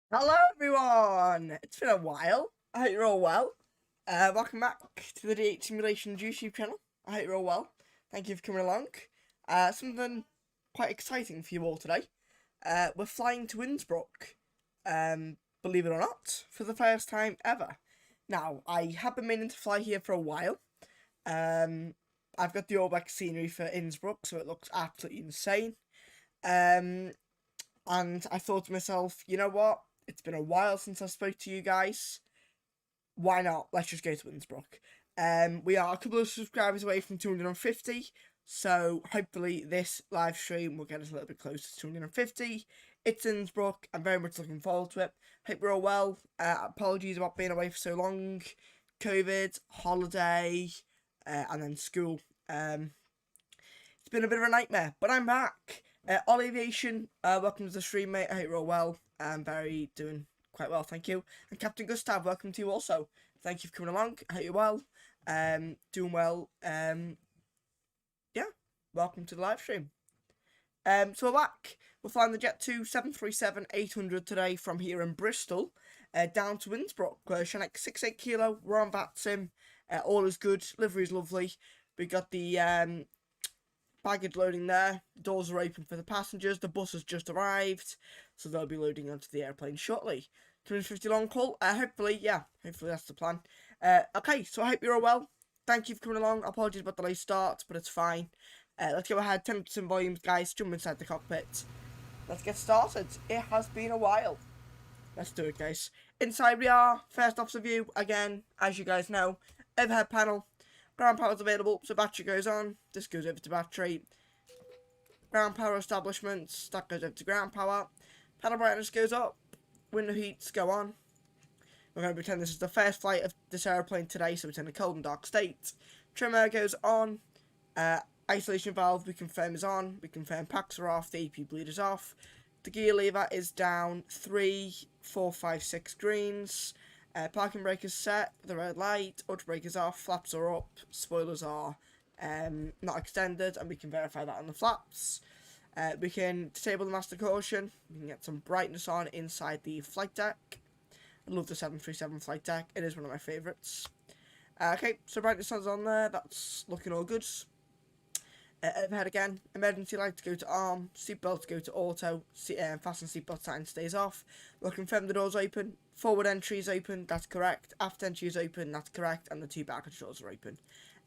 Hello everyone! It's been a while. I hope you're all well. Welcome back to the D8 Simulation YouTube channel. I hope you're all well. Thank you for coming along. Something quite exciting for you all today. We're flying to Innsbruck, believe it or not, for the first time ever. Now, I have been meaning to fly here for a while. I've got the all-back scenery for Innsbruck, so it looks absolutely insane. And I thought to myself, you know what? It's been a while since I spoke to you guys. Why not? Let's just go to Innsbruck. We are a couple of subscribers away from 250, so hopefully this live stream will get us a little bit closer to 250. It's Innsbruck. I'm very much looking forward to it. Hope we're all well. Apologies about being away for so long. COVID, holiday, and then school. It's been a bit of a nightmare, but I'm back. Oliviation, welcome to the stream, mate. I hope you're all well. I'm doing quite well, thank you. And Captain Gustav, welcome to you also. Thank you for coming along. I hope you're well. Doing well. Yeah, welcome to the live stream. So we're back. We're flying the Jet 2 737-800 today from here in Bristol, down to Innsbruck. Shanek 68 kilo. We're on VATSIM. All is good. Livery is lovely. We got the baggage loading there. Doors are open for the passengers. The bus has just arrived, so they'll be loading onto the airplane shortly. 250 long haul. Hopefully that's the plan. Okay, so I hope you're all well. Thank you for coming along. Apologies about the late start, but it's fine. Let's go ahead, temp some volumes, guys. Jump inside the cockpit. Let's get started. It has been a while. Let's do it, guys. Inside we are. First officer view. Again, as you guys know, overhead panel. Ground power is available, so battery goes on. This goes over to battery. Ground power establishments, that goes over to ground power. Panel brightness goes up. Window heats go on. We're going to pretend this is the first flight of this aeroplane today, so it's in a cold and dark state. Trim air goes on. Isolation valve we confirm is on. We confirm packs are off. The AP bleed is off. The gear lever is down 3, 4, 5, 6 greens. Parking brake is set, the red light, auto brake is off, flaps are up, spoilers are not extended, and we can verify that on the flaps. We can disable the master caution, we can get some brightness on inside the flight deck. I love the 737 flight deck, it is one of my favourites. Okay, so brightness is on there, that's looking all good. Overhead again, emergency lights go to arm, seatbelts go to auto, fasten seatbelt sign stays off. We'll confirm the doors open, forward entry is open, that's correct, aft entry is open, that's correct, and the two baggage doors are open.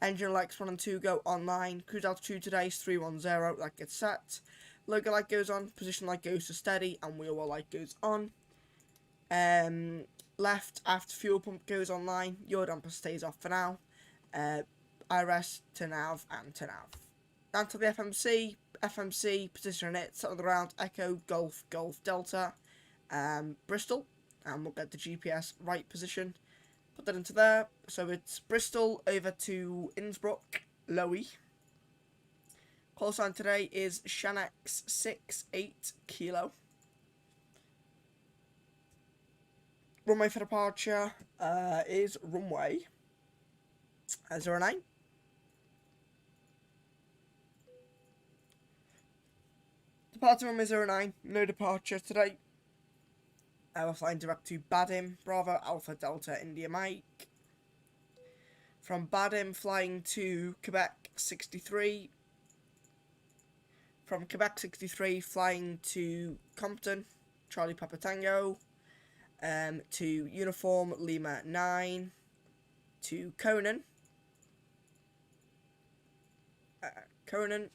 Engine lights 1 and 2 go online, cruise altitude today is 310, that gets set. Logo light goes on, position light goes to steady, and wheel well light goes on. Left aft fuel pump goes online, yaw damper stays off for now. IRS to nav and to nav. Down to the FMC, position it, set on the ground, Echo, Golf, Golf, Delta, Bristol, and we'll get the GPS right position, put that into there, so it's Bristol over to Innsbruck, Lowy. Call sign today is Shanex 68 kilo. Runway for departure is runway 09. Departure runway 09, no departure today. We're flying direct to Badim, Bravo, Alpha, Delta, India, Mike. From Badim, flying to Quebec 63. From Quebec 63, flying to Compton, Charlie Papa Tango. To Uniform Lima 9. To Conan. Conan.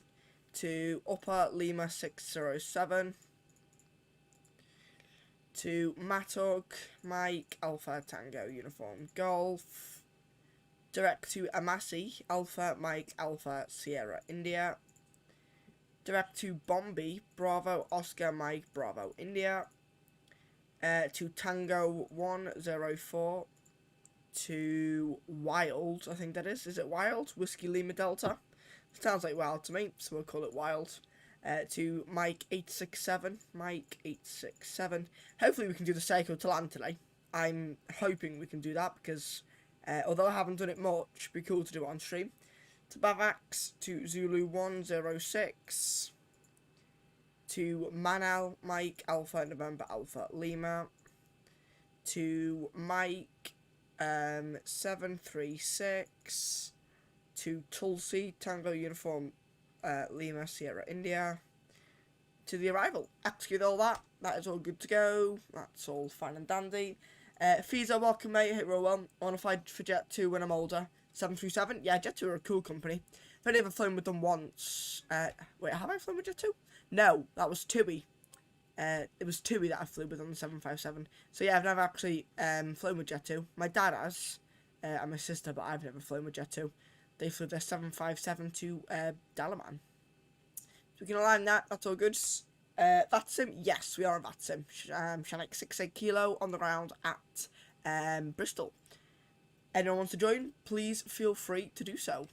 To Upper Lima 607, to Matug, Mike, Alpha, Tango, Uniform, Golf, direct to Amasi, Alpha, Mike, Alpha, Sierra, India, direct to Bombay, Bravo, Oscar, Mike, Bravo, India, to Tango 104, to Wild, I think that is it Wild? Whiskey Lima Delta. Sounds like Wild to me, so we'll call it Wild. To Mike 867, Mike 867. Hopefully we can do the cycle to land today. I'm hoping we can do that because although I haven't done it much, it'd be cool to do it on stream. To Bavax, to Zulu 106, to Manal, Mike, Alpha, November, Alpha, Lima. to Mike 736 to Tulsi Tango Uniform Lima Sierra India to the arrival. Execute all that. That is all good to go. That's all fine and dandy. Fizo, welcome mate. Hit roll one. I want to fly for Jet 2 when I'm older. 737. Yeah, Jet 2 are a cool company. I've only ever flown with them once. Wait, have I flown with Jet 2? No, that was TUI. It was TUI that I flew with on the 757. So yeah, I've never actually flown with Jet 2. My dad has, and my sister, but I've never flown with Jet 2. They flew their 757 to Dalaman. So we can align that, that's all good. VATSIM, yes, we are a VATSIM. Shank 68 Kilo on the ground at Bristol. Anyone wants to join, please feel free to do so.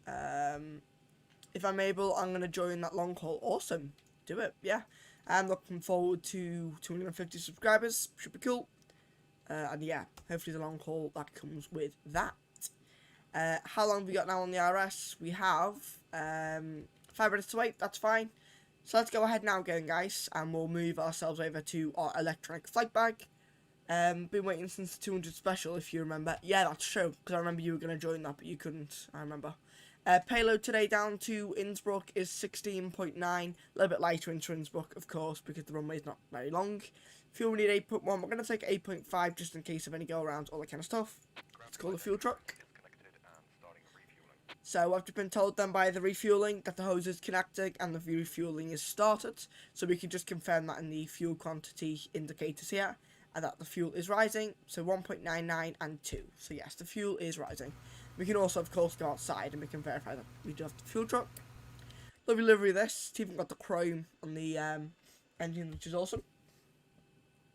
If I'm able, I'm going to join that long haul. Awesome. Do it, yeah. I'm looking forward to 250 subscribers. Should be cool. And yeah, hopefully the long haul that comes with that. How long have we got now on the RS? We have 5 minutes to wait. That's fine. So let's go ahead now again, guys. And we'll move ourselves over to our electronic flight bag. Been waiting since the 200 special, if you remember. Yeah, that's true. Because I remember you were going to join that, but you couldn't. I remember. Payload today down to Innsbruck is 16.9. A little bit lighter into Innsbruck, of course, because the runway is not very long. Fuel we need 8.1. We're going to take 8.5 just in case of any go-arounds, all that kind of stuff. Let's call the fuel truck. So I've just been told then by the refueling that the hose is connected and the refueling is started. So we can just confirm that in the fuel quantity indicators here. And that the fuel is rising. So 1.99 and 2. So yes, the fuel is rising. We can also, of course, go outside and we can verify that we do have the fuel truck. Lovely livery of this. It's even got the chrome on the engine, which is awesome.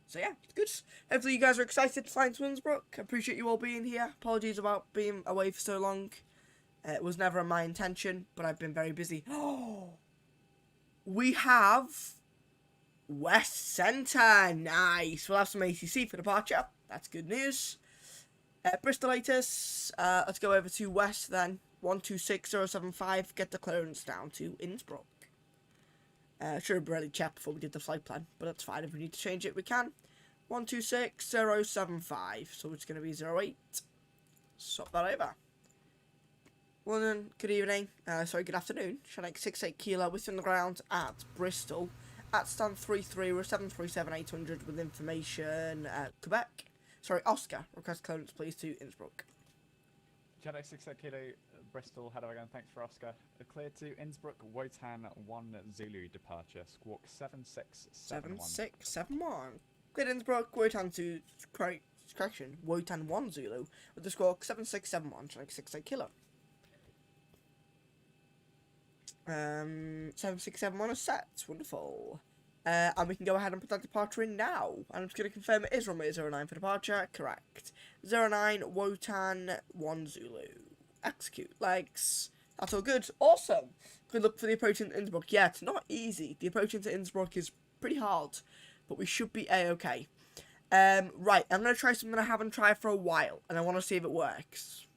So yeah, it's good. Hopefully you guys are excited to fly into Innsbruck. I appreciate you all being here. Apologies about being away for so long. It was never my intention, but I've been very busy. Oh, we have West Centre. Nice. We'll have some ATC for departure. That's good news. Bristol latest. Let's go over to West then. 126075. Get the clearance down to Innsbruck. Should have really checked before we did the flight plan, but that's fine. If we need to change it, we can. 126075. So it's going to be 08. Swap that over. London, good evening. Sorry, good afternoon. Shank 68 Kilo within the ground at Bristol. At stand 33, we're 737-800 with information Quebec. Sorry, Oscar. Request clearance, please, to Innsbruck. Shank 68 Kilo, Bristol. How do I go? Thanks for Oscar. Clear to Innsbruck, Wotan 1 Zulu departure. Squawk 7671. 7671. Clear to Innsbruck, Wotan 2, correction, Wotan 1 Zulu with the squawk 7671, Shank 68 Kilo. 7671 is set. Wonderful. And we can go ahead and put that departure in now. And I'm just going to confirm it is runway 09 for departure. Correct. 09 Wotan 1 Zulu. Execute. Legs. That's all good. Awesome. Good luck for the approach into Innsbruck. Yeah, it's not easy. The approach into Innsbruck is pretty hard. But we should be A-okay. Right. I'm going to try something I haven't tried for a while. And I want to see if it works.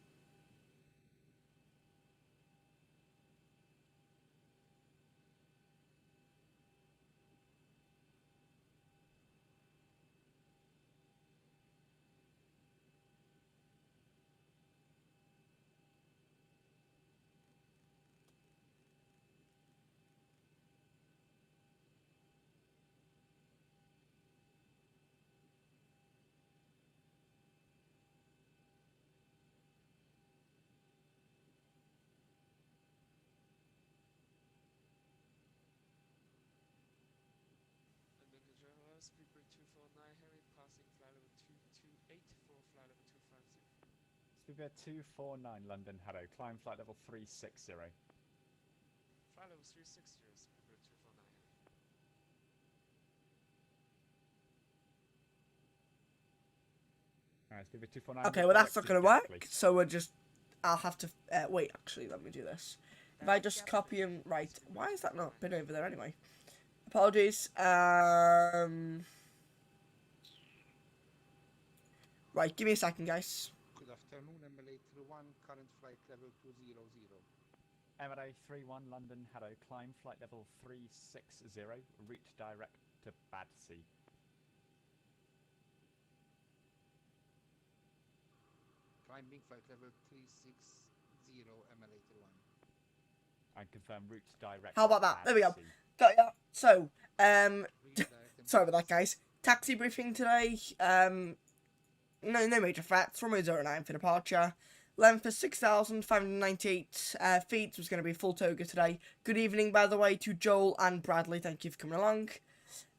Speedbird 249 London Harrow. Climb flight level 360. Flight level 360, Speedbird 249. Alright, Speedbird 249. Okay, well that's not going to work. So we're just... I'll have to... wait, actually, let me do this. If I just copy and write... Why has that not been over there anyway? Apologies. Right, give me a second, guys. Good afternoon, MLA 31, current flight level 200. MLA 31 London Harrow. Climb flight level 360. Route direct to Badsea. climbing flight level 360 ML81. And confirm route direct. How about that? There we go. taxi. Got ya. So, Redirect sorry about that, guys. Taxi briefing today. No major threats. Runway 09 for departure. Length is 6,598 feet. Was going to be full toga today. Good evening, by the way, to Joel and Bradley. Thank you for coming along.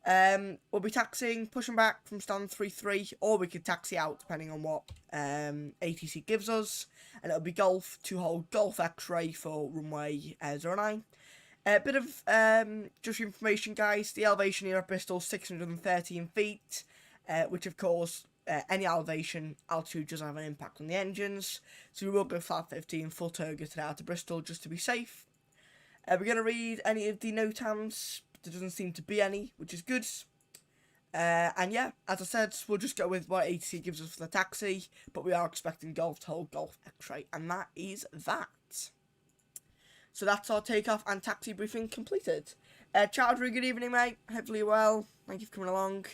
We'll be taxiing, pushing back from stand 3-3, or we could taxi out depending on what ATC gives us. And it'll be Golf to hold Golf X-ray for runway 09. A bit of just information, guys. The elevation here at Bristol 613 feet, which of course any elevation altitude does have an impact on the engines. So we will go flat 15 full toga today out to Bristol just to be safe. We're going to read any of the NOTAMs. There doesn't seem to be any, which is good. And yeah, as I said, we'll just go with what ATC gives us for the taxi, but we are expecting Golf to hold Golf X-ray, and that is that. So that's our takeoff and taxi briefing completed. Chowdhury, good evening, mate. Hopefully you're well. Thank you for coming along.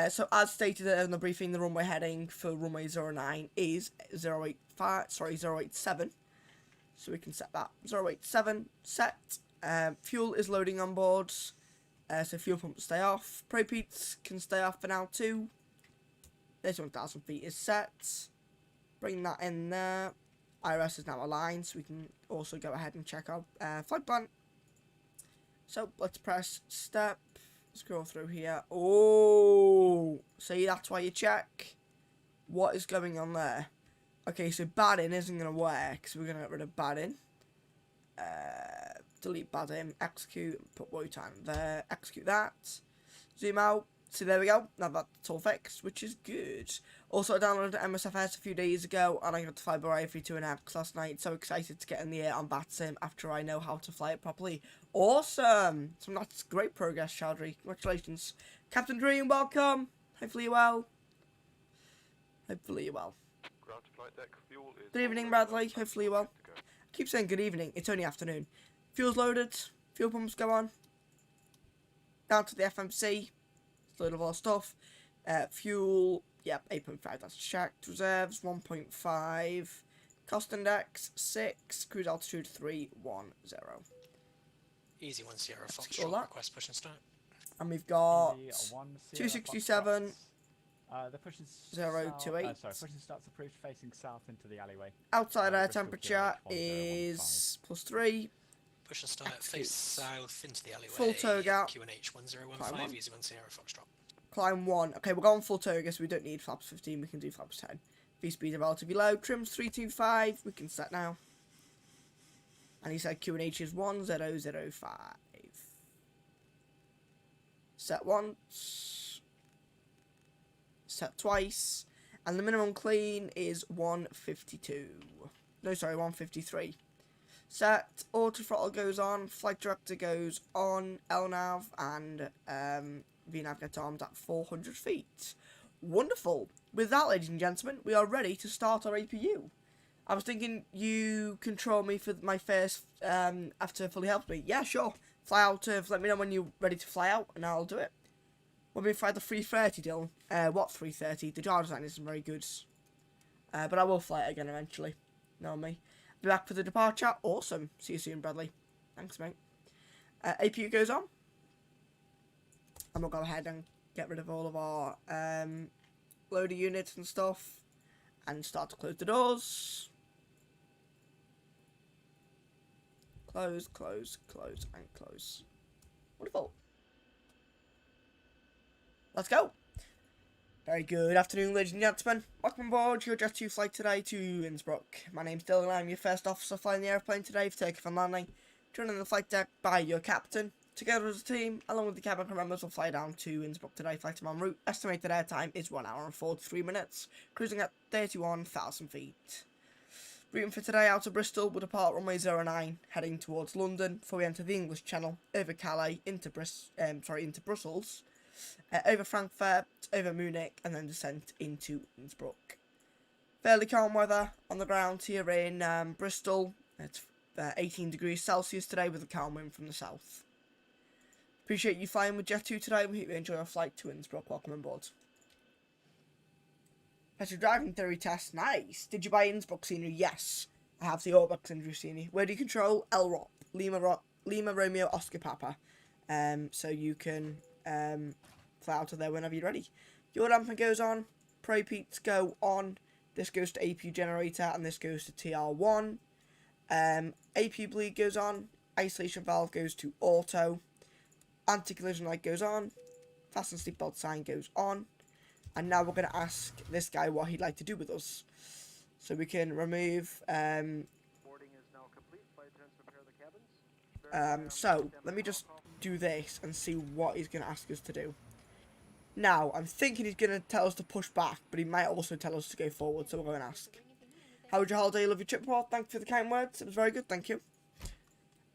So as stated in the briefing, the runway heading for runway 09 is 087. So we can set that 087 set. Fuel is loading on board. So fuel pumps stay off. Propeats can stay off for now too. 31,000 feet is set. Bring that in there. IRS is now aligned, so we can also go ahead and check our flight plan. So let's press step. Scroll through here. Oh, see, that's why you check. What is going on there? Okay, so batting isn't going to work, so we're going to get rid of batting. Delete batting, execute, put Wotan there, execute that. Zoom out. So there we go. Now that's all fixed, which is good. Also, I downloaded MSFS a few days ago, and I got to fly Bavaria 3.5 last night. So excited to get in the air on BatSim after I know how to fly it properly. Awesome! So that's great progress, Chowdhury. Congratulations. Captain Dream, welcome. Hopefully you're well. Hopefully you're well. Ground to flight deck, fuel is Good evening, already Bradley. loaded. Hopefully you're well. Good to go. I keep saying good evening. It's only afternoon. Fuel's loaded. Fuel pumps go on. Down to the FMC. Load of our stuff. Fuel, yep, 8.5, that's checked. Reserves, 1.5. Cost index, 6. Cruise altitude, 310. Easy 1 Sierra All Foxtrot, that. request push and start. And we've got Indy 1 Sierra 267. Foxtrot. The pushing 028. Sorry, pushing starts approved facing south into the alleyway. outside air Bristol temperature 081, is +3. Push and start, Execute. face south into the alleyway. Full toga. QNH Climb 1015, on. easy 1 Sierra Foxtrot. Climb 1. Okay, we're going full toga, so we don't need flaps 15, we can do flaps 10. V-speed are relatively low. Trims 325, we can set now. And he said QNH is 1005. Set once. Set twice. And the minimum clean is 152. No, sorry, 153. Set, auto throttle goes on, flight director goes on, LNAV, and VNAV gets armed at 400 feet. Wonderful. With that, ladies and gentlemen, we are ready to start our APU. I was thinking you control me for my first, after fully helped me. Yeah, sure. Fly out, let me know when you're ready to fly out, and I'll do it. When we fly the 330, Dylan. What 330? The jar design isn't very good. But I will fly it again eventually. Know me. Be back for the departure. Awesome. See you soon, Bradley. Thanks, mate. APU goes on. And we'll go ahead and get rid of all of our loader units and stuff. And start to close the doors. Close, close, close, and close. Wonderful. Let's go. Very good afternoon, ladies and gentlemen. Welcome aboard your Jet 2 flight today to Innsbruck. My name's Dylan and I'm your first officer flying the airplane today for takeoff and landing. Joined on the flight deck by your captain. Together as a team, along with the cabin crew members, will fly down to Innsbruck today, flight en route. Estimated air time is 1 hour and 43 minutes, cruising at 31,000 feet. Routing for today out of Bristol will depart runway 09, heading towards London before we enter the English Channel, over Calais, into Brussels. Over Frankfurt, over Munich, and then descent into Innsbruck. Fairly calm weather on the ground here in Bristol. It's 18 degrees Celsius today with a calm wind from the south. Appreciate you flying with Jet 2 today. We hope you enjoy our flight to Innsbruck. Welcome on board. That's your driving theory test. Nice. Did you buy Innsbruck scenery? Yes. I have the Orbach scenery scenery. Where do you control? LROP. Lima Romeo Oscar Papa. So you can fly out of there whenever you're ready. Your damper goes on. Pro Peats go on. This goes to APU generator and this goes to TR1. APU bleed goes on. Isolation valve goes to auto. Anti-collision light goes on. Fasten seatbelt sign goes on. And now we're going to ask this guy what he'd like to do with us. So we can remove... so, let me just do this and see what he's going to ask us to do. Now, I'm thinking he's going to tell us to push back, but he might also tell us to go forward, so we're going to ask. How was your holiday? Love your trip report. Thank you for the kind words. It was very good, thank you.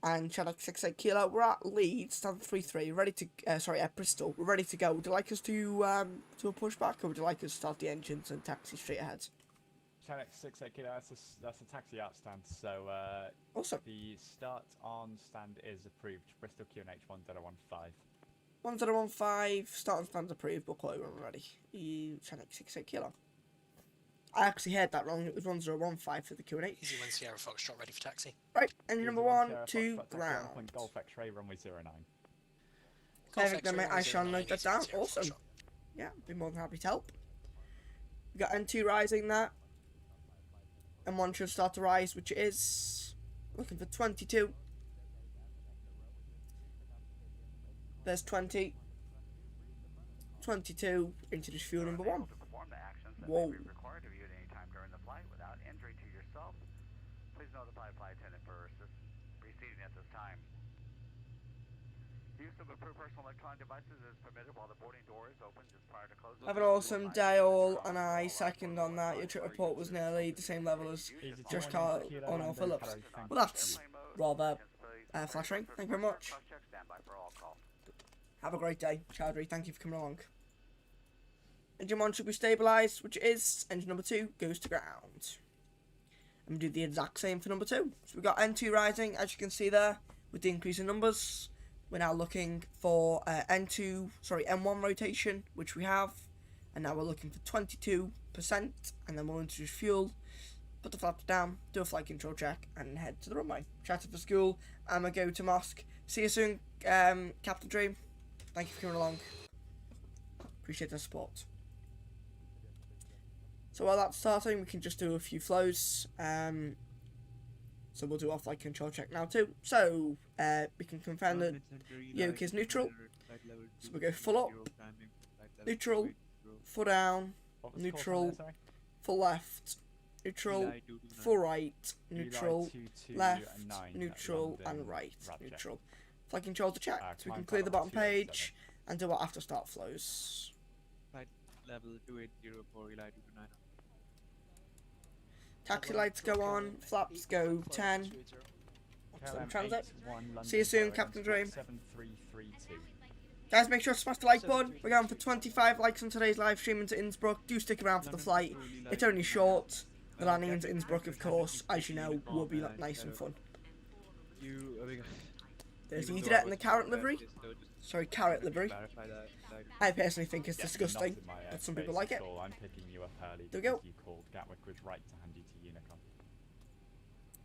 And Chaddock 68 Kilo, we're at Leeds, stand 3-3, ready to, at Bristol, we're ready to go. Would you like us to a pushback, or would you like us to start the engines and taxi straight ahead? Chaddock 68 Kilo, that's a taxi out stand, so awesome. The start on stand is approved, Bristol QNH 1015. 1015, start on stand approved, we'll call it when we're ready. Chaddock 68 Kilo. I actually heard that wrong, it was 1015 for the QNH. Easy 1 Sierra Foxtrot, ready for taxi. Right, engine number 1 to ground. Golf X-ray, runway 09. Perfect, then mate, I shall note that down. Awesome. Yeah, be more than happy to help. We got N2 rising there. M1 should start to rise, which it is. Looking for 22. There's 20. 22. Introduce fuel number 1. Whoa. Have an awesome day all, and I second on that. Your trip report was nearly the same level as Josh Carl on our Phillips. Well, that's rather flattering. Thank you very much. Have a great day, Chowdhury. Thank you for coming along. Engine 1 should be stabilised, which it is. Engine number 2 goes to ground. And we do the exact same for number 2. So we've got N2 rising, as you can see there, with the increase in numbers. We're now looking for M1 rotation, which we have. And now we're looking for 22%, and then we'll introduce fuel, put the flaps down, do a flight control check, and head to the runway. Chatted for school, I'm going to go to mosque. See you soon, Captain Dream. Thank you for coming along. Appreciate the support. So while that's starting, we can just do a few flows. So we'll do our flight control check now too. So we can confirm that yoke is neutral. So we'll go full up, neutral, full down, neutral, full left, neutral, full right, neutral, left, neutral, and right, neutral. Flight control to check. So we can clear the bottom page and do our after start flows. Flight level 2804, Eli 229. Taxi lights go on, flaps go 10. Transit. See you soon, Captain Dream. Guys, make sure to smash the like button. We're going for 25 likes on today's live stream into Innsbruck. Do stick around for the flight. It's only short. The landing into Innsbruck, of course, as you know, will be nice and fun. There's the Ethernet and the carrot livery. Sorry, carrot livery. I personally think it's disgusting, but some people like it. There we go.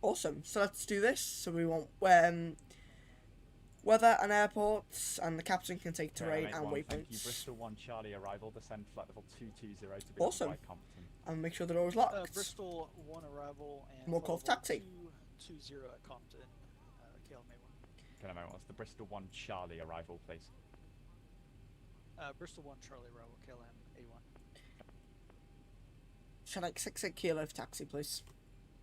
Awesome. So let's do this. So we want weather and airports, and the captain can take terrain and waypoints. Bristol 1 Charlie arrival, descend flight level 220 to be awesome. And make sure the door is locked. Bristol 1 arrival and more call for taxi. 220 at Compton. KLM A1. KLM A1. What's the Bristol 1 Charlie arrival, please? Bristol 1 Charlie arrival, KLM A1. Chinook 68 Kilo for taxi, please.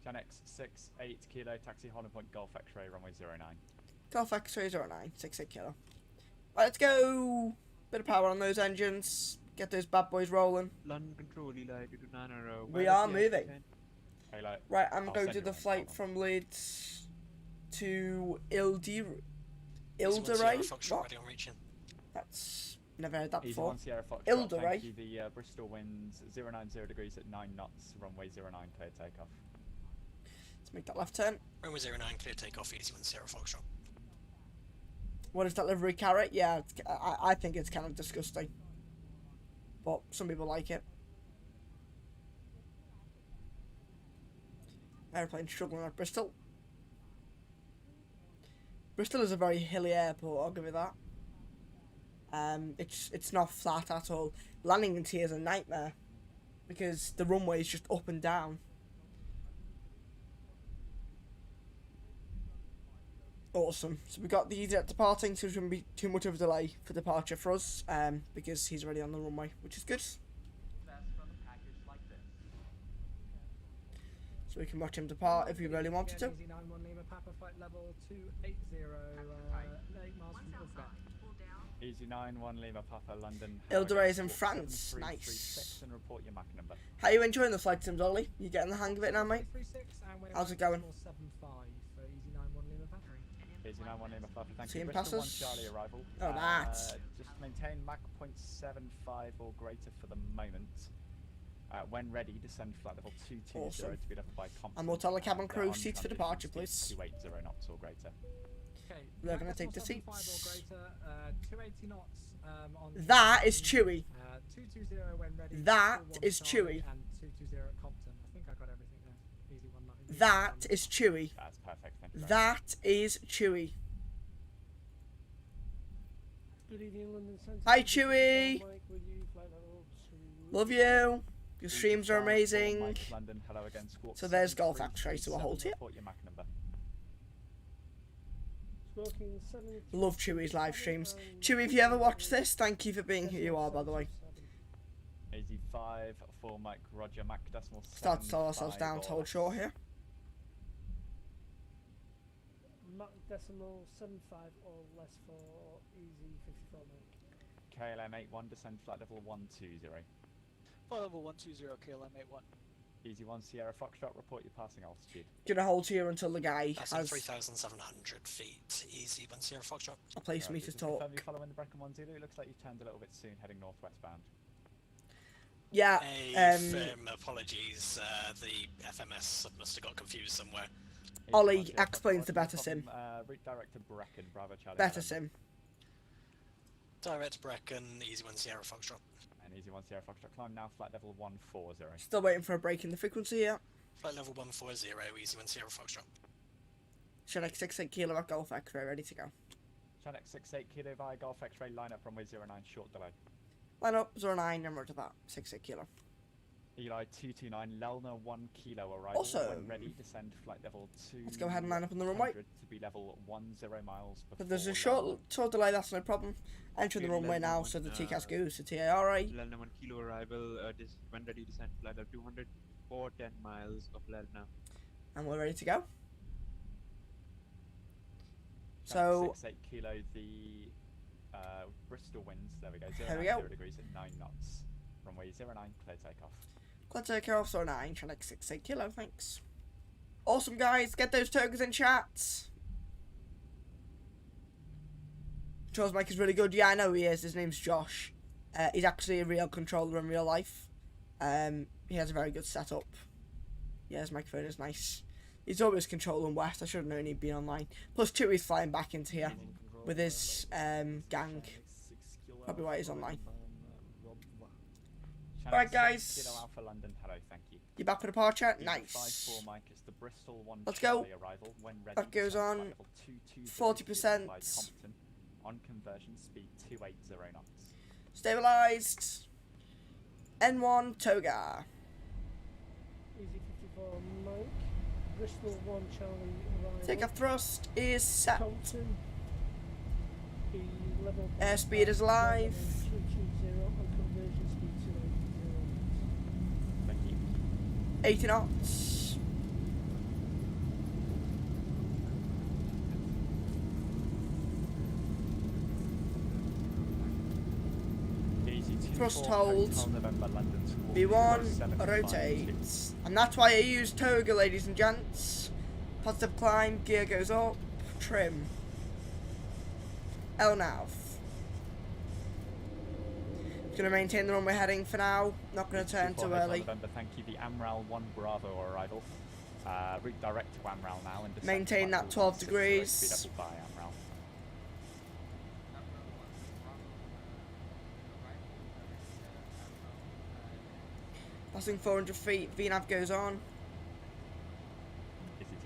Chinook 68 Kilo, taxi holding point Golf X-ray, runway 09. Golf X-ray 09, 68 Kilo. Right, let's go. Bit of power on those engines. Get those bad boys rolling. London control, Eli 229. We are moving. Right, I'm I'll going to send the you flight from Leeds to Ilderay. Ready on reaching. That's never heard that Easy before. 1 Sierra Foxtrot, Ilderay. thank you. The Bristol winds 090 degrees at 9 knots, runway 09, clear takeoff. Let's make that left turn. Runway 09, clear takeoff, easy 1 Sierra Foxtrot. What is that livery carrot? Yeah, I think it's kind of disgusting. But some people like it. Aeroplane struggling at Bristol. Bristol is a very hilly airport, I'll give it that. It's not flat at all. Landing into here is a nightmare because the runway is just up and down. Awesome. So we got the EasyJet departing, so it shouldn't be too much of a delay for departure for us, because he's already on the runway, which is good. So we can watch him depart if we really wanted to. Easy 91 Lima Papa, flight level 280, 8 miles from Innsbruck. Easy 91 Lima Papa, London. Ile-de-Ré is in France. Nice. And report your Mac number. How you enjoying the flight sims, Ollie? You getting the hang of it now, mate? How's it going? 75 for Easy 91 Lima Papa. Easy 91 Lima Papa, thank Team you. Bristol 1 passes. Charlie arrival. Oh, that. Just maintain Mach 0.75 or greater for the moment. When ready, descend flight level 220 Awesome. to be level by Compton. And we'll tell the cabin crew on seats for conditions, departure, speed please. 280 knots or greater. Okay, They're gonna Mach take the 75 seats. Or greater, 280 knots on That is Chewy. 220 when ready. That Bristol 1 is Charlie Chewy. And 220 at Compton. I think I got everything there. Easy 190. That is Chewy. That's perfect, thank you very much. That is Chewy. Good evening, London Centre. Hi, Chewy. Mike with you, flight level 2. Love you. Your streams are 5 amazing. Mike, London, hello again, Squawk So there's Golf 733, X-ray to a halt here. report your Mac number. Love Chewy's live streams. Chewy, if you ever watch this, thank you for being who you are, by the way. Easy 5 for Mike, Roger, Mac decimal 7. Start to slow ourselves down to hold short here. Mach decimal 75 or less for easy 54 mate. KLM 81, descend flight level 120. Flight level 120, KLM 81. Easy 1 Sierra Foxtrot, report your passing altitude. Gonna hold here until the guy Passing has 3,700 feet. Easy 1 Sierra Foxtrot. a place for me to Just confirm talk. you following the Brecon 1 Zulu. It looks like you've turned a little bit soon, heading northwest bound. Yeah, Firm apologies. The FMS must have got confused somewhere. Easy Ollie 1 Sierra explains Foxtrot, the no better problem, sim. Route director Brecon, Bravo Charlie. Better November. sim. Direct Brecon, Easy 1 Sierra Foxtrot. And Easy 1 Sierra Foxtrot, climb now, flight level 140. Still waiting for a break in the frequency here. Flight level 140, Easy 1 Sierra Foxtrot. Shelek 68 Kilo at Golf X-ray, ready to go. Channel 68 Kilo via Golf X-ray, line up runway 09, short delay. Line up, 09, number to that, 68 Kilo. Eli 229, Lelna 1 Kilo arrival. Awesome. When ready, descend flight level 2. Let's go ahead and line up on the runway. To be level 10 miles before. If there's a landing. short delay, that's no problem. Entering the Okay, runway Lelna now, 1, so the TCAS goes to TARA. Lelna 1 kilo arrival, when ready descent flight level 200 for 10 miles of Lelna. And we're ready to go. Channel So, 68 Kilo, the Bristol winds. There we go. There we 0 go. degrees at 9 knots. Runway 09, clear takeoff. let's take care of 09, Shelek 68 Kilo, thanks. Awesome, guys. Get those tokens in chat. Charles Mike is really good. Yeah, I know he is. His name's Josh. He's actually a real controller in real life. He has a very good setup. Yeah, his microphone is nice. He's always controlling West. I should have known he'd be online. Plus, Chewy's flying back into here with his gang. Probably why he's online. Channel Alright, 6 guys. Kilo Alpha London, hello, thank you. You back for departure? Easy Nice. 54 Mike, it's the Bristol 1 Let's Charlie go. arrival. When ready, That goes descend on flight level 220 40%. by Compton. On conversion, speed 280 knots. Stabilized. N1 Toga. Easy 54 Mike. Bristol 1 Charlie arrival. Takeoff thrust is set. Compton. The level Airspeed is live. 220 on conversion speed 280. Thank you. 80 knots. Easy 24, Thrust hold. Hotel November, London, Squawk B1 0752. rotates. And that's why I use Toga, ladies and gents. Positive climb, gear goes up, trim. LNAV. Gonna maintain the runway heading for now. Not gonna turn 24 too Hotel early. November, thank you. The Amral 1 Bravo arrival. Route direct to Amral now. And descend Maintain flight that level 12 160, degrees. speed up by Amral. Passing 400 feet, VNAV goes on.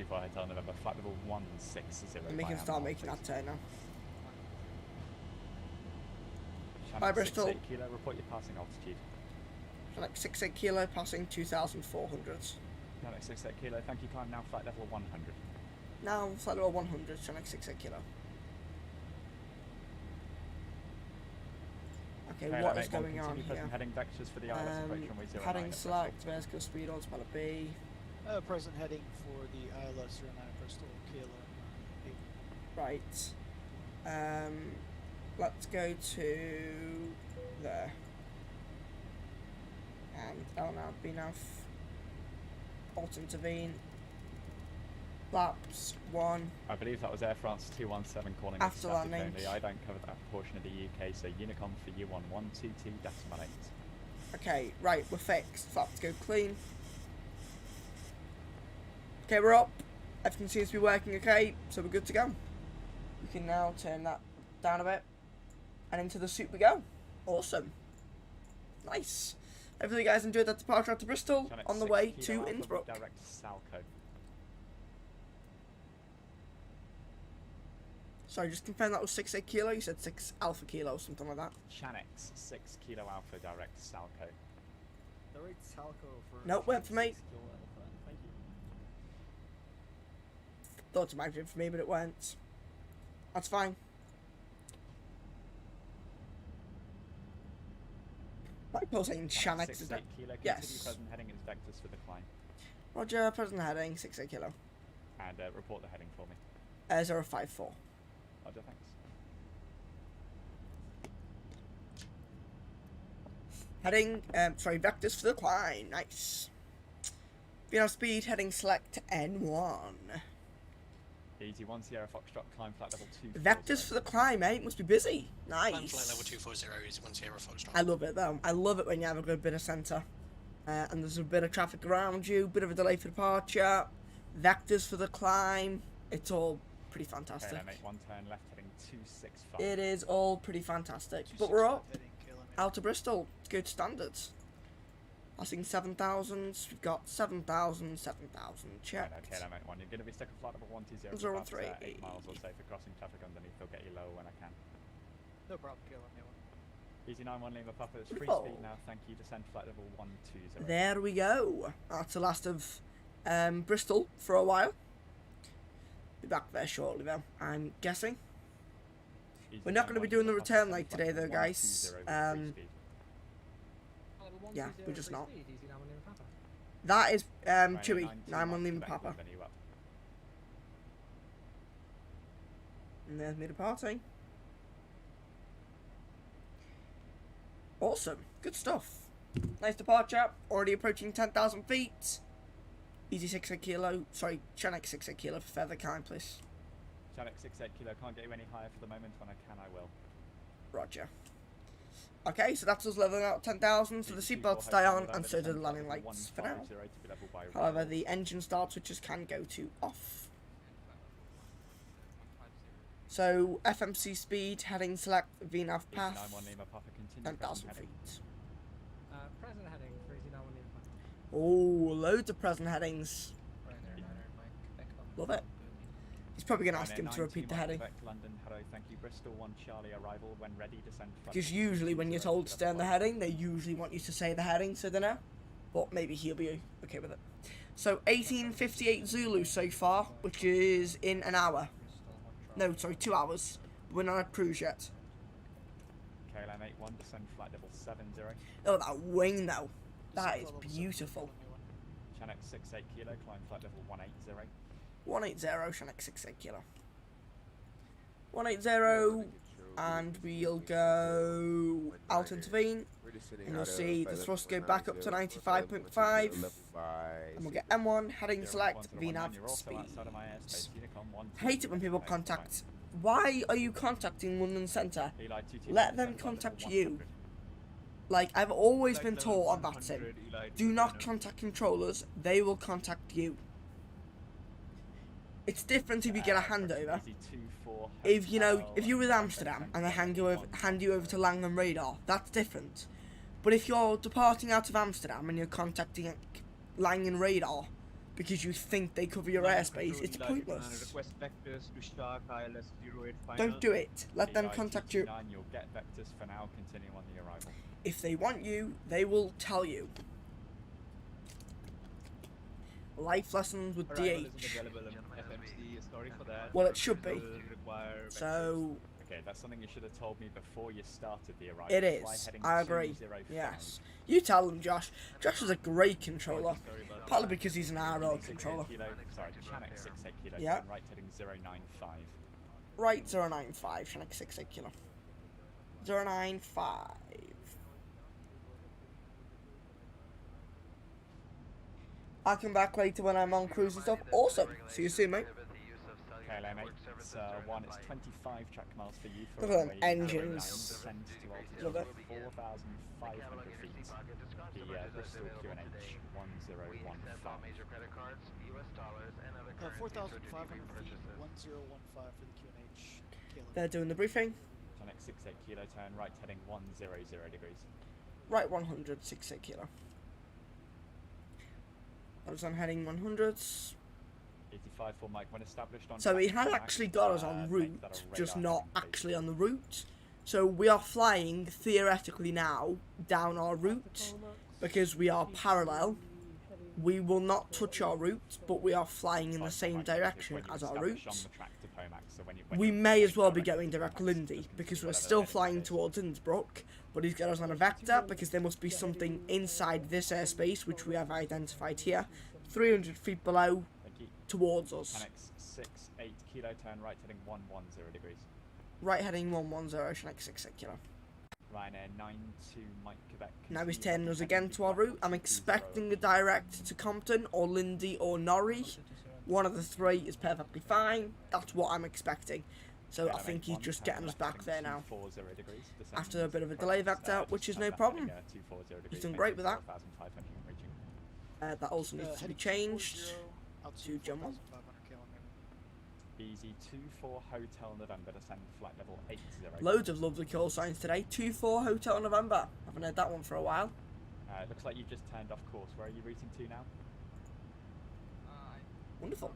24 Hotel November, flight level 160. And we can start making that turn now. Channel Bye, Bristol. 68 Kilo, report your passing altitude. Like 68 kilo, passing 2,400. Channel 68 Kilo, thank you, climb now, flight level 100. Now, flight level 100, so like 68 kilo. Okay, what is going on here? Heading vectors for the ILS approach runway 09. Heading select, vertical speed, autopilot B. Present heading for the ILS 09 Bristol, KLM 8. Right. Let's go to there. And LNAV, BNAV. Alt intervene. Laps 1. I believe that was Air France 217 calling After us static landing. only. I don't cover that portion of the UK, so Unicom for U1 122.8. Okay, right, we're fixed. Flaps go clean. Okay, we're up. Everything seems to be working okay, so we're good to go. We can now turn that down a bit. And into the soup we go. Awesome. Nice. Hopefully you guys enjoyed that departure out to Bristol Channel on the 6 way Kilo to Alpha, Innsbruck. Direct to Salco. Sorry, just confirm that was 68 kilo. You said 6 alpha kilo, something like that. Chanex 6 Kilo Alpha, direct to Salco. Direct Salco for. Nope, went for me. 6 Kilo Alpha. Thank you. Thought it might have been for me, but it went. That's fine. My pulse saying Shanex, is that? 68 Kilo, Yes. continue present heading is vectors for the climb. Roger, present heading, 68 kilo. And report the heading for me. 054. Roger, thanks. Heading, sorry, vectors for the climb. Nice. BNAV speed, heading select N1. Easy 1 Sierra Foxtrot, climb flight level 2. Vectors for the climb, eh? Must be busy. Climb flight Nice. level 240 is 1 Sierra Foxtrot. I love it though. I love it when you have a good bit of centre. And there's a bit of traffic around you, bit of a delay for departure. Vectors for the climb. It's all pretty fantastic. Okay, make 1 turn left heading 265. It is all pretty fantastic. But we're up. Heading KLM 8. Out of Bristol. Good standards. Passing 7,000. We've got 7,000, 7,000 checked. Okay, that make 1. You're going to be stuck at flight level 120 Zero for one three. about 8 miles or so for crossing traffic underneath. I'll get you low when I can. No problem, KLM 8. Easy 91 Lima Papa, it's free Wonderful. speed now. Thank you. Descend flight level 120. There we go. That's the last of Bristol for a while. Be back there shortly though, I'm guessing. Easy We're not going to be 91 doing the Lima Papa, return descend leg flight today level though, guys. 120 free speed. Yeah, we're just not. Easy 91 Lima Papa. That is Right, Chewy, 92 9-1 Lima Quebec, Papa. venue up. And there's me departing. Awesome, good stuff. Nice departure, already approaching 10,000 feet. Easy 68 kilo, sorry, Chanex 68 kilo for further climb, please. Chanex 68 Kilo, can't get you any higher for the moment. When I can, I will. Roger. Okay, so that's us leveling out 10,000, so the seatbelts stay on, and so do the landing lights for now. However, the engine start switches can go to off. So, FMC speed, heading select, VNAV path, 10,000 feet. Present heading for Easy 91 Lima Papa. Oh, loads of present headings. Love it. He's probably going to ask him to repeat the heading. London, hello, thank you. Bristol 1 Charlie arrival when ready, descend flight Because level usually when you're 220 told to stay on the heading, they usually want you to say the heading, so they know. But maybe he'll be okay with it. So 1858 Zulu so far, which is in an hour. No, sorry, 2 hours. We're not at cruise yet. KLM 81, descend flight level 70. Oh, that wing though. That is beautiful. Chanex 68 Kilo, climb flight level 180. 180, Shanex 68 kilo. 180, and we'll go out intervene. And you'll see the thrust go back up to 95.5. And we'll get M1, heading select, VNAV speeds. I hate it when people contact. Why are you contacting London Centre? Let them contact you. Like, I've always been taught on that sim. Do not contact controllers, they will contact you. It's different if you get a handover. If you know, if you're with Amsterdam and they hand you over to Langham Radar, that's different. But if you're departing out of Amsterdam and you're contacting Langham Radar, because you think they cover your airspace, it's pointless. Request vectors to Shark ILS 08 final. Don't do it. Let them contact you. You'll get vectors for now, continue on the arrival. If they want you, they will tell you. Life lessons with Arrival DH. isn't available on FMC, sorry for that. Well, it should be. Will require So, Okay, that's something you should have told me before you started the arrival. it Fly is. heading I agree. 205. Yes. You tell them, Josh. Josh is a great controller. Sorry about Partly because he's an RL 68 controller. Kilo, sorry, Channel 68 Kilo, Yeah. turn right heading 095. Right, 095, Shank 68 kilo. 095. I'll come back later when I'm on cruise and stuff. Awesome. See you soon, mate. Okay, hello, mate. It's 25 track miles for you for Look at them runway engines. 09, descend to Love it. altitude 4,500 feet. The Bristol QNH 1015. 4,500 feet, 1015 for the QNH. They're doing the briefing. Channel 68 Kilo, turn right heading 100 degrees. Right, 100, 68 kilo. I was on heading 100s. 85 for Mike when established on So he track, had actually got us on route, just not actually on the route. So we are flying, theoretically now, down our route, because we are parallel. We will not touch our route, but we are flying in the same direction as our route. We may as well be going direct Lindy, because we're still flying towards Innsbruck, but he's got us on a vector, because there must be something inside this airspace, which we have identified here, 300 feet below, towards us. Channel 68 Kilo, turn right heading 110 degrees. Right heading 110, Shank 68 kilo. Ryanair 92 Mike Quebec. Now he's turning us again to our route. I'm expecting a direct to Compton or Lindy or Norrie. One of the three is perfectly fine. That's what I'm expecting. So I think he's just getting us back there now. After a bit of a delay vector, which is no problem. He's done great with that. That also needs to be changed to John 1. Easy 24 Hotel November, descend flight level 80. Loads of lovely call signs today. 24 Hotel November. Haven't heard that one for a while. It looks like you've just turned off course. Where are you routing to now? Wonderful.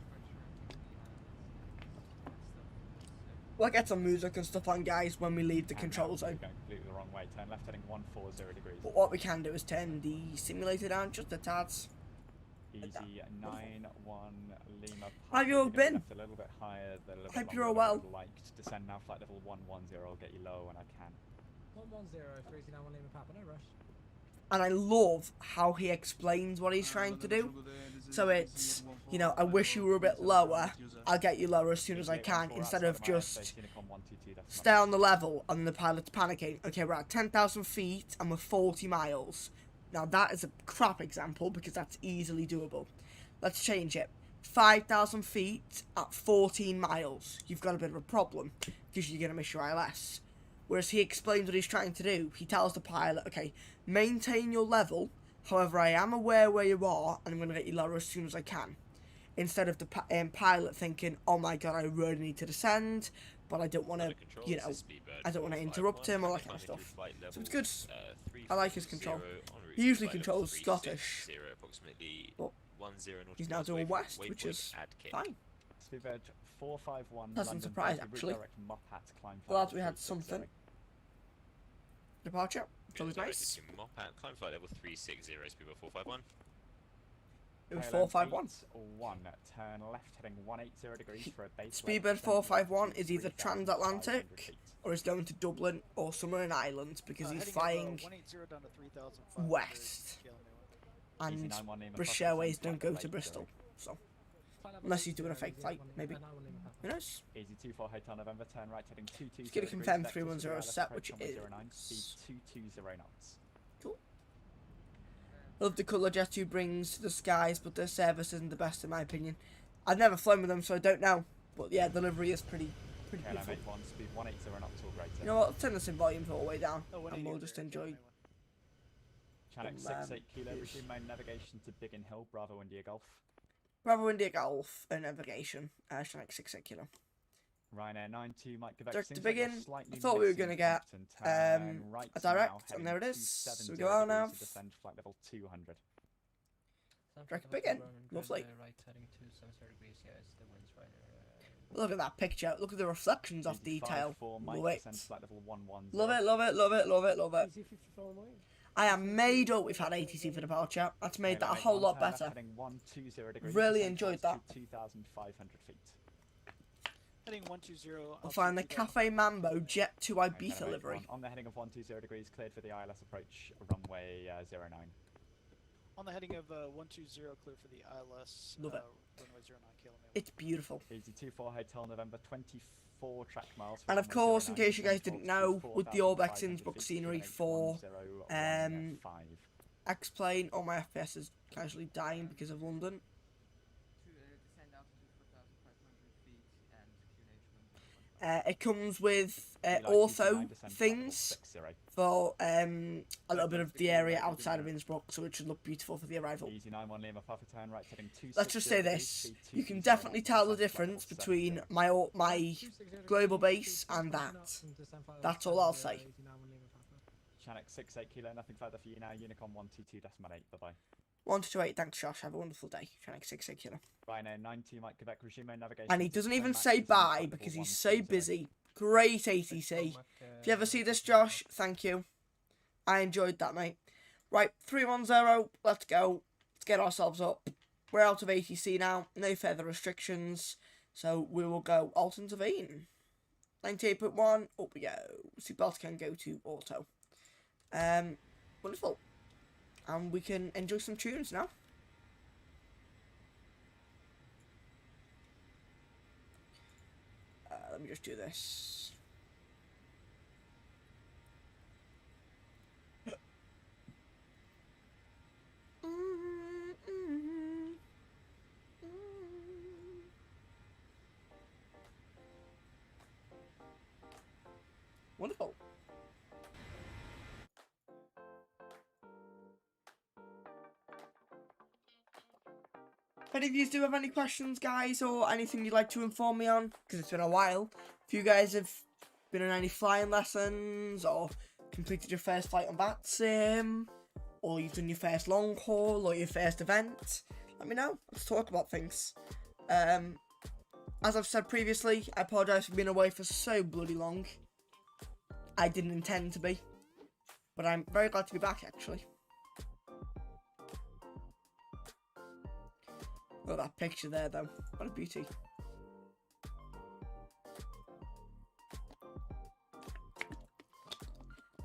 We'll get some music and stuff on, guys, when we leave the control You're zone. going completely the wrong way. Turn left heading 140 degrees. But what we can do is turn the simulator down just a tad. Easy 9-1 Lima. How have you all You're gonna been? lift a little bit higher, a little bit Hope you're all longer than I well. would like. Descend now, flight level 110. I'll get you low when I can. 110, 391 Lima Papa, no rush. And I love how he explains what he's trying to do. So it's, you know, I wish you were a bit lower. I'll get you lower as soon as I can, instead of just stay on the level and the pilot's panicking. Okay, we're at 10,000 feet and we're 40 miles. Now that is a crap example because that's easily doable. Let's change it. 5,000 feet at 14 miles. You've got a bit of a problem because you're going to miss your ILS. Whereas he explains what he's trying to do. He tells the pilot, okay, maintain your level. However, I am aware where you are, and I'm going to get you lower as soon as I can. Instead of the pilot thinking, oh my god, I really need to descend, but I don't want to, you know, I don't want to interrupt him, all that kind of stuff. So it's good. I like his control. He usually controls Scottish, but he's now doing West, which is fine. Speedbird 451. Pleasant surprise, actually. Glad we had something. Departure. It's always nice. Climb flight level 360, speedbird 451. It was 451. 1, turn left heading 180 degrees for a base. Speedbird 451 is either transatlantic or is going to Dublin or somewhere in Ireland because he's flying west. And British Airways don't go to Bristol, so unless he's doing a fake flight, maybe. Who knows? Easy 24 Hotel November, turn right heading 220. He's going to confirm 310 set, which is speed 220 knots. Cool. Love the colour Jet 2 brings to the skies, but their service isn't the best in my opinion. I've never flown with them, so I don't know. But yeah, delivery is pretty beautiful. Make one speed 180 knots or greater. You know what? Let's turn this in volume all the way down, and we'll just enjoy. Channel 68 Kilo, resume main navigation to Biggin Hill, Bravo India Golf. Bravo India Golf and navigation, Channel 68 Kilo. Ryanair 92 Mike Quebec. Direct to Biggin. I thought we were going to get a direct, and there it is. So we go out now. Descend flight level 200. Direct begin. Lovely. Right heading to 730 degrees. Yeah, it's the wind's right. Look at that picture. Look at the reflections of detail. Love it. Flight level 110. Love it, love it, love it, love it, love it. Easy 54 mile. I am made up we've had ATC for departure. That's made that a whole lot better. Heading 120 degrees. Really enjoyed that. 2,500 feet. Heading 120. We'll find the Cafe Mambo Jet to Ibiza livery. On the heading of 120 degrees, cleared for the ILS approach, runway 09. On the heading of 120, clear for the ILS. Love it. Runway 09 kilometer. It's beautiful. Easy 24 Hotel November, 24 track miles. And of course, in case you guys didn't know, with the Orbex Innsbruck scenery for X-Plane, all my FPS is casually dying because of London. It comes with ortho things for a little bit of the area outside of Innsbruck, so it should look beautiful for the arrival. Let's just say this, you can definitely tell the difference between my global base and that. That's all I'll say. Channel 68 kilo, nothing further for you now. Unicom 122.8, bye-bye. 128, thanks Josh, have a wonderful day. Channel 68 kilo. Rhino 90, Mike Quebec, resume navigation. And he doesn't even say bye because he's so busy. Great ATC. If you ever see this, Josh, thank you. I enjoyed that, mate. Right, 310, let's go. Let's get ourselves up. We're out of ATC now, no further restrictions. So we will go alt intervene. 98.1, up we go. Seatbelt can go to auto. Wonderful. And we can enjoy some tunes now. Let me just do this. Wonderful. If any of you do have any questions, guys, or anything you'd like to inform me on, because it's been a while, if you guys have been on any flying lessons, or completed your first flight on that sim, or you've done your first long haul, or your first event, let me know. Let's talk about things. As I've said previously, I apologise for being away for so bloody long. I didn't intend to be, but I'm very glad to be back, actually. Look at that picture there, though. What a beauty.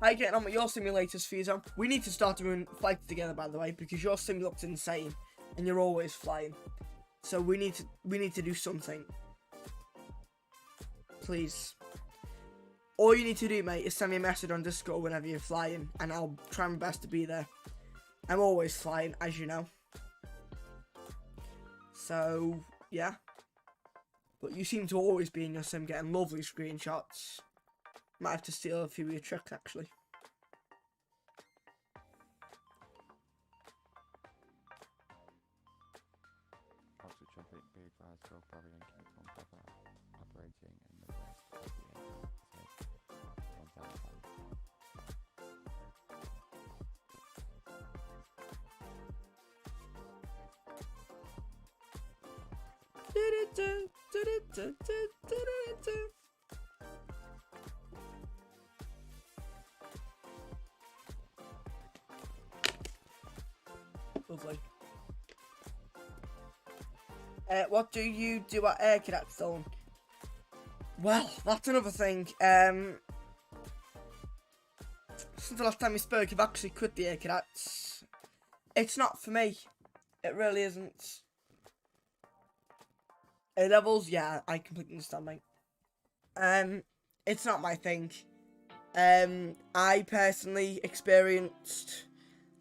How you getting on with your simulators, Fuso? We need to start doing flights together, by the way, because your sim looks insane, and you're always flying. So we need to do something. Please. All you need to do, mate, is send me a message on Discord whenever you're flying, and I'll try my best to be there. I'm always flying, as you know. So, yeah. But you seem to always be in your sim getting lovely screenshots. Might have to steal a few of your tricks, actually. Lovely. What do you do at Air Cadet Zone? Well, that's another thing. Since the last time we spoke, I've actually quit the Air Cadets. It's not for me. It really isn't. A-levels, yeah, I completely understand, mate. It's not my thing. I personally experienced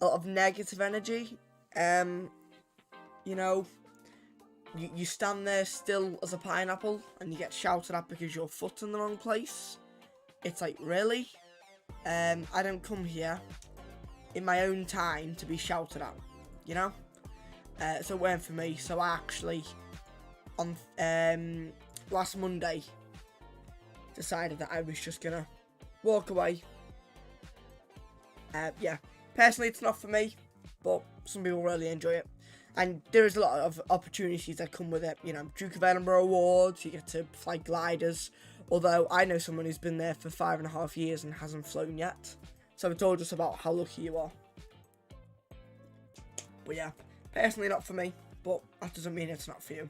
a lot of negative energy. You know, you stand there still as a pineapple and you get shouted at because your foot's in the wrong place. It's like, really? I don't come here in my own time to be shouted at, you know? So it weren't for me, so I actually, on last Monday, decided that I was just gonna walk away. Yeah, personally it's not for me, but some people really enjoy it. And there is a lot of opportunities that come with it. You know, Duke of Edinburgh Awards, you get to fly gliders. Although I know someone who's been there for 5.5 years and hasn't flown yet. So it's all just about how lucky you are. But yeah, personally not for me, but that doesn't mean it's not for you.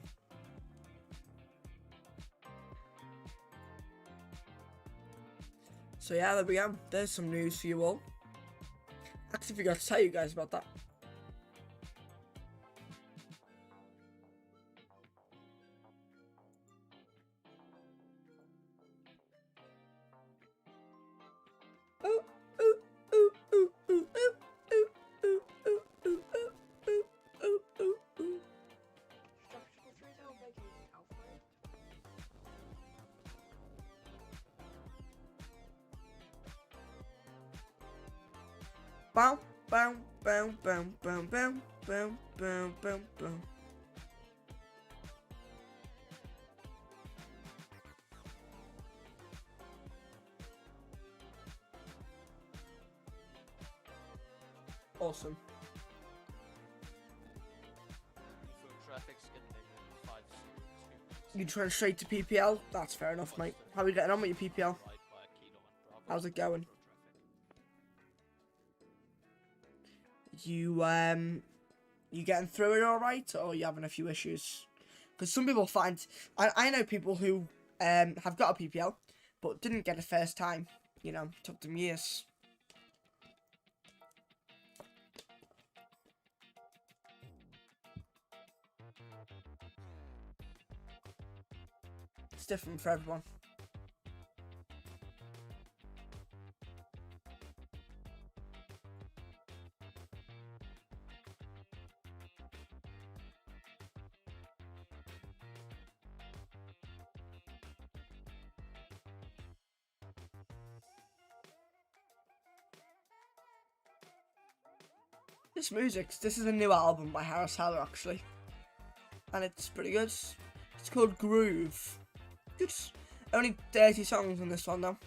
So yeah, there we go. There's some news for you all. Actually forgot to tell you guys about that. Bow, bow, bow, bow, bow, bow, bow, bow, bow, bow. Awesome. You trying straight to PPL? That's fair enough, mate. How are you getting on with your PPL? How's it going? You getting through it all right, or are you having a few issues? Because some people find, I know people who have got a PPL but didn't get it first time. You know, took them years. It's different for everyone. This is a new album by Harris Heller, actually. And it's pretty good. It's called Groove. Good. Only 30 songs on this one, though.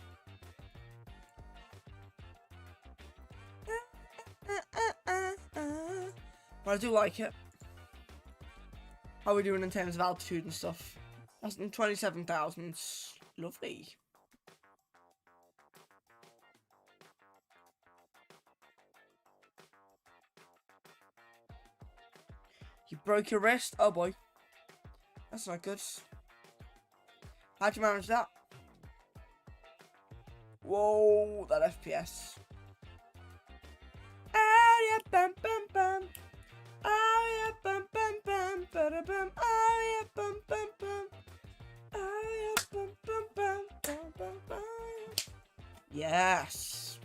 But I do like it. How are we doing in terms of altitude and stuff? That's 27,000. Lovely. You broke your wrist? Oh boy. That's not good. How'd you manage that? Whoa, that FPS. Oh yeah, bam bam bam. Oh yeah, bam bam bam. Bada bam. Oh yeah, bam bam bam. Oh yeah, bam bam bam. Bam bam bam. Yes.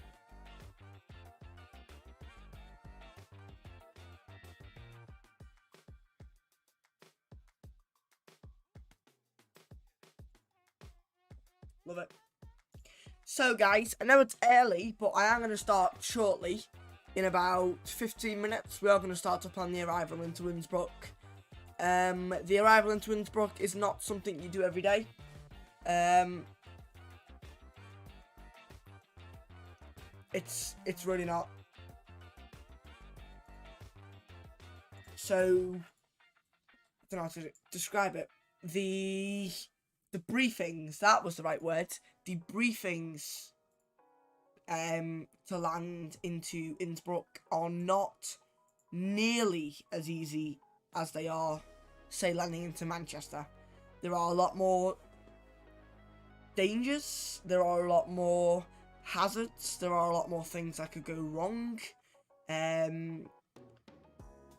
Love it. So guys, I know it's early, but I am going to start shortly. In about 15 minutes, we are going to start to plan the arrival into Innsbruck. The arrival into Innsbruck is not something you do every day. It's really not. So, I don't know how to describe it. The briefings, that was the right word. The briefings to land into Innsbruck are not nearly as easy as they are, say, landing into Manchester. There are a lot more dangers, there are a lot more hazards, there are a lot more things that could go wrong. It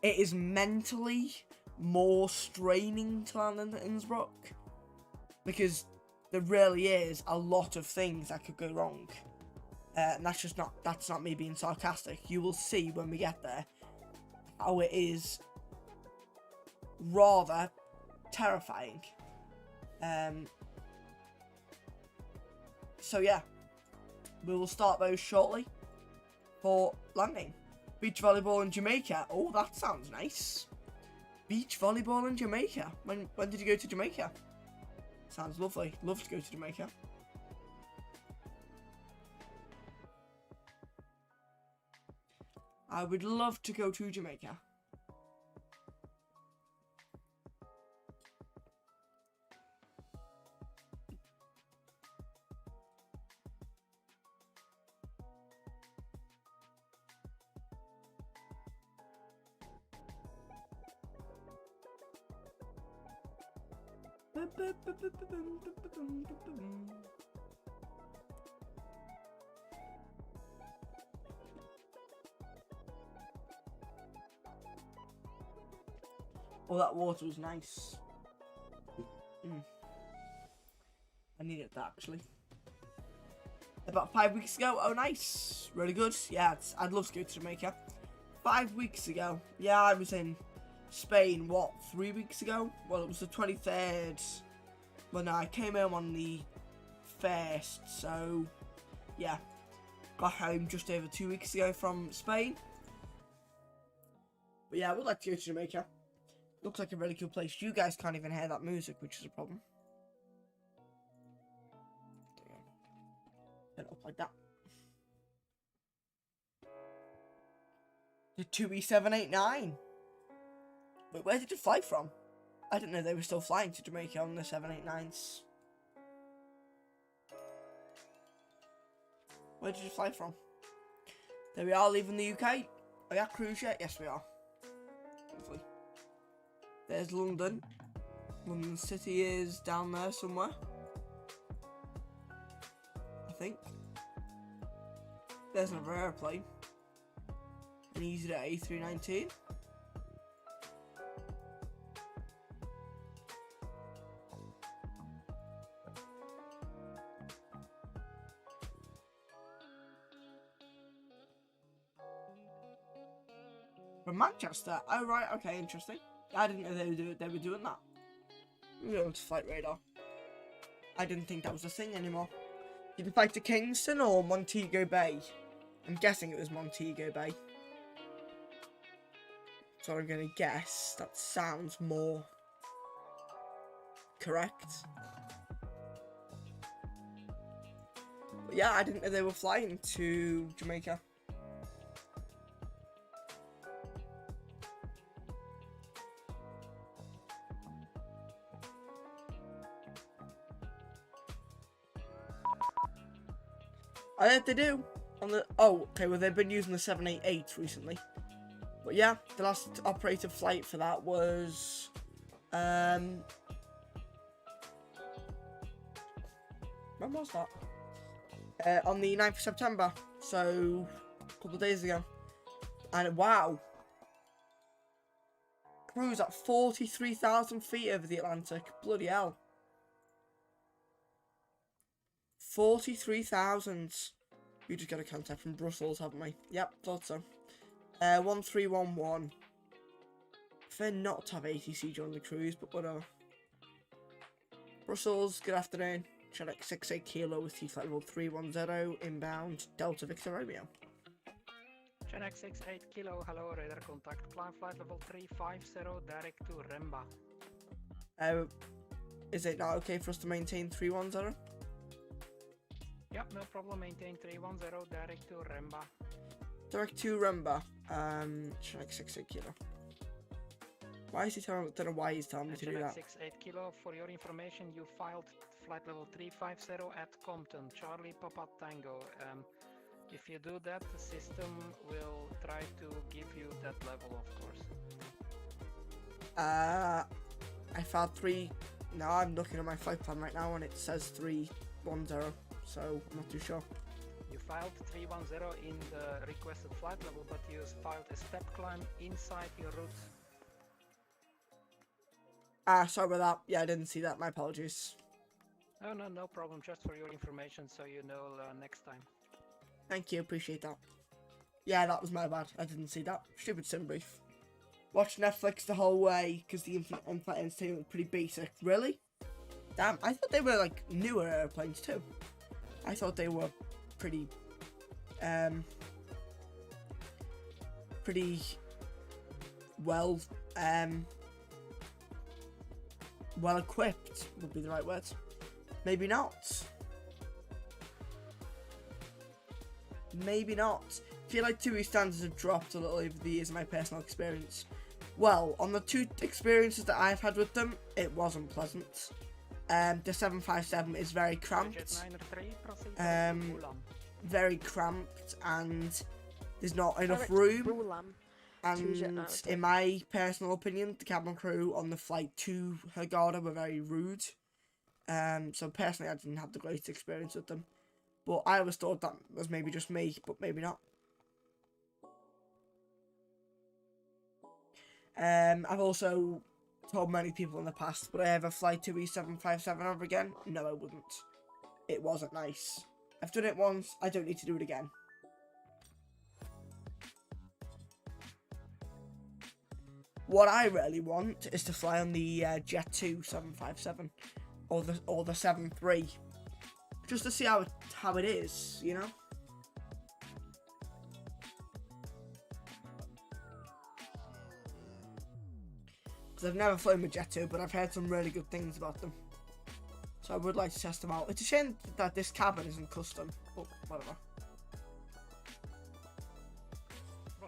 is mentally more straining to land into Innsbruck, because there really is a lot of things that could go wrong. And that's not me being sarcastic. You will see when we get there how it is rather terrifying. So yeah, we will start those shortly for landing. Beach volleyball in Jamaica. Oh, that sounds nice. Beach volleyball in Jamaica. When did you go to Jamaica? Sounds lovely. Love to go to Jamaica. I would love to go to Jamaica. Oh, that water was nice. I needed that actually. About 5 weeks ago. Oh, nice. Really good. Yeah, I'd love to go to Jamaica. 5 weeks ago. Yeah, I was in Spain, what, 3 weeks ago? Well, it was the 23rd. Well, no, I came home on the 1st, so, yeah. Got home just over 2 weeks ago from Spain. But yeah, I would like to go to Jamaica. Looks like a really cool place. You guys can't even hear that music, which is a problem. Turn it up like that. The 2E789. Wait, where did it fly from? I didn't know they were still flying to Jamaica on the 789s. Where did it fly from? There we are, leaving the UK. Are we at cruise yet? Yes, we are. Lovely. There's London. London City is down there somewhere. I think. There's another airplane. An Z390. From Manchester. Oh right, okay, interesting. I didn't know they were doing that. We were on flight radar. I didn't think that was a thing anymore. Did you fly to Kingston or Montego Bay? I'm guessing it was Montego Bay. So I'm gonna guess. That sounds more correct. But yeah, I didn't know they were flying to Jamaica. I heard they do. On the okay, well they've been using the 788 recently. But yeah, the last operated flight for that was when was that? On the 9th of September, so a couple of days ago. And wow. Cruise at 43,000 feet over the Atlantic. Bloody hell. 43,000. We just got a contact from Brussels, haven't we? Yep, thought so. 1311. Prefer not to have ATC during the cruise, but whatever. Brussels, good afternoon. Check 68 Kilo with T-Flight level 310, inbound, Delta Victor Romeo. Check 68 Kilo, hello, radar contact, climb flight level 350, direct to Remba. Is it not okay for us to maintain 310? Yep, no problem, maintain 310, direct to Remba. Direct to Remba, check 68 Kilo. Why is he telling me? I don't know why he's telling me to do that. 68 Kilo, for your information, you filed flight level 350 at Compton, Charlie Papa Tango. If you do that, the system will try to give you that level, of course. I filed 3. No, I'm looking at my flight plan right now and it says 310, so I'm not too sure. You filed 310 in the requested flight level, but you filed a step climb inside your route. Sorry about that. Yeah, I didn't see that. My apologies. Oh, no problem. Just for your information, so you know next time. Thank you. Appreciate that. Yeah, that was my bad. I didn't see that. Stupid sim brief. Watched Netflix the whole way because the in-flight entertainment was pretty basic. Really? Damn, I thought they were like newer airplanes too. I thought they were pretty well well equipped would be the right word. Maybe not. Maybe not. I feel like 2E standards have dropped a little over the years in my personal experience. Well, on the 2 experiences that I've had with them, it wasn't pleasant. The 757 is very cramped. Very cramped, and there's not enough room. And in my personal opinion, the cabin crew on the flight to Hurghada were very rude. So personally, I didn't have the greatest experience with them. But I always thought that was maybe just me, but maybe not. I've also told many people in the past, would I ever fly to E757 over again? No, I wouldn't. It wasn't nice. I've done it once, I don't need to do it again. What I really want is to fly on the Jet 2 757 or the 73, just to see how it is, you know. Because I've never flown with Jet 2, but I've heard some really good things about them, so I would like to test them out. It's a shame that this cabin isn't custom, but whatever.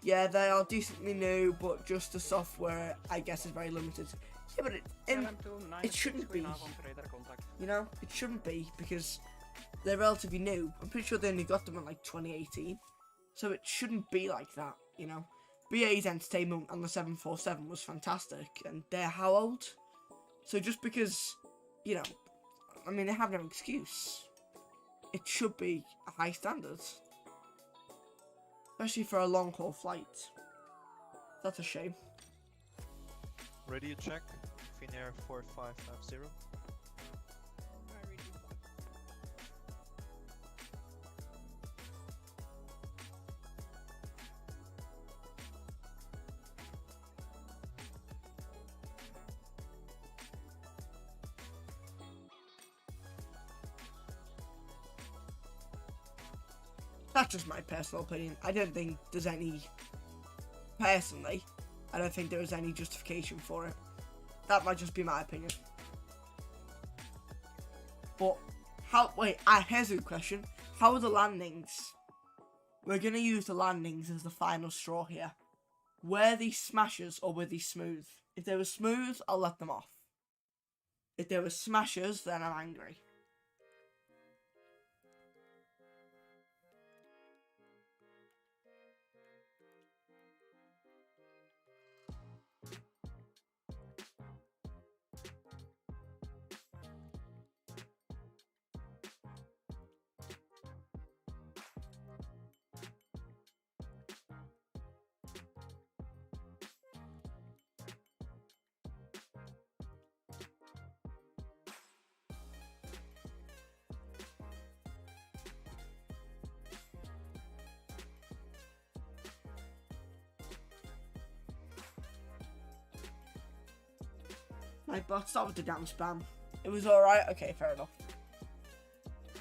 Yeah, they are decently new, but just the software, I guess, is very limited. Yeah, but it shouldn't be. You know, it shouldn't be, because they're relatively new. I'm pretty sure they only got them in like 2018. So it shouldn't be like that, you know. BA's entertainment on the 747 was fantastic, and they're how old? So just because, you know, I mean, they have no excuse. It should be a high standard. Especially for a long haul flight. That's a shame. Ready to check? Finnair 4550. That's just my personal opinion. I don't think there's any... Personally, I don't think there is any justification for it. That might just be my opinion. But, wait, here's a good question. How are the landings? We're going to use the landings as the final straw here. Were these smashers or were these smooth? If they were smooth, I'll let them off. If they were smashers, then I'm angry. My bot stopped with the damn spam. It was alright? Okay, fair enough.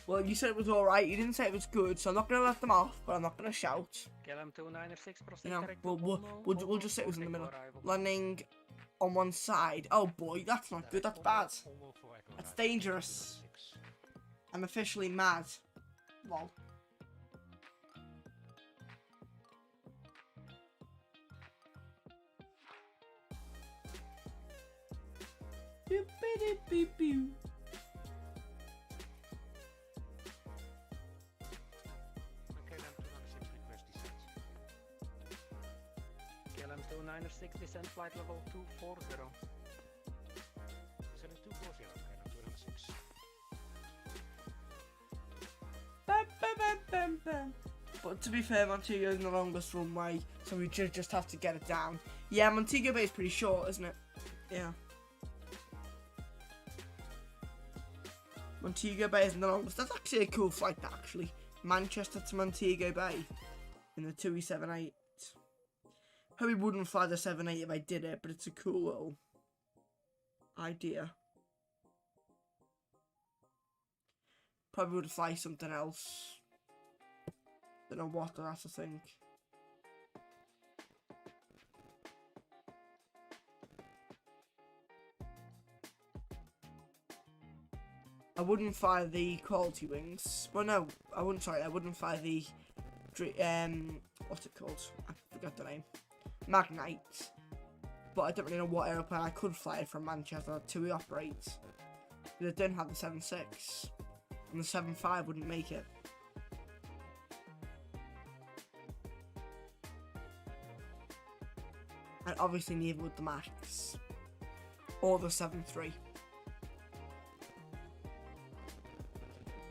Well, you said it was alright, you didn't say it was good, so I'm not going to let them off, but I'm not going to shout. You know, we'll just say it was in the middle. Landing on one side. Oh boy, that's not good, that's bad. That's dangerous. I'm officially mad. Lol. Beep, beep, beep, beep. KLM 296 descent flight level 240. Descending 240, KLM 296. Bam, bam, bam, bam, bam. But to be fair, Montego is the longest runway, so we just have to get it down. Yeah, Montego Bay is pretty short, isn't it? Yeah. Montego Bay isn't the longest. That's actually a cool flight, actually. Manchester to Montego Bay in the 2E78. Probably wouldn't fly the 78 if I did it, but it's a cool little idea. Probably would fly something else. Don't know what, that's the thing. I wouldn't fly the quality wings. Well, no, I wouldn't. Sorry, I wouldn't fly the what's it called? I forgot the name. Magnite. But I don't really know what aeroplane I could fly from Manchester to operate. They didn't have the 7.6, and the 7.5 wouldn't make it. And obviously neither would the Max. Or the 7.3.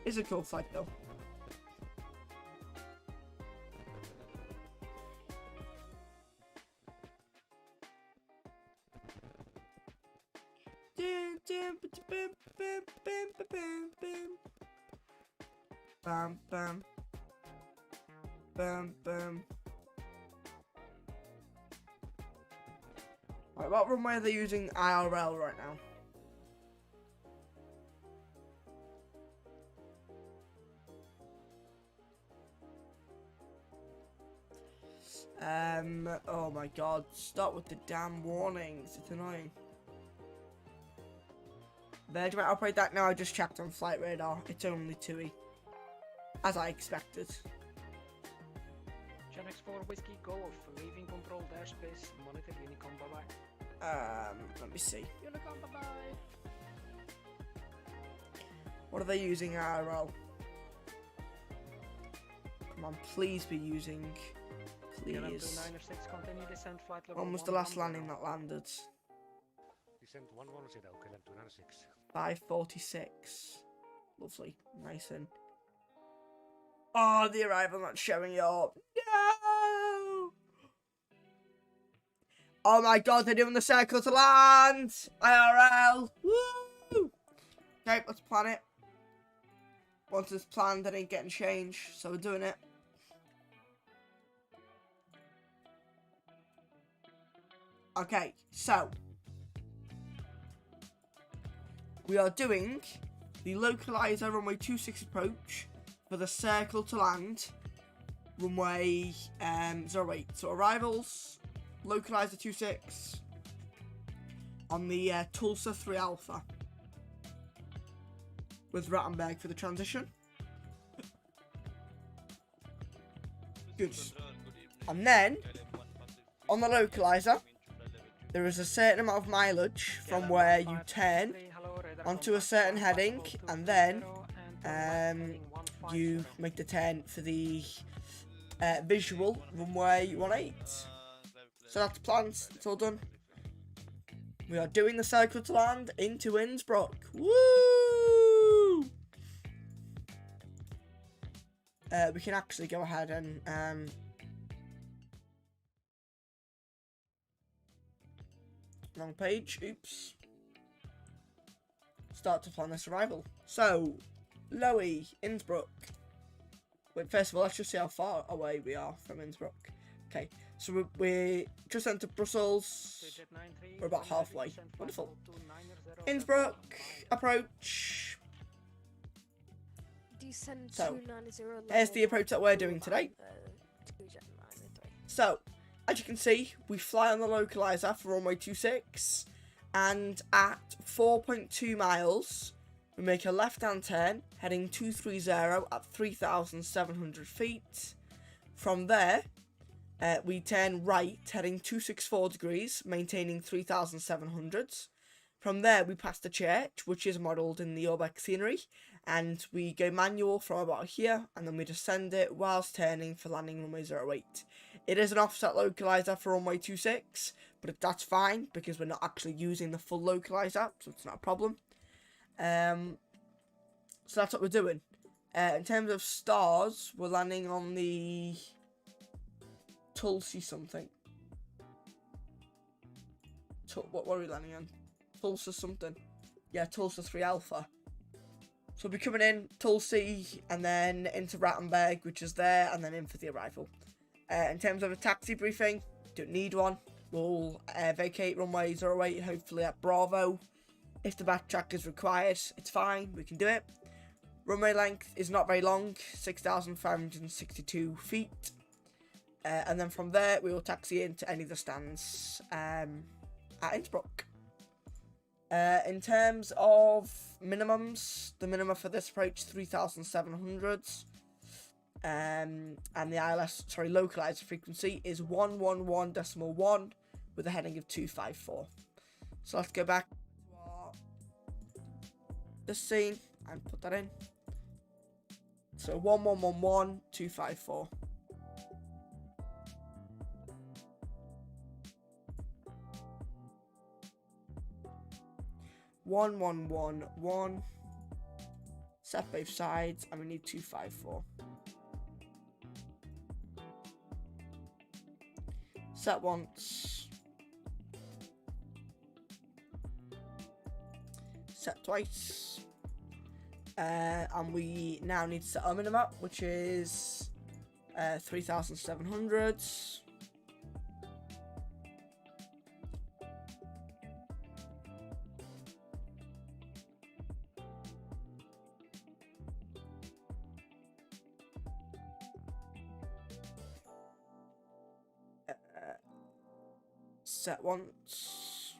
It's a cool flight though. Bam, bam. Bam, bam. Right, what runway are they using IRL right now? Oh my god, stop with the damn warnings, it's annoying. Virgin might operate that now, I just checked on flight radar, it's only 2E. As I expected. Gen X4 Whiskey Golf, leaving control dash space, monitor Unicom, bye-bye. Let me see. Unicom, bye-bye. What are they using IRL? Come on, please be using... Please. Continue descent, flight level When was the last landing that landed? Descent 110, KLM 296. 5:46. Lovely. Nice and... Oh, the arrival not showing up. No! Oh my god, they're doing the circle to land! IRL! Woo! Okay, let's plan it. Once it's planned, it ain't getting changed, so we're doing it. Okay, so we are doing the localizer runway 26 approach for the circle to land runway 08. So arrivals, localizer 26 on the Tulsa 3 Alpha with Rattenberg for the transition. Good. And then on the localizer, there is a certain amount of mileage from where you turn onto a certain heading, and then you make the turn for the visual runway 18. So that's planned, it's all done. We are doing the circle to land into Innsbruck. Woo! We can actually go ahead and wrong page, oops. Start to plan this arrival. So, Lowy, Innsbruck. Wait, first of all, let's just see how far away we are from Innsbruck. Okay, so we're just entered Brussels. We're about halfway. Wonderful. Innsbruck, approach. So, here's the approach that we're doing today. So, as you can see, we fly on the localizer for runway 26, and at 4.2 miles, we make a left-hand turn, heading 230 at 3,700 feet. From there, we turn right, heading 264 degrees, maintaining 3,700. From there, we pass the church, which is modelled in the Urbex scenery, and we go manual from about here, and then we descend it whilst turning for landing runway 08. It is an offset localizer for runway 26, but that's fine because we're not actually using the full localizer, so it's not a problem. So that's what we're doing. In terms of stars, we're landing on the Tulsi something. What are we landing on? Tulsa something. Yeah, Tulsa 3 Alpha. So we'll be coming in Tulsi and then into Rattenberg, which is there, and then in for the arrival. In terms of a taxi briefing, don't need one. We'll vacate runway 08, hopefully at Bravo. If the backtrack is required, it's fine, we can do it. Runway length is not very long, 6,562 feet. And then from there, we will taxi into any of the stands at Innsbruck. In terms of minimums, the minimum for this approach 3,700. And the localizer frequency is 111.1 with a heading of 254. So let's go back to this scene and put that in. So 1111.254. 1111. Set both sides, and we need 254. Set once. Set twice. And we now need to set our minimap, which is 3,700. Set once.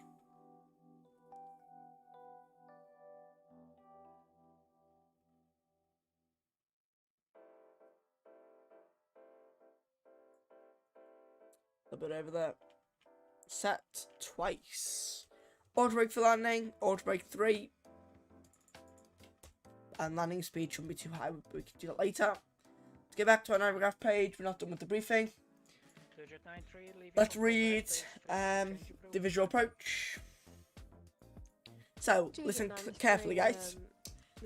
A bit over there. Set twice. Auto brake for landing, auto brake 3. And landing speed shouldn't be too high, but we can do that later. To get back to our navigraph page, we're not done with the briefing. Let's read the visual approach. So, listen carefully, guys.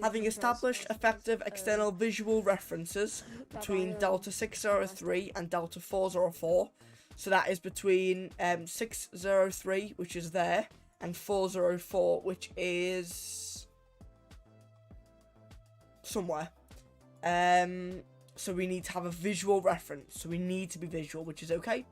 Having established effective external visual references between Delta 603 and Delta 404, so that is between 603, which is there, and 404, which is somewhere. So we need to have a visual reference. So we need to be visual, which is okay.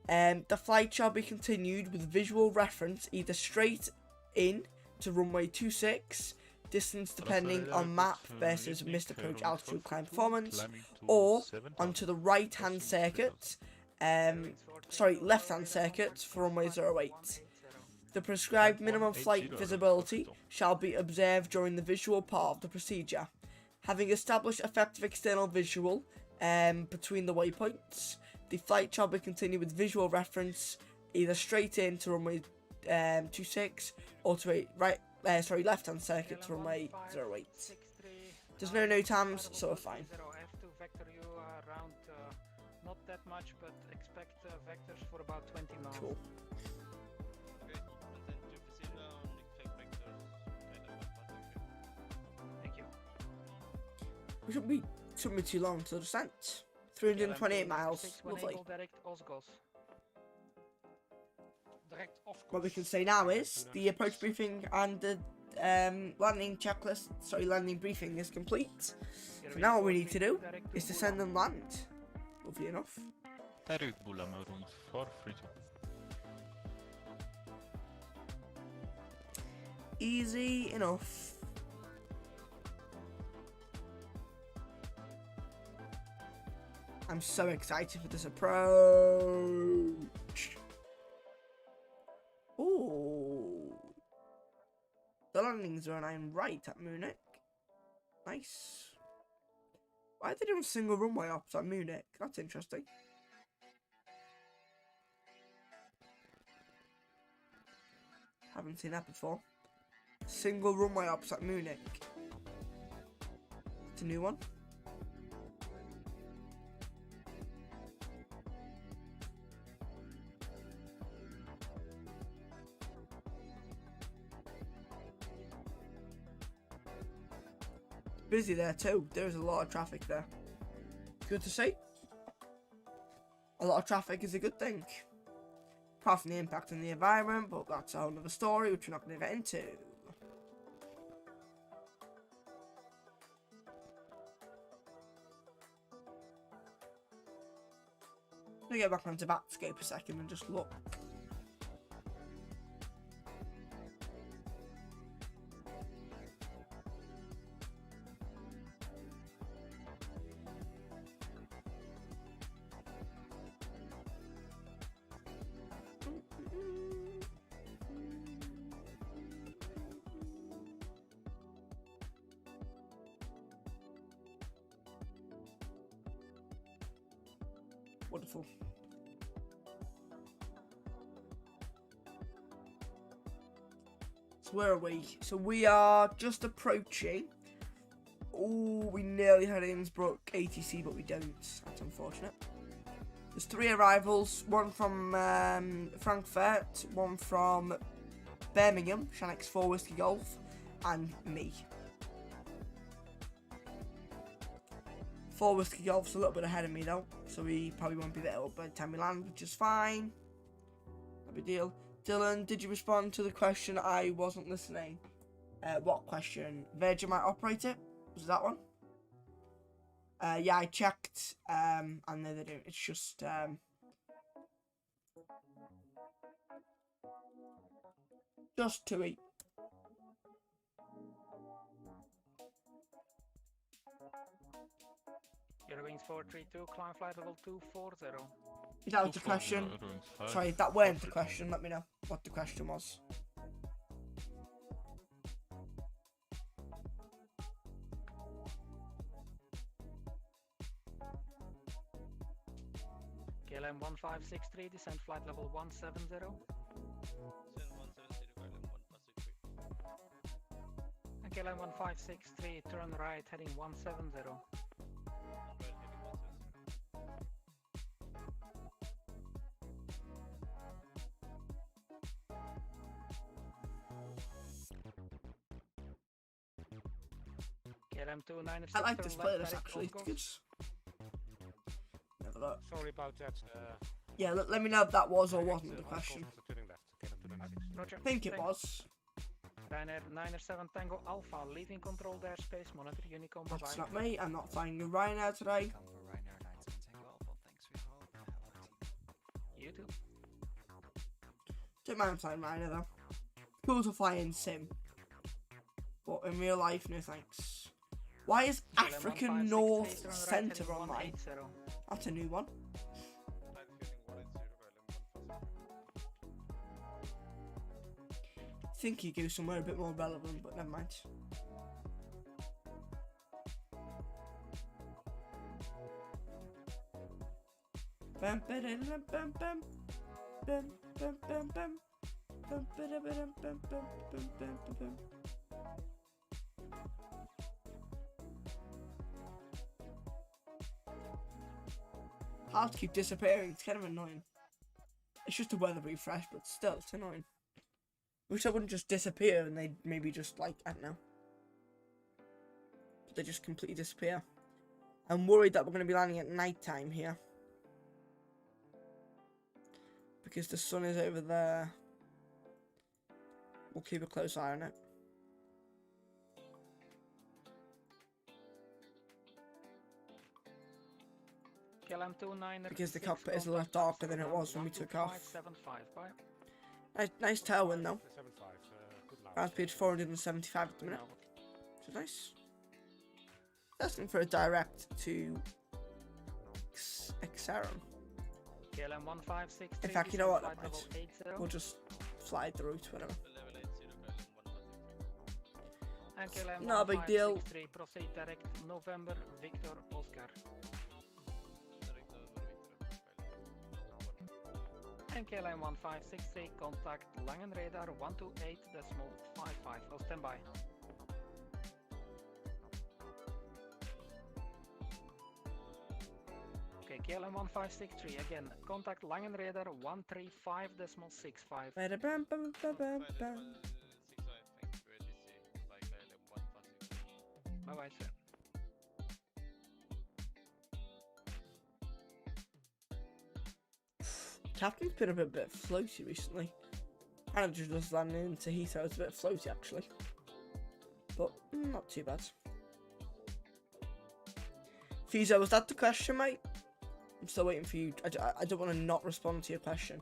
The flight shall be continued with visual reference either straight in to runway 26, distance depending on map versus missed approach altitude climb performance, or onto the right-hand circuit, left-hand circuit for runway 08. The prescribed minimum flight visibility shall be observed during the visual part of the procedure. Having established effective external visual between the waypoints, the flight shall be continued with visual reference either straight in to runway 26 or to left-hand circuit to runway 08. There's no NOTAMs, so we're fine. Not that much, but expect vectors for about 20 miles. Cool. We shouldn't be too long to the descent. 328 miles. Lovely. What we can say now is the approach briefing and the landing briefing is complete. So now what we need to do is descend and land. Lovely enough. Easy enough. I'm so excited for this approach. Ooh. The landing zone I'm right at Munich. Nice. Why are they doing single runway ops at Munich? That's interesting. Haven't seen that before. Single runway ops at Munich. It's a new one. Busy there too. There's a lot of traffic there. Good to see. A lot of traffic is a good thing. Apart from the impact on the environment, but that's a whole other story which we're not going to get into. Let me get back onto Batscape a second and just look. Wonderful. So where are we? So we are just approaching. Oh, we nearly had Innsbruck ATC, but we don't. That's unfortunate. There's 3 arrivals. One from Frankfurt, one from Birmingham, Shanix 4 Whiskey Golf, and me. 4 Whiskey Golf's a little bit ahead of me though, so he probably won't be there by the time we land, which is fine. No big deal. Dylan, did you respond to the question? I wasn't listening. What question? Virgin might operate it? Was it that one? Yeah, I checked, and no, they don't. It's just, TUI. Eurowings 432, climb flight level 240. Is that the question? Sorry, if that weren't the question, let me know what the question was. KLM 1563, descent flight level 170. And KLM 1563, turn right heading 170. KLM 296. I like this playlist actually. It's good. Never look. Sorry about that. Yeah, let me know if that was or wasn't the question. Roger. I think it was. Ryanair 907 Tango Alpha, leaving controlled airspace, monitor Unicom, bye-bye. That's not me. I'm not flying with Ryanair today. You too. Don't mind flying Ryanair though. Cool to fly in sim. But in real life, no thanks. Why is African North Centre online? That's a new one. I think you go somewhere a bit more relevant, but never mind. Bam bam bam bam bam bam bam bam bam bam bam bam bam bam bam. Hearts keep disappearing. It's kind of annoying. It's just a weather refresh, but still, it's annoying. Wish I wouldn't just disappear and they'd maybe just, like, I don't know. But they just completely disappear. I'm worried that we're going to be landing at night time here. Because the sun is over there. We'll keep a close eye on it. Because the cockpit is a lot darker than it was when we took off. Nice tailwind though. Ground speed 475 at the minute. Which is nice. Asking for a direct to Xarum. In fact, you know what? We'll just fly the route, whatever. Not a big deal. Proceed direct November Victor Oscar. And KLM 1563, contact Langen radar 128.55. I'll stand by. Okay, KLM 1563 again. Contact Langen radar 135.65. Bye bye, sir. Captain's been a bit floaty recently. Kind of just landing into Heathrow. It's a bit floaty actually, but not too bad. Fizo, was that the question, mate? I'm still waiting for you. I don't want to not respond to your question.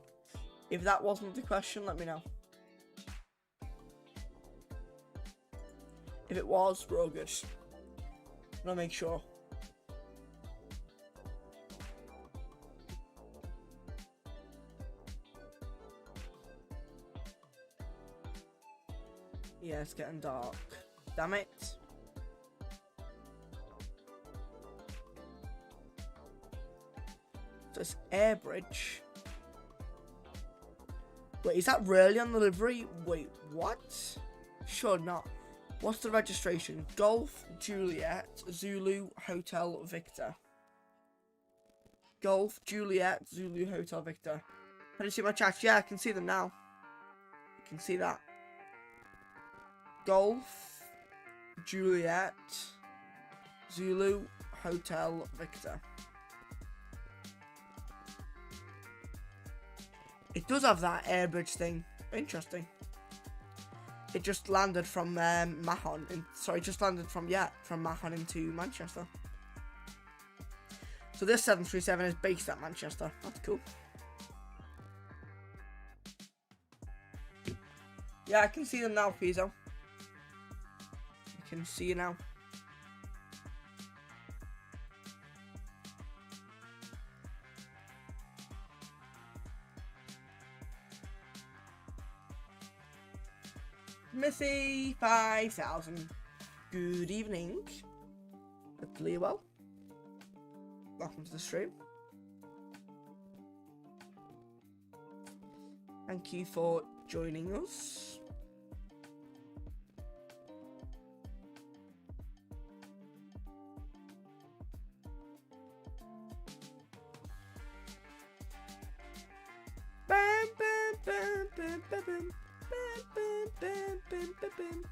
If that wasn't the question, let me know. If it was, we're all good. I'll make sure. Yeah, it's getting dark. Damn it. So it's Airbridge. Wait, is that really on the livery? Wait, what? Sure not. What's the registration? Golf, Juliet, Zulu, Hotel, Victor. Golf, Juliet, Zulu, Hotel, Victor. Can you see my chat? Yeah, I can see them now. You can see that. Golf, Juliet, Zulu, Hotel, Victor. It does have that air bridge thing. Interesting. It just landed from Mahon. Just landed from Mahon into Manchester. So this 737 is based at Manchester. That's cool. Yeah, I can see them now, Pizzo. I can see you now. Missy 5000. Good evening. Hopefully you're well. Welcome to the stream. Thank you for joining us. Bam, bam, bam, bam, bam, bam. Bam, bam, bam, bam, bam.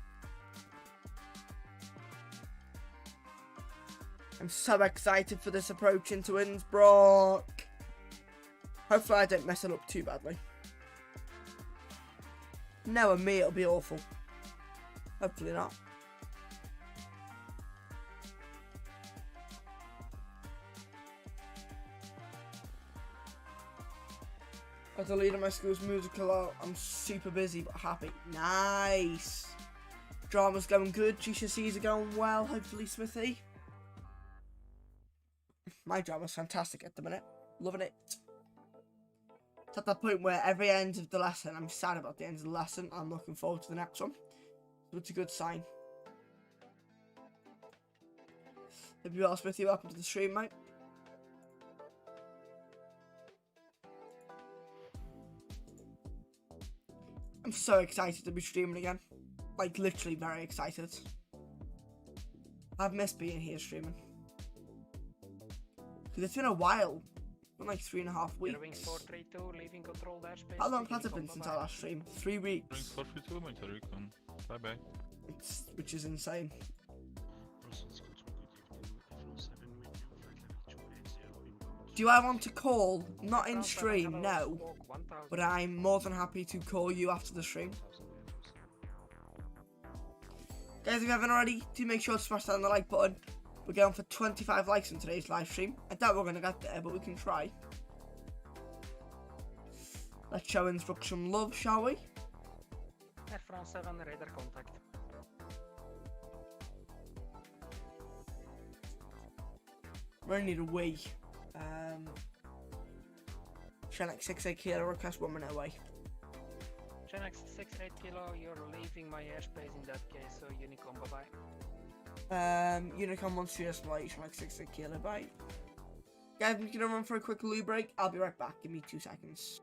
I'm so excited for this approach into Innsbruck. Hopefully I don't mess it up too badly. Knowing me, it'll be awful. Hopefully not. As the leader of my school's musical art, I'm super busy but happy. Nice. Drama's going good. GCSEs are going well. Hopefully, Smithy. My drama's fantastic at the minute. Loving it. It's at that point where every end of the lesson, I'm sad about the end of the lesson. I'm looking forward to the next one. So it's a good sign. Hope you well, Smithy. Welcome to the stream, mate. I'm so excited to be streaming again. Like, literally very excited. I've missed being here streaming. Because it's been a while. It's been like 3.5 weeks. Wings 432, leaving controlled airspace. How long has it been since our last stream? 3 weeks. Wings 432, my Tariq. Bye bye. Which is insane. Do I want to call? Not in stream, no. But I'm more than happy to call you after the stream. Guys, if you haven't already, do make sure to smash down the like button. We're going for 25 likes in today's live stream. I doubt we're going to get there, but we can try. Let's show Innsbruck some love, shall we? Air France 7, radar contact. We only need a wee. Shenx 68 kilo, request 1 minute away. Shenx 68 kilo, you're leaving my airspace in that case, so Unicom, bye bye. Unicom wants to escalate, Shenx 68 kilo, bye. Guys, I'm gonna run for a quick loo break. I'll be right back. Give me 2 seconds.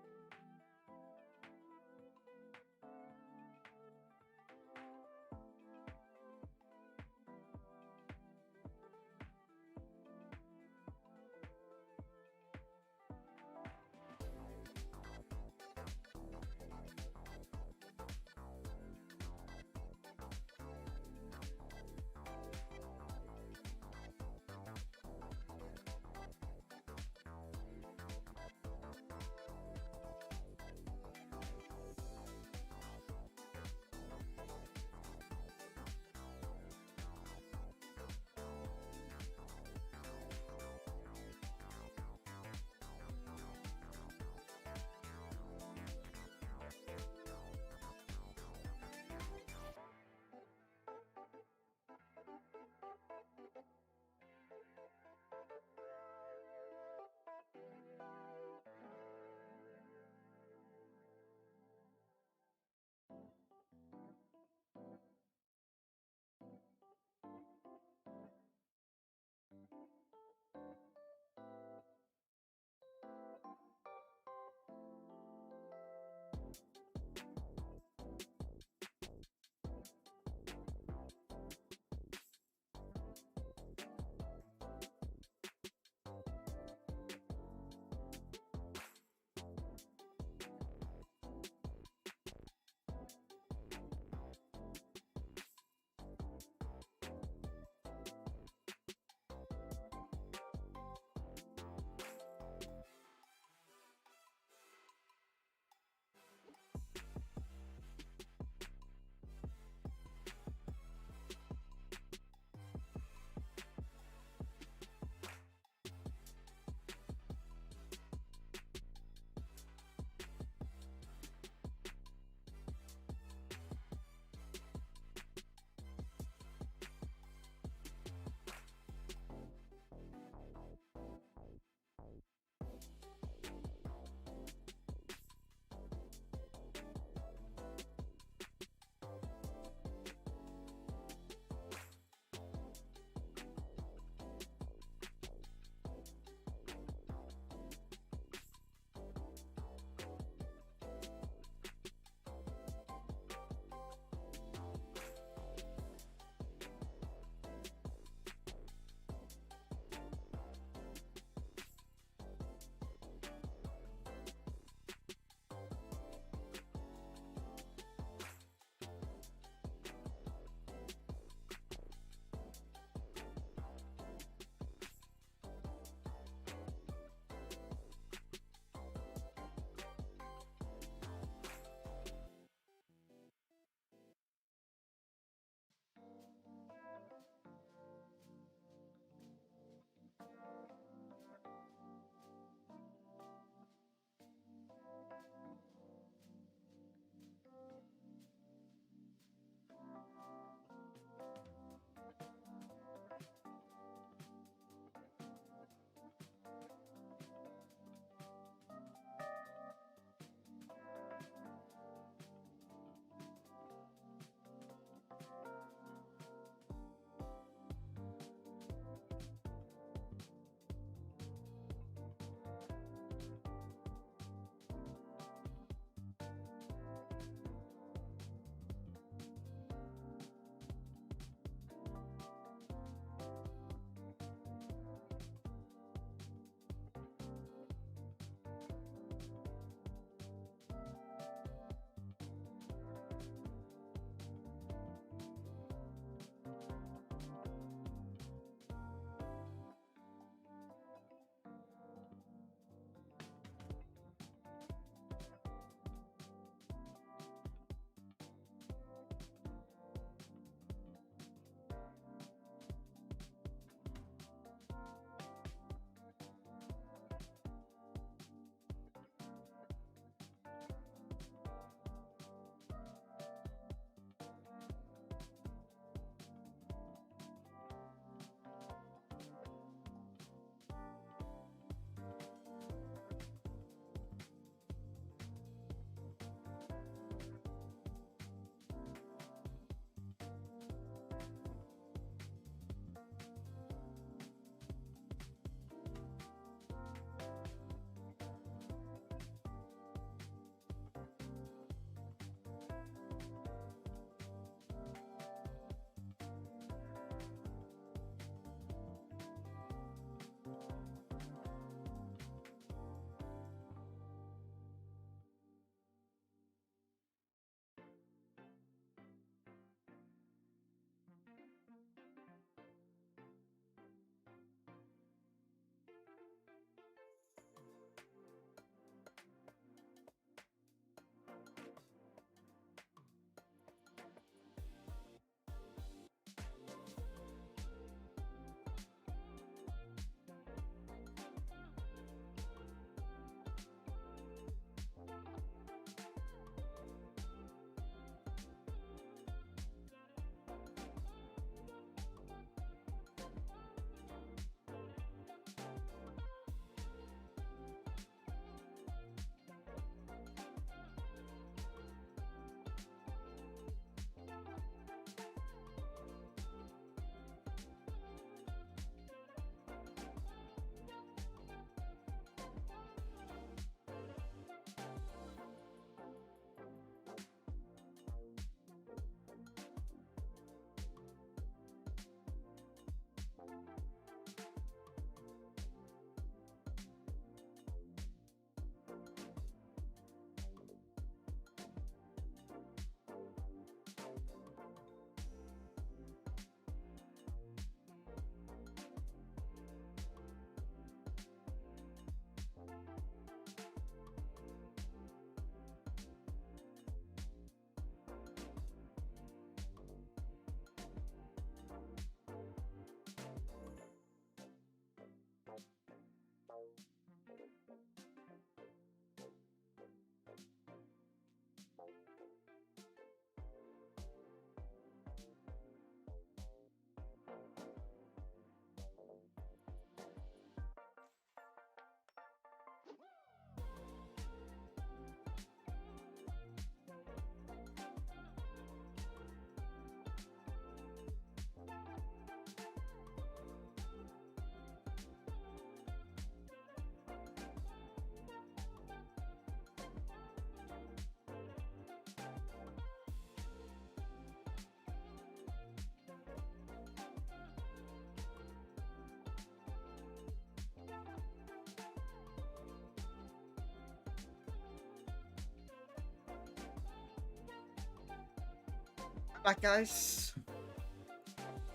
Back, guys.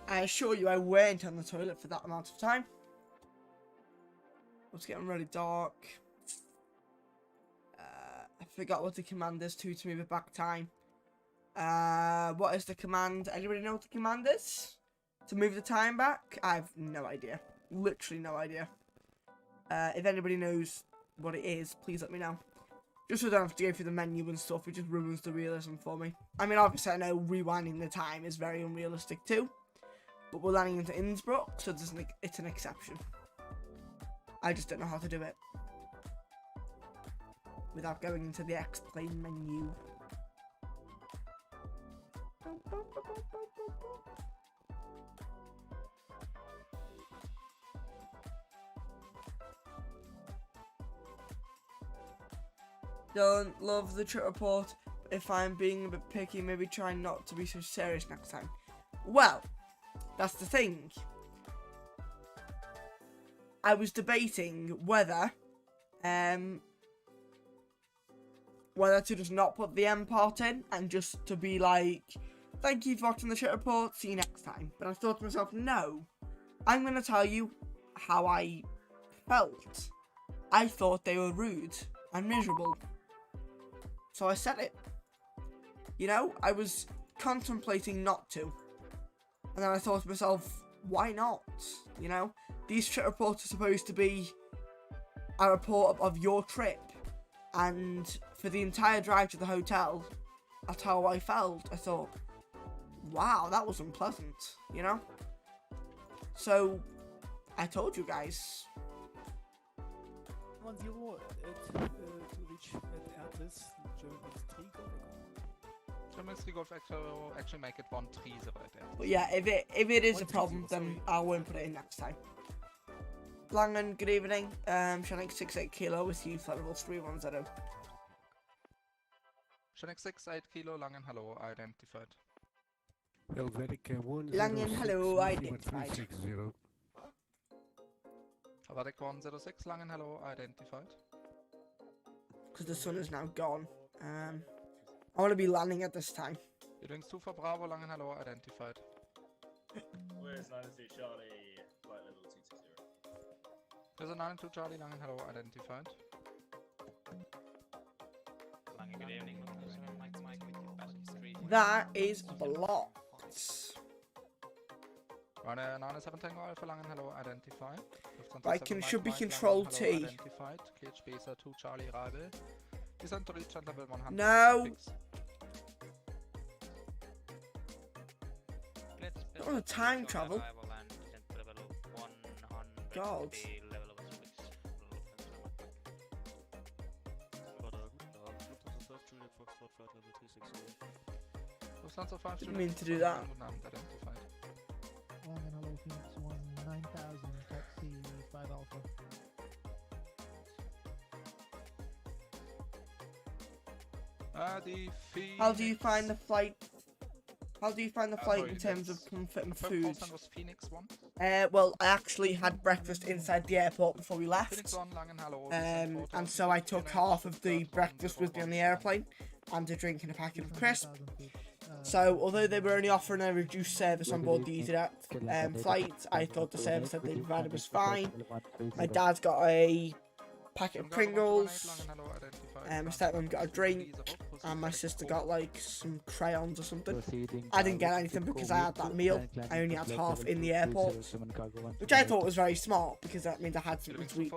I assure you I weren't on the toilet for that amount of time. It's getting really dark. I forgot what the command is to move it back time. What is the command? Anybody know what the command is? To move the time back? I have no idea. Literally no idea. If anybody knows what it is, please let me know. Just so I don't have to go through the menu and stuff, it just ruins the realism for me. I mean, obviously I know rewinding the time is very unrealistic too. But we're landing into Innsbruck, so it's an exception. I just don't know how to do it without going into the explain menu. Don't love the trip report. If I'm being a bit picky, maybe try not to be so serious next time. Well, that's the thing. I was debating whether to just not put the end part in and just to be like, thank you for watching the trip report, see you next time. But I thought to myself, no, I'm going to tell you how I felt. I thought they were rude and miserable. So I said it. You know, I was contemplating not to. And then I thought to myself, why not? You know, these trip reports are supposed to be a report of your trip. And for the entire drive to the hotel, that's how I felt. I thought, wow, that was unpleasant, you know? So, I told you guys. 1-0 to reach at Atlas, German 3 Golf. German 3 Golf actually make it 1-3 right there. But yeah, if it is a problem, then I won't put it in next time. Langen, good evening. Shank 68 kilo with you, flight level 310. Shank 68 kilo, Langen, hello, identified. Helvetic 106, Langen, hello, identified. 360. Helvetic 106, Langen, hello, identified. Because the sun is now gone. I want to be landing at this time. Übrigens 2 for Bravo, Langen, hello, identified. Where's 93 Charlie, flight level 260? There's a 92 Charlie, Langen, hello, identified. Langen, good evening. That is blocked. Runner 97 Tango Alpha, Langen, hello, identified. Right, should be Control T. Identified. Cleared Spacer 2 Charlie Rabe. Descent to reach at level 100. No! Not on a time travel. God. I didn't mean to do that. Langen, hello, Phoenix 1, 9000, taxi 5 Alpha. How do you find the flight? How do you find the flight in terms of comfort and food? Was Phoenix 1. Well, I actually had breakfast inside the airport before we left. Phoenix 1, Langen, hello. And so I took half of the breakfast with me on the airplane and a drink and a packet of crisp. So, although they were only offering a reduced service on board the EasyJet flight, I thought the service that they provided was fine. My dad's got a packet of Pringles, my stepmom got a drink, and my sister got like some crayons or something. I didn't get anything because I had that meal. I only had half in the airport, which I thought was very smart because that means I had something to eat.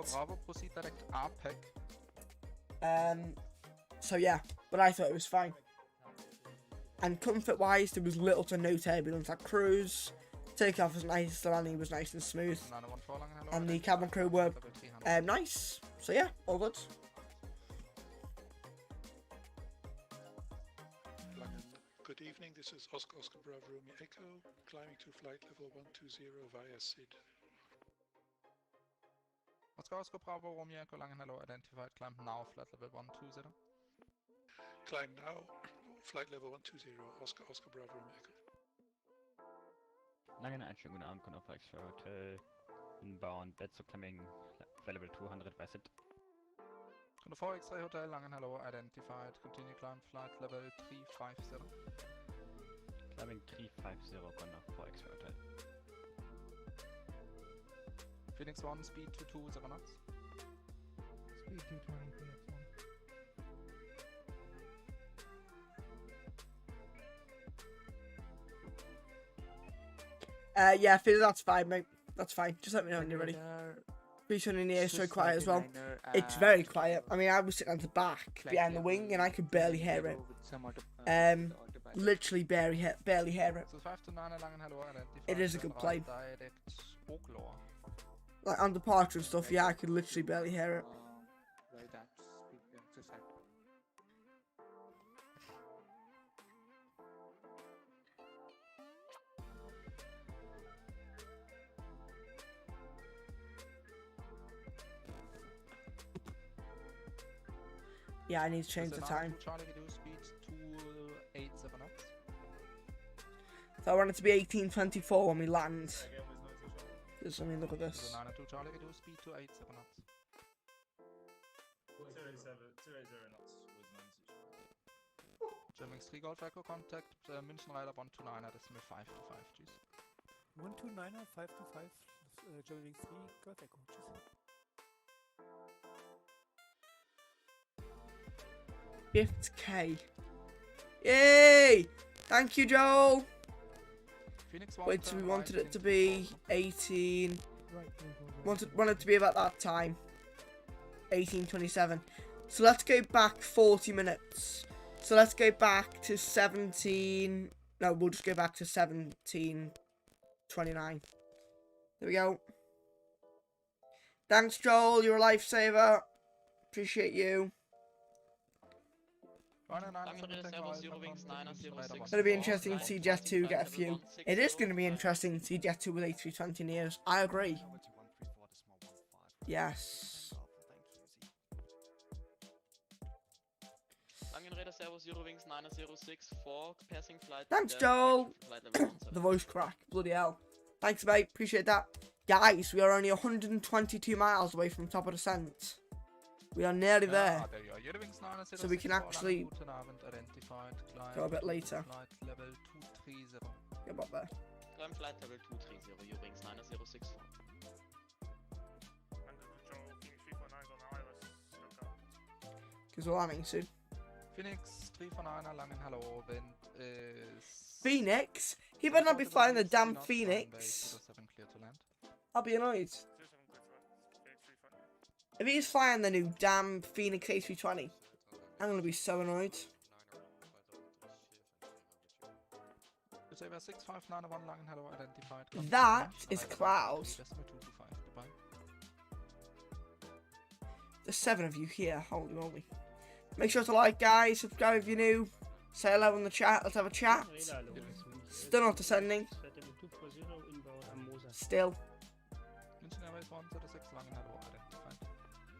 So yeah, but I thought it was fine. And comfort-wise, there was little to no turbulence at cruise. Takeoff was nice, the landing was nice and smooth, and the cabin crew were nice. So yeah, all good. Good evening, this is Oscar Bravo Romeo Echo, climbing to flight level 120 via SID. Oscar Bravo Romeo Echo, Langen, hello, identified, climb now, flight level 120. Climb now, flight level 120, Oscar Bravo Romeo Echo. Langen, einen schönen guten Abend, können auf inbound, bed, so climbing, flight level 200 by SID. On the 4 X-ray Hotel, Langen, hello, identified, continue climb, flight level 350. Climbing 350 Gunner for X-ray hotel. Phoenix 1, speed 220 knots. Speed 220, Phoenix 1. Yeah, Phil, that's fine, mate. That's fine. Just let me know when you're ready. 320 near is so quiet as well. It's very quiet. I mean, I was sitting at the back behind the wing and I could barely hear it. Literally barely hear it. It is a good plane. Like on departure and stuff, yeah, I could literally barely hear it. Yeah, I need to change the time. So I want it to be 18:24 when we land. Because, I mean, look at this. 280 speed 287 knots. 280 knots with 90. German 3 Golf Echo contact, München Rider 129 decimal 525, tschüss. 129er, 525, German 3 Golf Echo, tschüss. 50k. Yay! Thank you, Joel. Wait, so we wanted it to be 18. Wanted to be about that time. 18:27. So let's go back 40 minutes. So let's go back to 17. No, we'll just go back to 17:29. There we go. Thanks, Joel. You're a lifesaver. Appreciate you. It'll be interesting to see Jet 2 get a few. It is going to be interesting to see Jet 2 with A320 nears. I agree. Yes. Thanks, Joel. The voice crack. Bloody hell. Thanks, mate. Appreciate that. Guys, we are only 122 miles away from top of descent. We are nearly there. So we can actually go a bit later. Get about there. Climb flight level 230, Eurowings 9064. Because we're landing soon. Phoenix 349er Langen, hello, wind is... Phoenix? He better not be flying the damn Phoenix. I'll be annoyed. If he's flying the new damn Phoenix A320, I'm gonna be so annoyed. That is Cloud. There's 7 of you here, holy moly. Make sure to like, guys, subscribe if you're new. Say hello in the chat, let's have a chat. Still not descending. Still.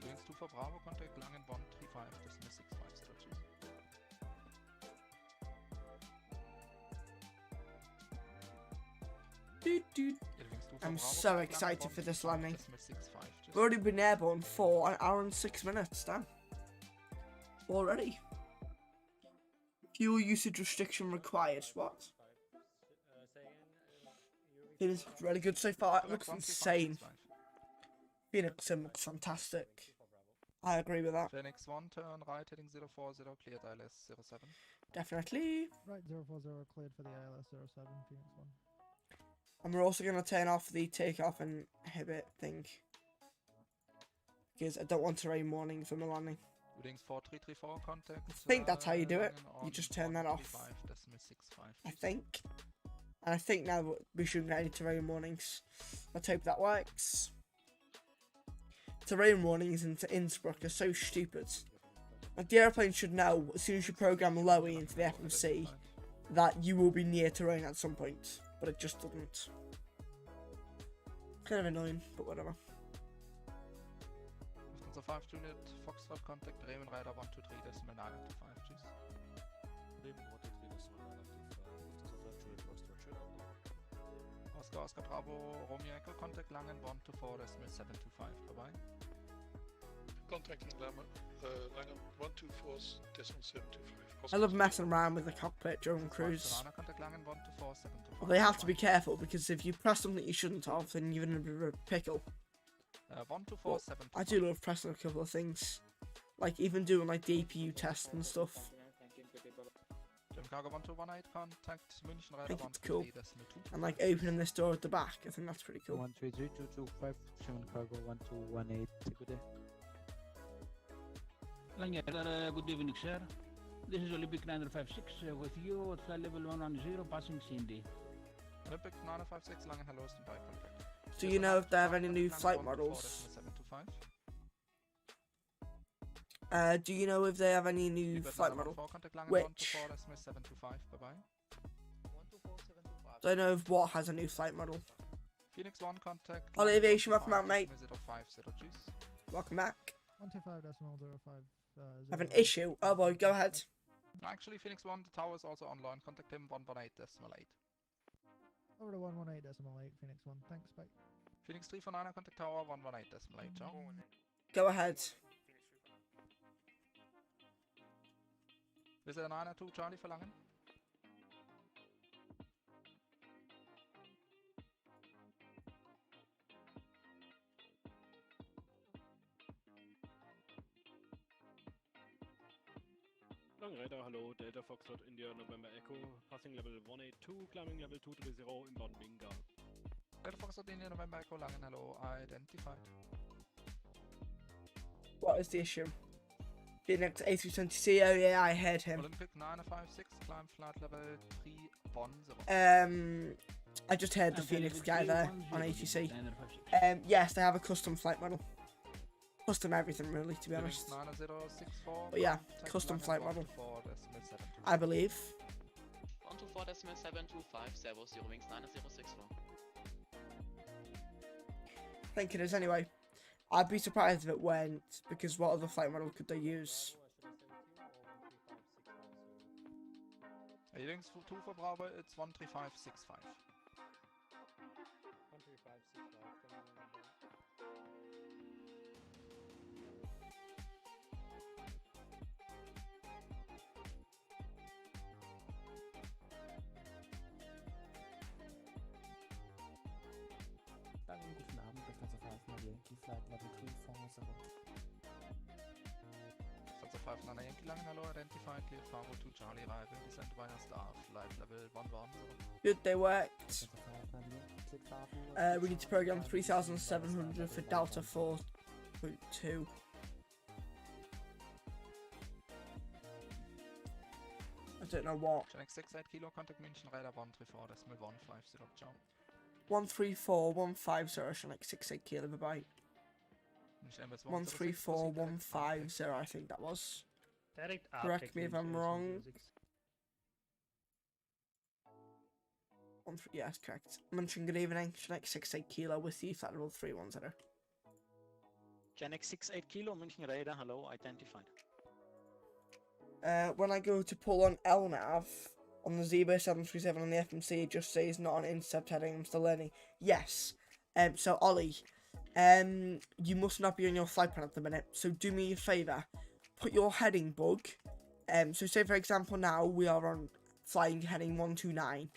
Wings 2 for Bravo, contact Langen Bond 35, decimal 65, still choose. I'm so excited for this landing. We've already been airborne for 1 hour and 6 minutes, damn. Already. Fuel usage restriction required, what? It is really good so far, it looks insane. Phoenix sim looks fantastic. I agree with that. Phoenix 1, turn right, heading 040, cleared ILS 07. Definitely. Right, 040, cleared for the ILS 07, Phoenix 1. And we're also going to turn off the takeoff and inhibit thing. Because I don't want terrain warnings when we're landing. Wings 4334, contact. I think that's how you do it. You just turn that off. I think. And I think now we shouldn't get any terrain warnings. Let's hope that works. Terrain warnings into Innsbruck are so stupid. Like, the airplane should know as soon as you program lowy into the FMC that you will be near terrain at some point, but it just doesn't. Kind of annoying, but whatever. Lufthansa 5 Juliet, Foxtrot contact, Bremen Rider 123 decimal 925, tschüss. Bremen 123 decimal 925, Lufthansa 5 Juliet, Foxtrot, schön Abend. Oscar Bravo, Romeo Echo, contact Langen 124 decimal 725, bye bye. Contacting Langen 124 decimal 725. I love messing around with the cockpit during cruise. Langen 12475. Well, they have to be careful because if you press something you shouldn't have, then you're in a bit of a pickle. 12475. I do love pressing a couple of things, like even doing like the APU test and stuff. Jim Cargo 1218, contact München I Radar think it's cool. 123.2. And like opening this door at the back, I think that's pretty cool. 133.225, German Cargo 1218, good day. Good evening, sir. This is Olympic 956 with you at flight level 110, passing CND. Olympic 956, Langen, hello, standby contact. Do you know if they have any new flight models? Do you know if they have any new flight model? Which? Don't know if what has a new flight model. Phoenix 1 contact. All aviation, welcome out, mate. Welcome back. 125.05. Have an issue? Oh boy, go ahead. Actually, Phoenix 1, the tower is also online. Contact him 118.8. Over to 118.8, Phoenix 1. Thanks, bye. Phoenix 349, contact tower 118.8. Ciao. Go ahead. Visit 902 Charlie verlangen. Long Radar, hello, Delta Foxtrot India November Echo, passing level 182, climbing level 230, inbound Binga. Delta Foxtrot India November Echo, Langen, hello, identified. What is the issue? Phoenix A320C, oh yeah, I heard him. Olympic 956, climb flight level 310. I just heard the Phoenix guy there on ATC. Yes, they have a custom flight model. Custom everything, really, to be honest. But yeah, custom flight model. I believe. 124.725, Servo 0 wings 9064. I think it is anyway. I'd be surprised if it went, because what other flight model could they use? Links 2 for Bravo, it's 13565. Guten Abend, Delta 5 Yankee Flight Level 340. Delta 5 Nana Yankee Langen, hello, identified, clear Fargo 2 Charlie arrival, descent via staff, flight level 110. Good, they worked. We need to program 3700 for Delta 4.2. I don't know what. Check 68 kilo, contact München Radar 134.150, ciao. 134.150, Sonic 68 kilo, bye. 134.150, I think that was. Correct me if I'm wrong. Yes, correct. Munching, good evening. Sonic 68 kilo with you, flight level 310. Genex 68 kilo, München Radar, hello, identified. When I go to pull on LNAV on the Zibo 737 on the FMC, it just says not on intercept heading. I'm still learning. Yes. So Ollie, you must not be on your flight plan at the minute. So do me a favour, put your heading bug. So say for example now we are on flying heading 129,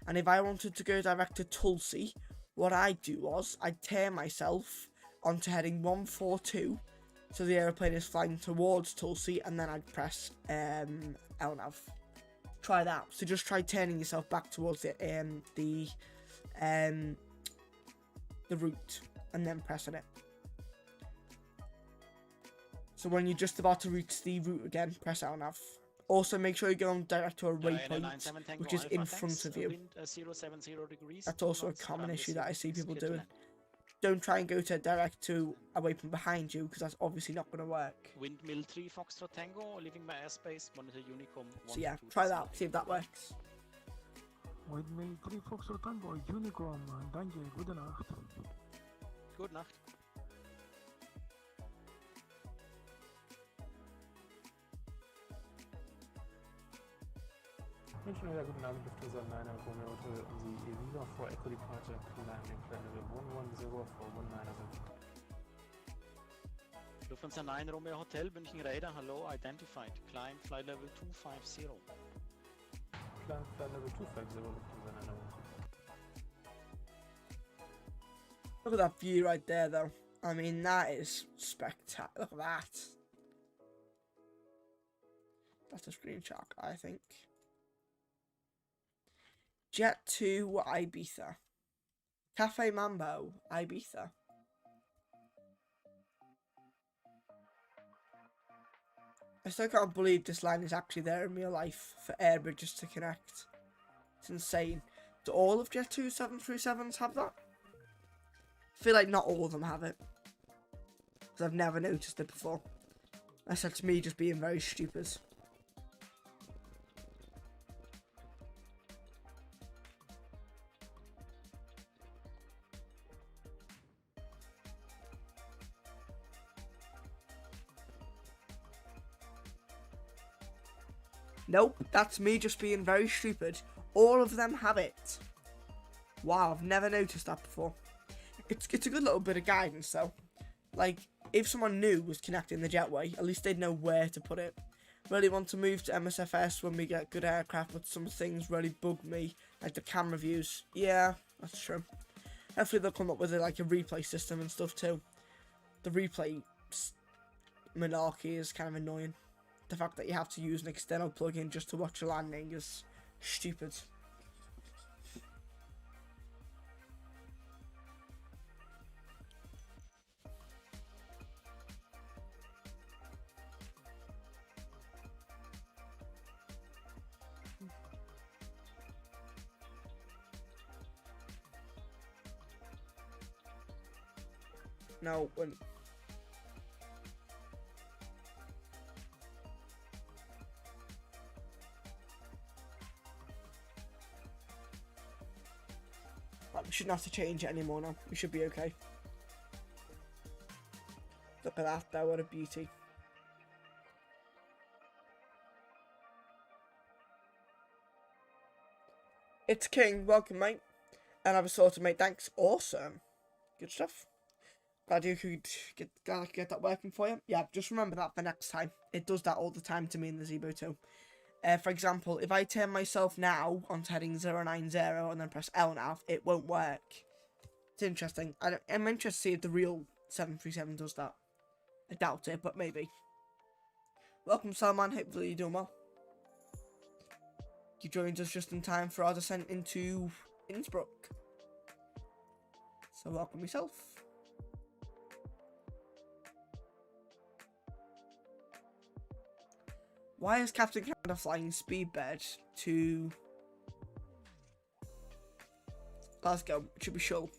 and if I wanted to go direct to Tulsi, what I'd do was I'd turn myself onto heading 142. So the aeroplane is flying towards Tulsi, and then I'd press LNAV. Try that. So just try turning yourself back towards the route, and then pressing it. So when you're just about to reach the route again, press LNAV. Also, make sure you go on direct to a waypoint, which is in front of you. That's also a common issue that I see people doing. Don't try and go to direct to a waypoint behind you, because that's obviously not going to work. Windmill 3 Foxtrot Tango, leaving my airspace, monitor Unicom. So yeah, try that, see if that works. Windmill 3 Foxtrot Tango, Unicom, danke, gute Nacht. Gute Nacht. München wieder, guten Abend, Lufthansa 9 Romeo Hotel, the Viva for Echo Departure, climbing flight level 110 for 197. Lufthansa 9 Romeo Hotel, München Radar, hello, identified. Climb flight level 250. climbing flight level 250 Lufthansa 901. Look at that view right there, though. I mean, that is spectacular. Look at that. That's a screenshot, I think. Jet to Ibiza. Cafe Mambo, Ibiza. I still can't believe this line is actually there in real life for air bridges to connect. It's insane. Do all of Jet 2 737s have that? I feel like not all of them have it. Because I've never noticed it before. That's me just being very stupid. Nope, that's me just being very stupid. All of them have it. Wow, I've never noticed that before. It's a good little bit of guidance though. Like, if someone new was connecting the jetway, at least they'd know where to put it. Really want to move to MSFS when we get good aircraft, but some things really bug me, like the camera views. Yeah, that's true. Hopefully they'll come up with like a replay system and stuff too. The replay monarchy is kind of annoying. The fact that you have to use an external plugin just to watch a landing is stupid. No, when we shouldn't have to change it anymore now. We should be okay. Look at that though, what a beauty. It's King, welcome mate. And I was sorted mate, thanks. Awesome. Good stuff. Glad you could get that working for you. Yeah, just remember that for next time. It does that all the time to me in the Zibo too. For example, if I turn myself now onto heading 090 and then press L now, it won't work. It's interesting. I'm interested to see if the real 737 does that. I doubt it, but maybe. Welcome, Salman. Hopefully you're doing well. You joined us just in time for our descent into Innsbruck. So welcome yourself. Why is Captain Canada flying speedbird to Glasgow? It should be Shull.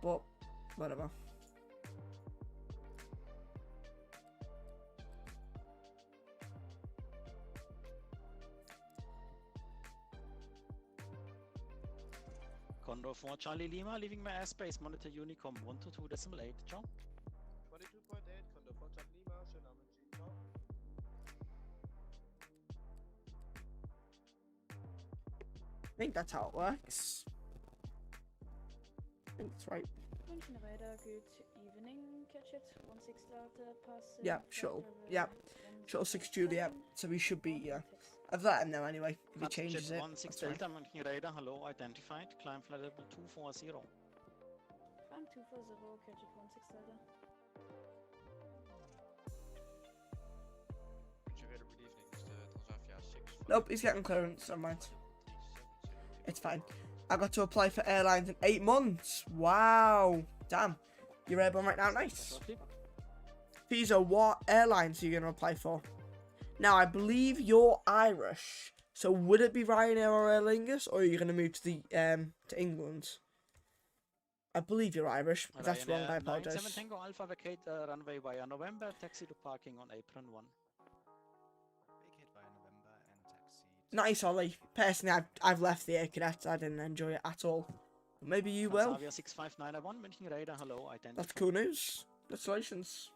But, whatever. Condor 4 Charlie Lima, leaving my airspace, monitor Unicom 122.8, ciao. 22.8, Condor 4 Charlie Lima, schönen Abend, ciao. I think that's how it works. I think that's right. München Radar, good evening, catch it, 16 Delta, pass. Yeah, shuttle. Yeah, shuttle 6 Juliet. So we should be, yeah. I've let him know anyway, if he changes it. 16 Delta, München Radar, hello, identified, climb flight level 240. Climb 240, catch it, 16 Delta. München Radar, good evening, it's Transavia 6. Nope, he's getting clearance, never mind. It's fine. I got to apply for airlines in 8 months. Wow. Damn. You're airborne right now. Nice. Fizo, what airlines are you going to apply for? Now, I believe you're Irish. So would it be Ryanair or Aer Lingus? Or are you going to move to the to England? I believe you're Irish. If that's wrong, I apologize. 97 Tango Alpha vacate runway via November, taxi to parking on apron 1. Nice, Ollie. Personally, I've left the Air Cadets. I didn't enjoy it at all. But maybe you will. Transavia 6591, München Radar, hello, identified. That's cool news. Congratulations.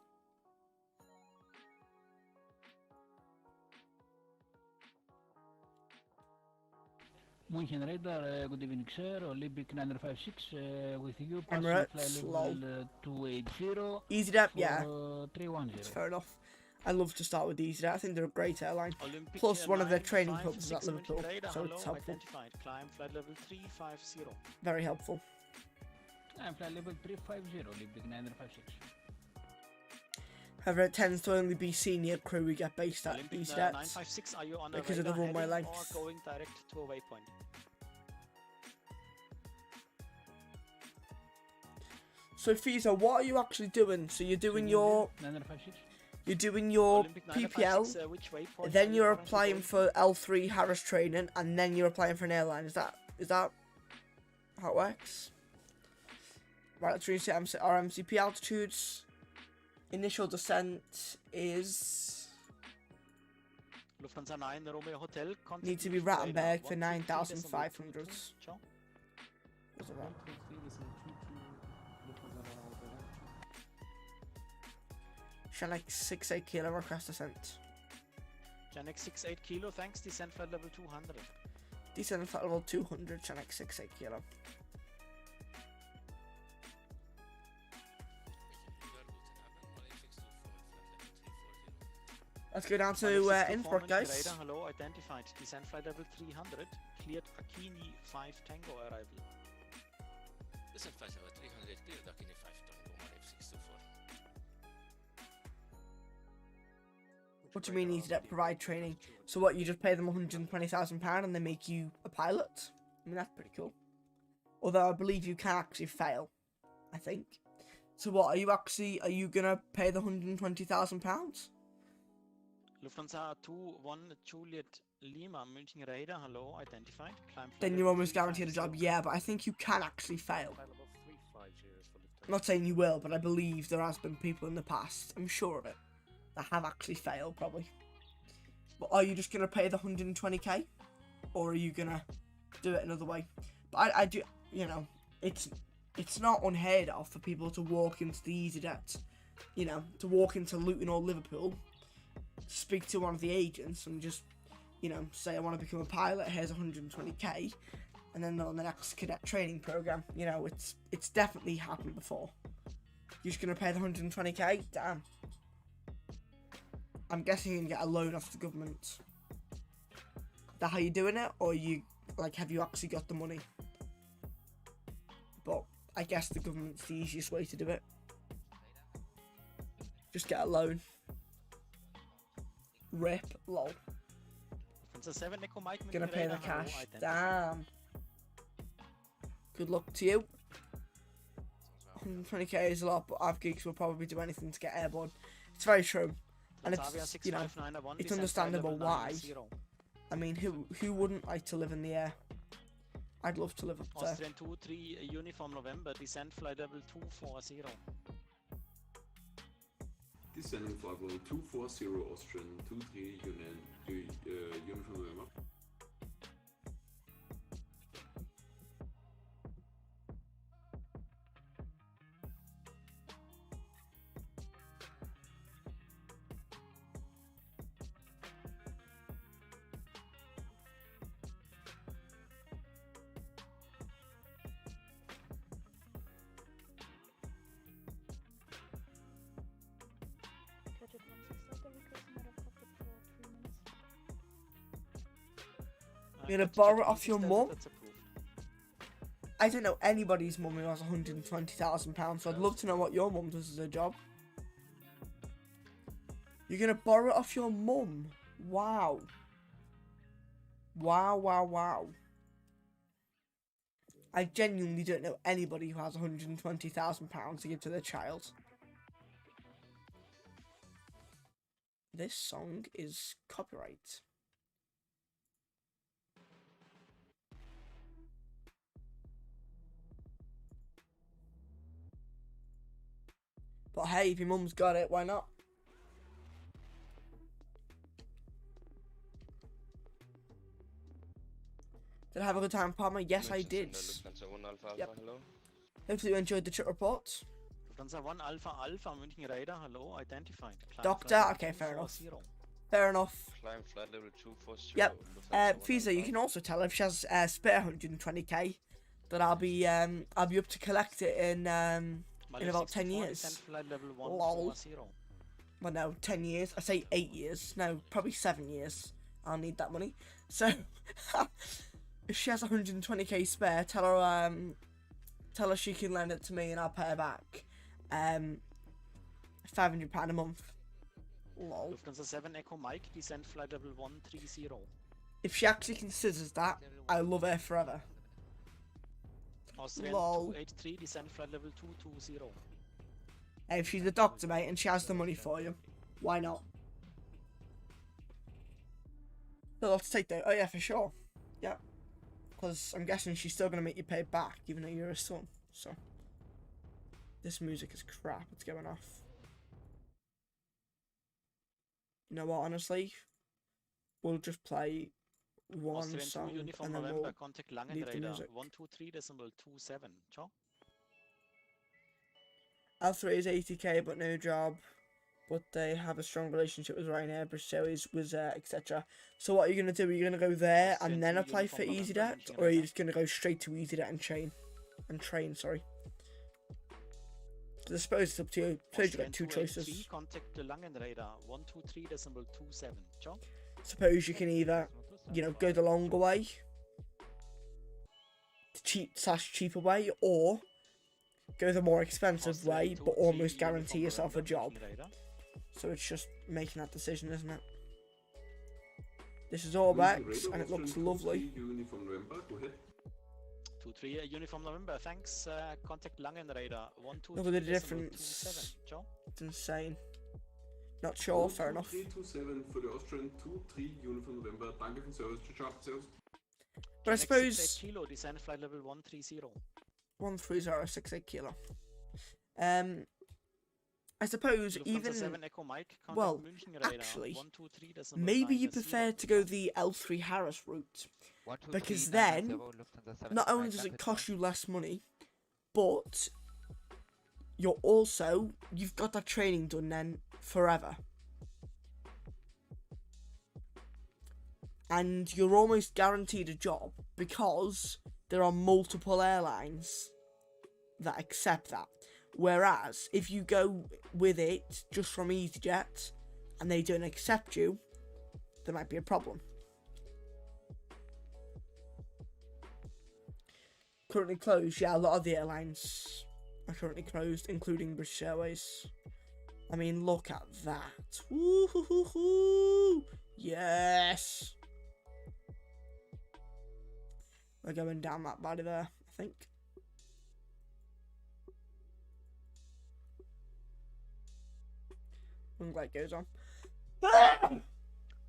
München Radar, good evening sir, Olympic 956 with you, Emirates, passing flight level 280. Easy up, yeah. 310. That's fair enough. I love to start with EasyJet. I think they're a great airline. Olympic Plus, one of their training 956 hubs is at Liverpool, München radar, so it's hello, helpful. identified. Climb flight level 350. Very helpful. Climb flight level 350, Olympic 956. However, it tends to only be senior crew we get based at Olympic EasyJet 956, are you on a because of the radar runway heading length. or going direct to a waypoint? So, Fiza, what are you actually doing? So, you're doing your 956. You're doing your Olympic 956, PPL, which waypoint then are you you're currently applying going for L3 Harris training, and then you're applying for an airline. Is that how it works? Right, let's reset our MCP altitudes. Initial descent is Lufthansa 9 Romeo Hotel. need to be Rattenberg for 9,500. Ciao. Was it right? Shanghai 68 kilo request descent. Janek 68 kilo, thanks. Descent flight level 200. Descent flight level 200, Shanghai 68 kilo. Let's go down to Innsbruck, guys. Radar, hello, identified. Descent flight level 300. Cleared Akini 5 Tango arrival. Descent flight level 300, cleared Akini 5 Tango, 18624. What do you mean EasyJet provide training? So what, you just pay them £120,000 and they make you a pilot? I mean, that's pretty cool. Although I believe you can actually fail, I think. So what, are you gonna pay the £120,000? Lufthansa 21 Juliet Lima München radar, hello, identified. Climb Then you're almost guaranteed a job. Yeah, but I think you can actually fail. I'm not saying you will, but I believe there has been people in the past, I'm sure of it, that have actually failed, probably. But are you just going to pay the 120k? Or are you going to do it another way? But I do, you know, it's not unheard of for people to walk into the EasyJet, you know, to walk into Luton or Liverpool, speak to one of the agents and just, you know, say I want to become a pilot, here's 120k, and then on the next cadet training program. You know, it's definitely happened before. You're just going to pay the 120k? Damn. I'm guessing you can get a loan off the government. Is that how you're doing it? Or you, like, have you actually got the money? But I guess the government's the easiest way to do it. Just get a loan. Rip, lol. Gonna pay the cash. Damn. Good luck to you. 120k is a lot, but Av Geeks will probably do anything to get airborne. It's very true. And it's, you know, it's understandable why. I mean, who wouldn't like to live in the air? I'd love to live up there. Austrian 23 Uniform November, descent flight level 240. Descending flight level 240 Austrian 23 Uniform November. You're gonna borrow it off your mum? I don't know anybody's mum who has £120,000, so I'd love to know what your mum does as a job. You're gonna borrow it off your mum? Wow. Wow, wow, wow. I genuinely don't know anybody who has £120,000 to give to their child. This song is copyright. But hey, if your mum's got it, why not? Did I have a good time, Palmer? Yes, I did. Yep. Hopefully you enjoyed the trip report. Lufthansa 1 Alpha Alpha München radar, hello, identified. Doctor, okay, fair enough. Fair enough. Climb flight level 240. Yep. Fiza, you can also tell if she has spare 120k that I'll be up to collect it in about 10 years. Lol. well, no, 10 years. I say 8 years. No, probably 7 years. I'll need that money. So, if she has 120k spare, tell her she can lend it to me and I'll pay her back. £500 a month. Lol. Lufthansa 7 Echo Mike, descent flight level 130. If she actually considers that, I love her forever. Austrian Lol. 283, descent flight level 220. Hey, if she's a doctor, mate, and she has the money for you, why not? So let's take that. Oh yeah, for sure. Yeah. Because I'm guessing she's still going to make you pay back, even though you're a son. So. This music is crap. It's going off. You know what, honestly? We'll just play one Austrian 2 song Uniform and then November, we'll contact leave the Langenradar music. 123.27. Ciao. L3 is 80k but no job. But they have a strong relationship with Ryanair, British Airways, Wizz Air, etc. So what are you going to do? Are you going to go there and then apply for EasyJet? Or are you just going to go straight to EasyJet and train, sorry. So I suppose it's up to you. I suppose you got two choices. Contact the Langenradar 123.27. Ciao. Suppose you can either, you know, go the longer way, the cheaper way, or go the more expensive way, but almost guarantee yourself a job. So it's just making that decision, isn't it? This is all Bex, and it looks lovely. Uniform November, go ahead. 23 Uniform November, thanks. Contact Langenradar 123.27. Look at the difference. Ciao. It's insane. Not sure, fair enough. 327 for the Austrian 23 Uniform November. Danke für den Service. Ciao, servus. But I suppose... Kilo, descent flight level 130. 13068 kilo. I suppose even, well, actually, maybe you prefer to go the L3 Harris route, because then, not only does it cost you less money, but you've got that training done then forever. And you're almost guaranteed a job, because there are multiple airlines that accept that. Whereas, if you go with it just from EasyJet and they don't accept you, there might be a problem. Currently closed, yeah, a lot of the airlines are currently closed, including British Airways. I mean, look at that. Woo-hoo-hoo-hoo! Yes! We're going down that body there, I think. Light goes on.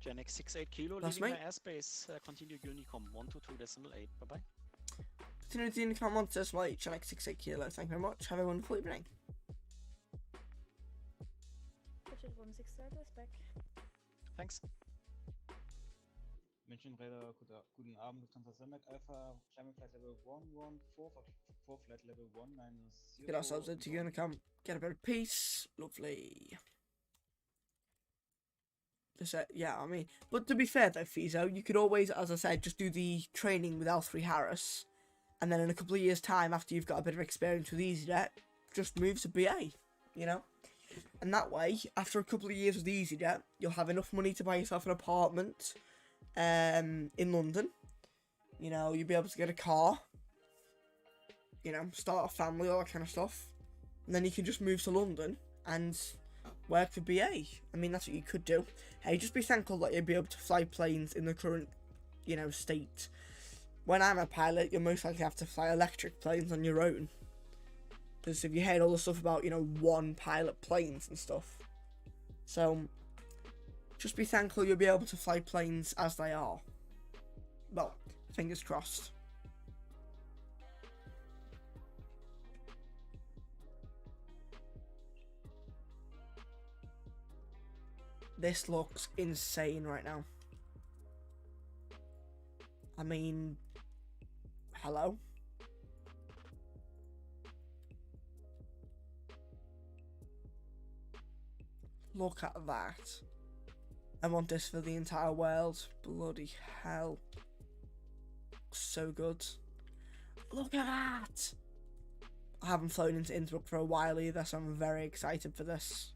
Gen X 68 Kilo, That's leaving me. my airspace. Continue Unicom 122.8. Bye bye. Continue to Unicom 128, Gen X 68 Kilo. Thank you very much. Have a wonderful evening. Budget 16 starters back. Thanks. München Radar, guten Abend, Lufthansa Selmac Alpha, climbing flight level 114 for flight level 190. Get ourselves into Unicom. Get a bit of peace. Lovely. Yeah, I mean, but to be fair though, Fizo, you could always, as I said, just do the training with L3 Harris, and then in a couple of years' time, after you've got a bit of experience with EasyJet, just move to BA, you know? And that way, after a couple of years with EasyJet, you'll have enough money to buy yourself an apartment in London. You know, you'll be able to get a car, you know, start a family, all that kind of stuff. And then you can just move to London and work for BA. I mean, that's what you could do. Hey, just be thankful that you'll be able to fly planes in the current, you know, state. When I'm a pilot, you'll most likely have to fly electric planes on your own. Because if you heard all the stuff about, you know, one pilot planes and stuff. So, just be thankful you'll be able to fly planes as they are. Well, fingers crossed. This looks insane right now. I mean, hello? Look at that. I want this for the entire world. Bloody hell. So good. Look at that! I haven't flown into Innsbruck for a while either, so I'm very excited for this.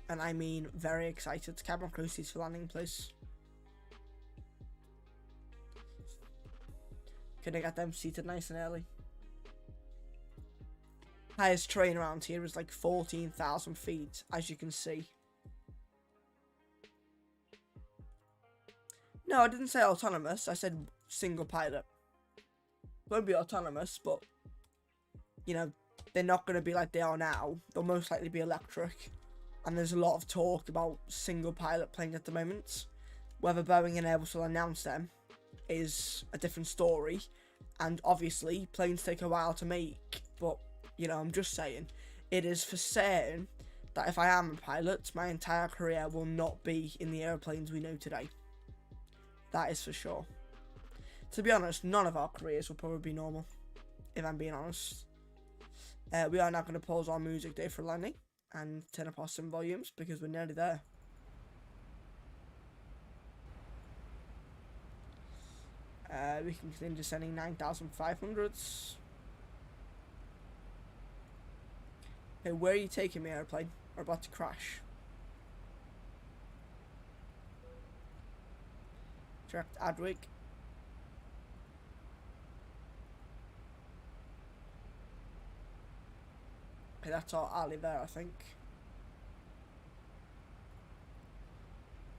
And I mean very excited. Cabin crew seats for landing, please. Can I get them seated nice and early? Highest terrain around here is like 14,000 feet, as you can see. No, I didn't say autonomous. I said single pilot. Won't be autonomous, but you know, they're not going to be like they are now. They'll most likely be electric. And there's a lot of talk about single pilot planes at the moment. Whether Boeing and Airbus will announce them is a different story. And obviously, planes take a while to make. But, you know, I'm just saying, it is for certain that if I am a pilot, my entire career will not be in the aeroplanes we know today. That is for sure. To be honest, none of our careers will probably be normal, if I'm being honest. We are now going to pause our music day for landing and turn up our sim volumes because we're nearly there. We can continue descending 9,500s. Okay, where are you taking me, airplane? We're about to crash. Direct Adwig. Okay, that's our alley there, I think.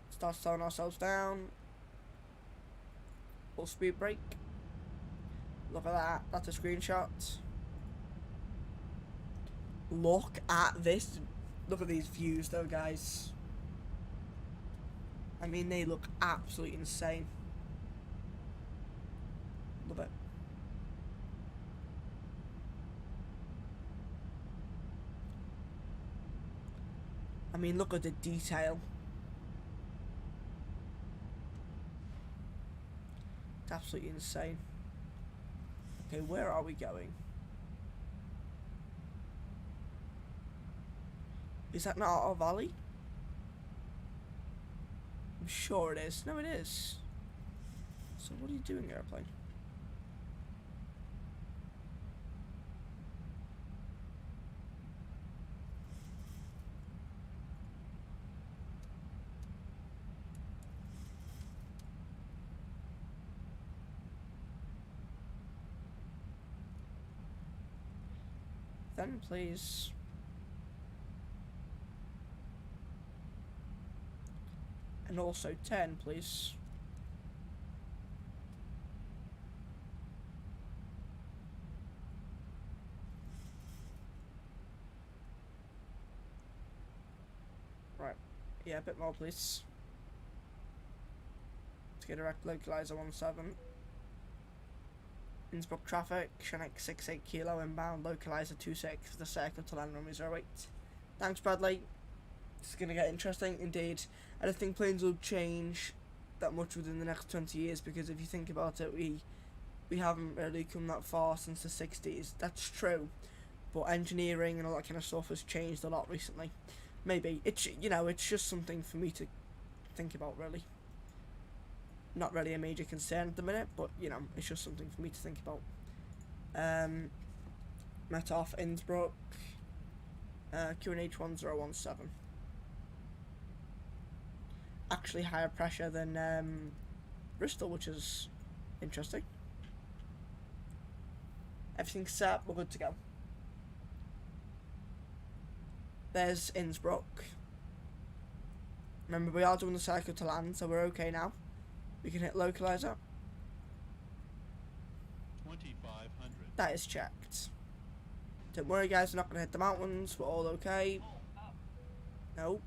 Start slowing ourselves down. Full speed brake. Look at that. That's a screenshot. Look at this. Look at these views though, guys. I mean, they look absolutely insane. Love it. I mean, look at the detail. It's absolutely insane. Okay, where are we going? Is that not our valley? I'm sure it is. No, it is. So what are you doing, airplane? Then please. And also 10, please. Right. Yeah, a bit more, please. Let's get direct localizer 17. Innsbruck traffic, Shank 68 kilo inbound, localizer 26 for the circle to land runway 08. Thanks, Bradley. This is going to get interesting, indeed. I don't think planes will change that much within the next 20 years because if you think about it, we haven't really come that far since the 60s. That's true, but engineering and all that kind of stuff has changed a lot recently. Maybe it's, you know, it's just something for me to think about, really. Not really a major concern at the minute, but you know, it's just something for me to think about. Met off Innsbruck, QNH 1017. Actually higher pressure than Bristol, which is interesting. Everything's set, we're good to go. There's Innsbruck. Remember, we are doing the circle to land, so we're okay now. We can hit localizer. 2,500. That is checked. Don't worry, guys, we're not going to hit the mountains. We're all okay. Nope.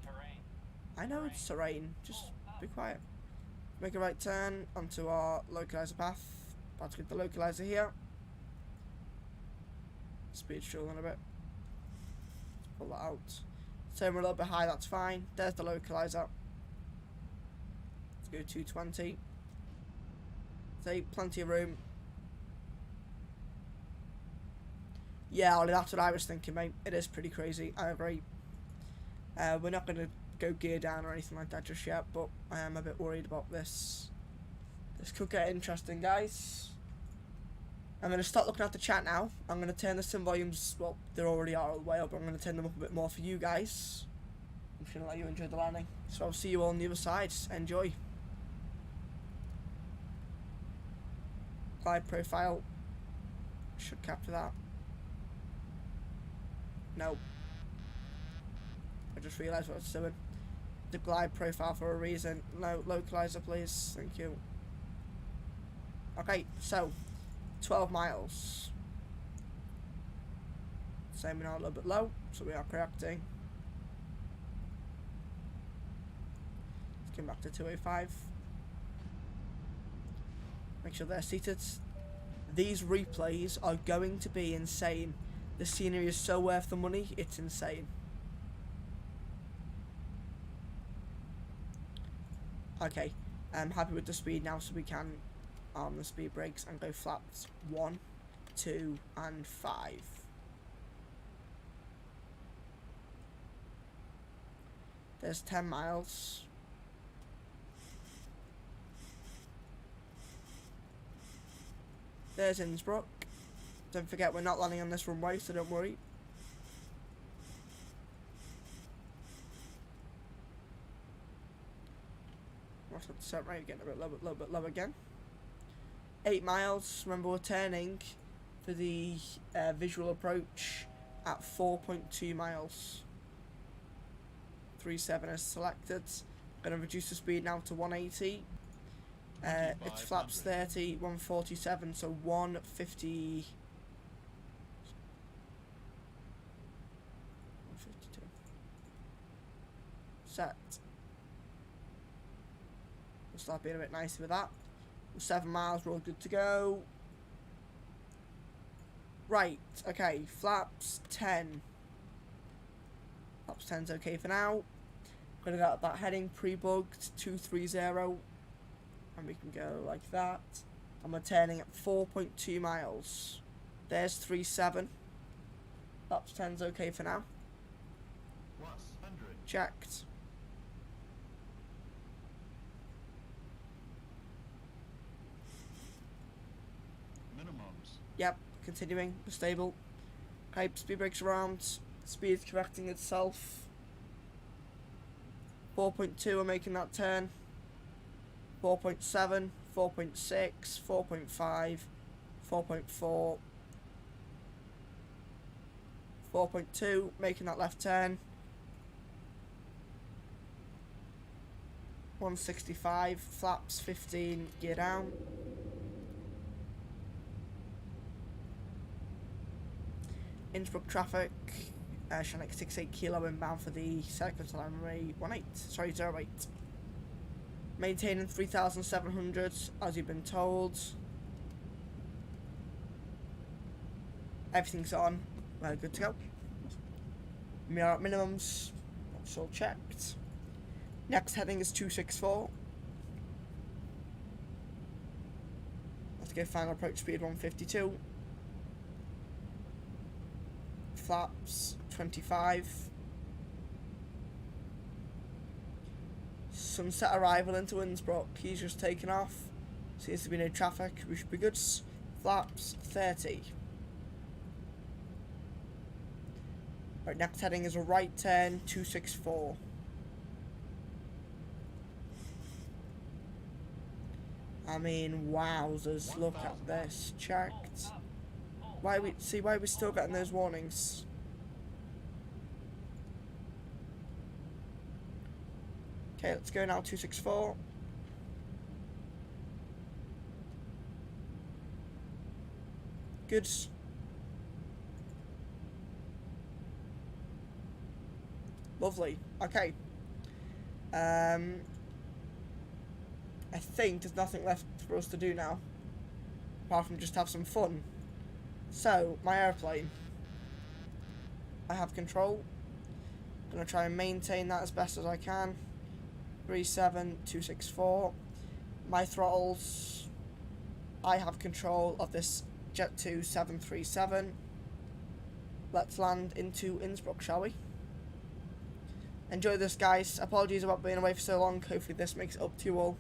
I know it's terrain. Just be quiet. Make a right turn onto our localizer path. About to get the localizer here. Speed struggling a bit. Let's pull that out. Turn we're a little bit high, that's fine. There's the localizer. Let's go 220. See, plenty of room. Yeah, Ollie, that's what I was thinking, mate. It is pretty crazy. I agree. We're not going to go gear down or anything like that just yet, but I am a bit worried about this. This could get interesting, guys. I'm going to start looking at the chat now. I'm going to turn the sim volumes, well, they already are all the way up, but I'm going to turn them up a bit more for you guys. I'm just gonna let you enjoy the landing. So I'll see you all on the other side. Enjoy. Glide profile. Should capture that. No. I just realised what I was doing. The glide profile for a reason. No, localizer please. Thank you. Okay, so 12 miles. Same now a little bit low, so we are correcting. Let's come back to 205. Make sure they're seated. These replays are going to be insane. The scenery is so worth the money, it's insane. Okay, I'm happy with the speed now, so we can arm the speed brakes and go flaps 1, 2, and 5. There's 10 miles. There's Innsbruck. Don't forget we're not landing on this runway, so don't worry. What's the set rate? Getting a little bit low again. 8 miles. Remember we're turning for the visual approach at 4.2 miles. 37 is selected. I'm going to reduce the speed now to 180. It's flaps 30, 147, so 150. 152. Set. We'll start being a bit nicer with that. 7 miles, we're all good to go. Right, okay, flaps 10. Flaps 10's okay for now. Gonna get that heading pre-bugged 230, and we can go like that. And we're turning at 4.2 miles. There's 37. Flaps 10's okay for now. Checked. Minimums. Yep, continuing, we're stable. Okay, speed brakes around. Speed's correcting itself. 4.2, we're making that turn. 4.7, 4.6, 4.5, 4.4, 4.2, making that left turn. 165, flaps 15, gear down. Innsbruck traffic, Shanghai 68 kilo inbound for the circuit runway 08. Maintaining 3,700 as you've been told. Everything's on, we're good to go. We are at minimums, that's all checked. Next heading is 264. Let's go final approach speed 152. Flaps 25. Sunset arrival into Innsbruck. He's just taken off. Seems to be no traffic. We should be good. Flaps 30. Right, next heading is a right turn 264. I mean, wowzers, look at this. Checked. Why we still getting those warnings? Okay, let's go now 264. Good. Lovely. Okay. I think there's nothing left for us to do now, apart from just have some fun. So, my airplane. I have control. I'm going to try and maintain that as best as I can. 37264. My throttles. I have control of this Jet 2 737. Let's land into Innsbruck, shall we? Enjoy this, guys. Apologies about being away for so long. Hopefully this makes it up to you all.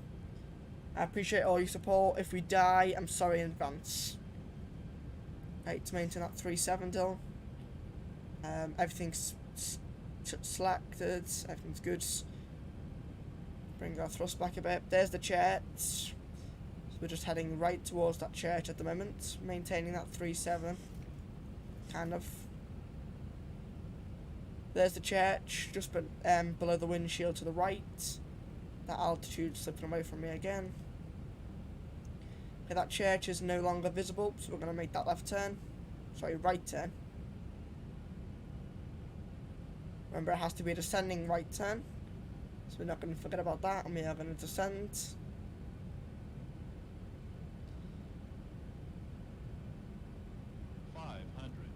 I appreciate all your support. If we die, I'm sorry in advance. Right, to maintain that 3.7 Dylan. Everything's selected. Everything's good. Bring our thrust back a bit. There's the church. So we're just heading right towards that church at the moment, maintaining that 3-7. Kind of. There's the church, just below the windshield to the right. That altitude slipping away from me again. Okay, that church is no longer visible, so we're going to make that left turn. Sorry, right turn. Remember, it has to be a descending right turn, so we're not going to forget about that, and we are going to descend.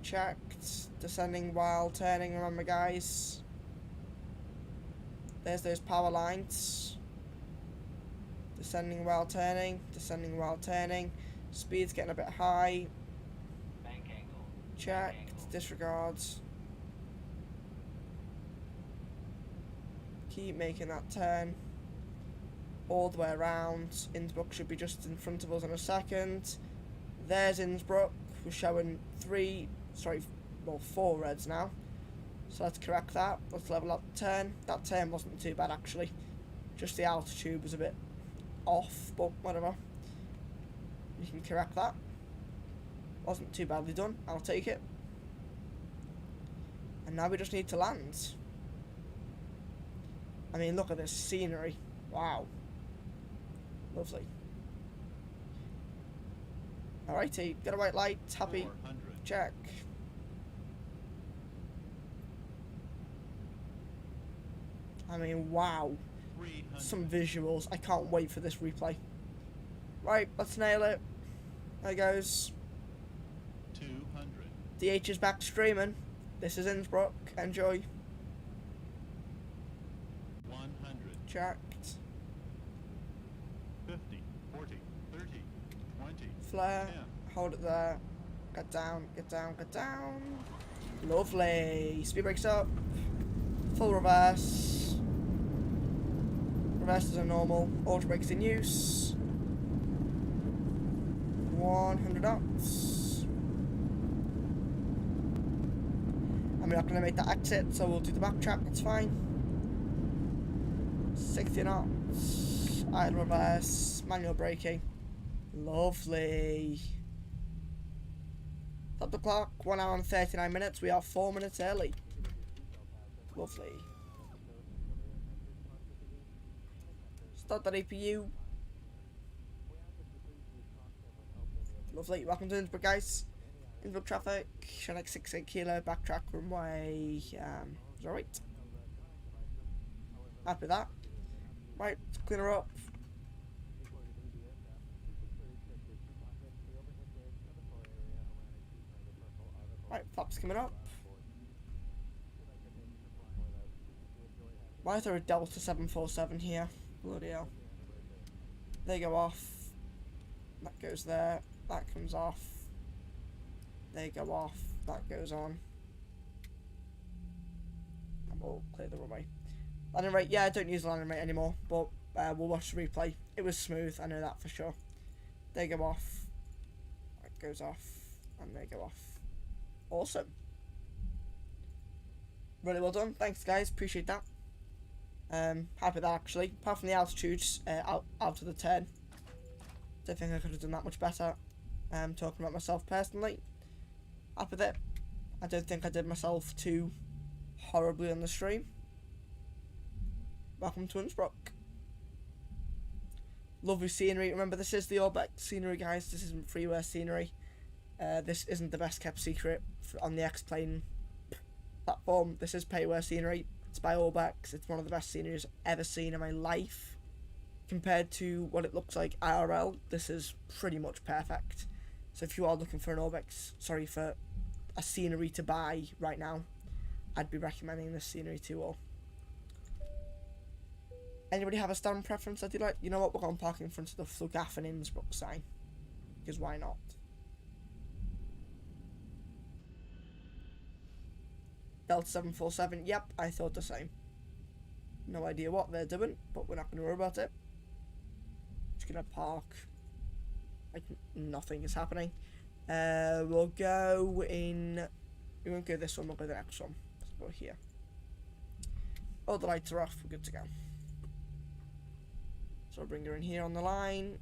Checked. Descending while turning, remember guys. There's those power lines. Descending while turning. Descending while turning. Speed's getting a bit high. Checked. Disregards. Keep making that turn. All the way around. Innsbruck should be just in front of us in a second. There's Innsbruck. We're showing 4 reds now. So let's correct that. Let's level up the turn. That turn wasn't too bad actually. Just the altitude was a bit off, but whatever. You can correct that. Wasn't too badly done. I'll take it. And now we just need to land. I mean, look at this scenery. Wow. Lovely. Alrighty, got a white light. Happy. Check. I mean, wow. Some visuals. I can't wait for this replay. Right, let's nail it. There goes. 200. DH is back streaming. This is Innsbruck. Enjoy. 100. Checked. 50, 40, 30, 20. Flare. 10. Hold it there. Get down, get down, get down. Lovely. Speed brakes up. Full reverse. Reverses are normal. Auto brakes in use. 100 knots. And we're not going to make that exit, so we'll do the backtrack. That's fine. 60 knots. Idle reverse. Manual braking. Lovely. Stop the clock. 1 hour and 39 minutes. We are 4 minutes early. Lovely. Start that APU. Lovely. Welcome to Innsbruck, guys. Innsbruck traffic. Shank 68 kilo. Backtrack runway. Is that right? Happy with that. Right. Let's clean her up. Right, flaps coming up. Why is there a Delta 747 here? Bloody hell. They go off. That goes there. That comes off. They go off. That goes on. And we'll clear the runway. Landing rate, yeah, I don't use the landing rate anymore, but we'll watch the replay. It was smooth, I know that for sure. They go off. That goes off. And they go off. Awesome. Really well done. Thanks, guys. Appreciate that. Happy with that, actually. Apart from the altitudes, out of the 10. Don't think I could have done that much better. Talking about myself personally. Happy with it. I don't think I did myself too horribly on the stream. Welcome to Innsbruck. Lovely scenery. Remember, this is the Orbeck scenery, guys. This isn't freeware scenery. This isn't the best kept secret on the X-Plane platform. This is payware scenery. It's by Orbex. It's one of the best sceneries I've ever seen in my life. Compared to what it looks like IRL, this is pretty much perfect. So if you are looking for an Orbex, sorry, for a scenery to buy right now, I'd be recommending this scenery to you all. Anybody have a stand preference that you like? You know what, we're going to park in front of the Flughafen Innsbruck sign. Because why not? Delta 747, yep, I thought the same. No idea what they're doing, but we're not going to worry about it. Just going to park like nothing is happening. We'll go in... We won't go this one, we'll go the next one. Let's go here. All the lights are off, we're good to go. So I'll bring her in here on the line.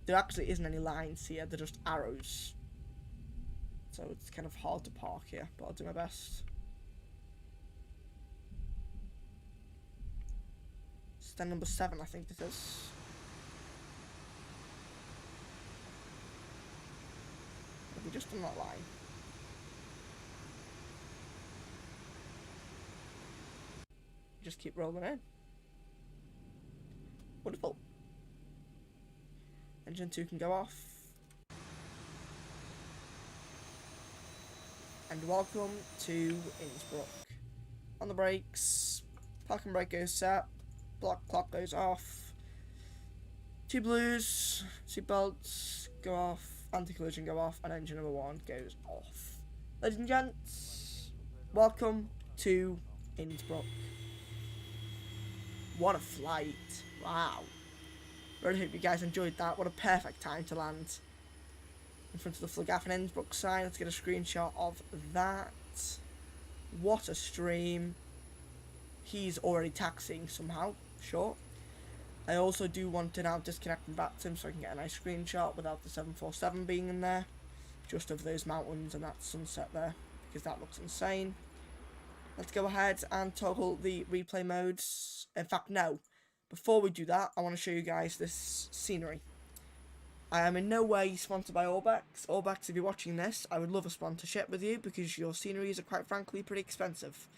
There actually isn't any lines here, they're just arrows. So it's kind of hard to park here, but I'll do my best. Stand number 7, I think this is. We're just on that line. Just keep rolling in. Wonderful. Engine 2 can go off. And welcome to Innsbruck. On the brakes. Parking brake goes set. Block clock goes off. 2 blues. Seatbelts go off. Anti-collision go off. And engine number 1 goes off. Ladies and gents, welcome to Innsbruck. What a flight. Wow. Really hope you guys enjoyed that. What a perfect time to land in front of the Flughafen Innsbruck sign. Let's get a screenshot of that. What a stream. He's already taxiing somehow. Sure. I also do want to now disconnect from Batum so I can get a nice screenshot without the 747 being in there. Just of those mountains and that sunset there, because that looks insane. Let's go ahead and toggle the replay modes. In fact, no. Before we do that, I want to show you guys this scenery. I am in no way sponsored by Orbex. Orbex, if you're watching this, I would love a sponsorship with you because your sceneries are quite frankly pretty expensive.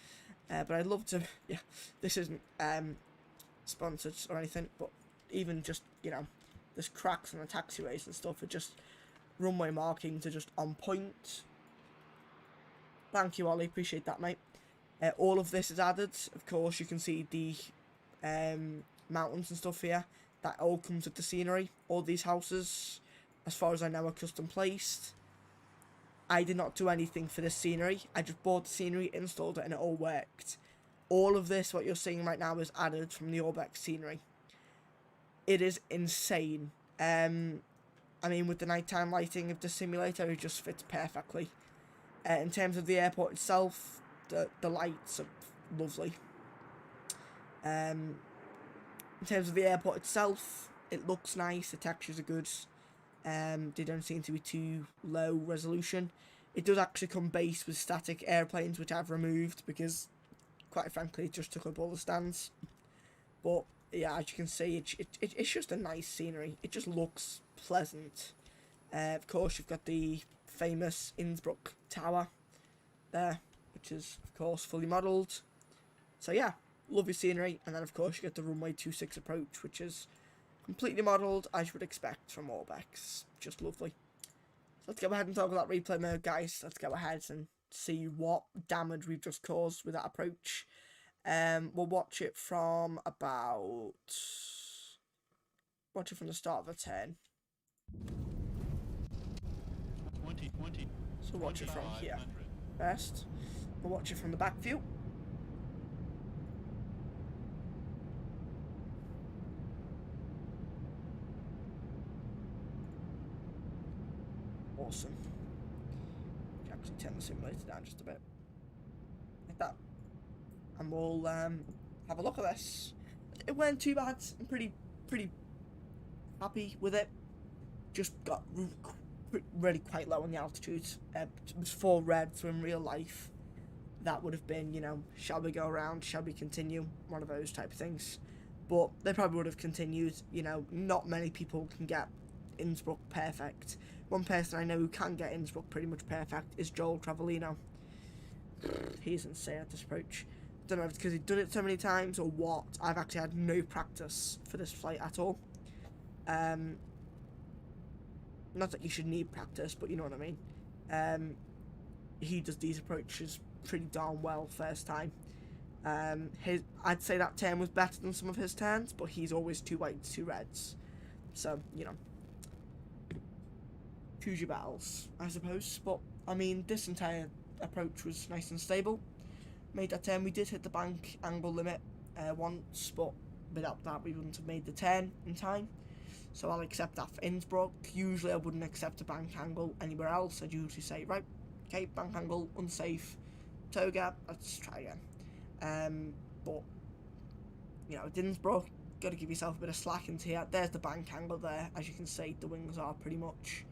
But I'd love to, yeah, this isn't sponsored or anything, but even just, you know, there's cracks on the taxiways and stuff are just runway markings are just on point. Thank you, Ollie, appreciate that, mate. All of this is added. Of course, you can see the mountains and stuff here. That all comes with the scenery. All these houses, as far as I know, are custom placed. I did not do anything for this scenery. I just bought the scenery, installed it, and it all worked. All of this, what you're seeing right now, is added from the Orbex scenery. It is insane. I mean, with the nighttime lighting of the simulator, it just fits perfectly. In terms of the airport itself, the lights are lovely. In terms of the airport itself, it looks nice, the textures are good. They don't seem to be too low resolution. It does actually come base with static airplanes, which I've removed because, quite frankly, it just took up all the stands. But yeah, as you can see, it's just a nice scenery. It just looks pleasant. Of course, you've got the famous Innsbruck Tower there, which is, of course, fully modelled. So yeah, lovely scenery. And then, of course, you get the runway 26 approach, which is completely modelled, as you would expect from Orbex. Just lovely. So let's go ahead and talk about that replay mode, guys. Let's go ahead and see what damage we've just caused with that approach. We'll watch it from about... Watch it from the start of the turn. 20. So watch it from here first. We'll watch it from the back view. Awesome. Actually turn the simulator down just a bit. Like that. And we'll have a look at this. It weren't too bad. I'm pretty happy with it. Just got really quite low on the altitude. It was 4 reds, so in real life that would have been, you know, shall we go around, shall we continue, one of those type of things. But they probably would have continued. You know, not many people can get Innsbruck perfect. One person I know who can get Innsbruck pretty much perfect is Joel Travellino. He's insane at this approach. I don't know if it's because he's done it so many times or what. I've actually had no practice for this flight at all. Not that you should need practice, but you know what I mean. He does these approaches pretty darn well first time. I'd say that turn was better than some of his turns, but he's always 2 whites, 2 reds. So, you know, choose your battles, I suppose. But, I mean, this entire approach was nice and stable. Made that turn. We did hit the bank angle limit once, but without that we wouldn't have made the turn in time. So I'll accept that for Innsbruck. Usually I wouldn't accept a bank angle anywhere else. I'd usually say, right, okay, bank angle, unsafe, tow gap, let's try again. But you know, Innsbruck, got to give yourself a bit of slack into here. There's the bank angle there. As you can see, the wings are pretty much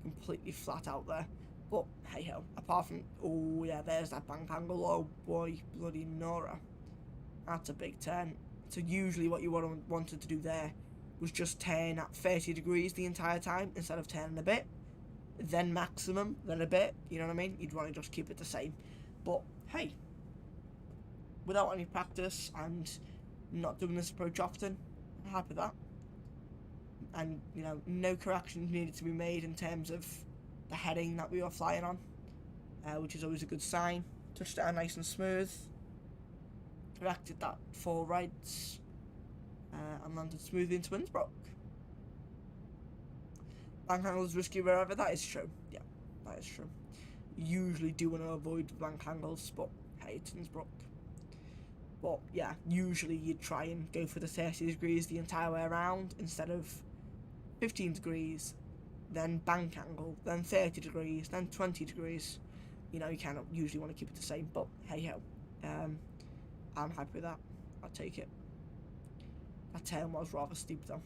completely flat out there. But hey ho, apart from, oh yeah, there's that bank angle. Oh boy, bloody Nora. That's a big turn. So usually what you wanted to do there was just turn at 30 degrees the entire time instead of turning a bit. Then maximum, then a bit, you know what I mean? You'd want to just keep it the same. But hey, without any practice and not doing this approach often, I'm happy with that. And, you know, no corrections needed to be made in terms of the heading that we were flying on, which is always a good sign. Touched down nice and smooth. Corrected that 4 rights, and landed smoothly into Innsbruck. Bank angle is risky wherever, that is true. Yeah, that is true. Usually do want to avoid bank angles, but hey, it's Innsbruck. But yeah, usually you'd try and go for the 30 degrees the entire way around instead of 15 degrees, then bank angle, then 30 degrees, then 20 degrees. You know, you kind of usually want to keep it the same, but hey ho. I'm happy with that. I'll take it. That turn was rather steep though.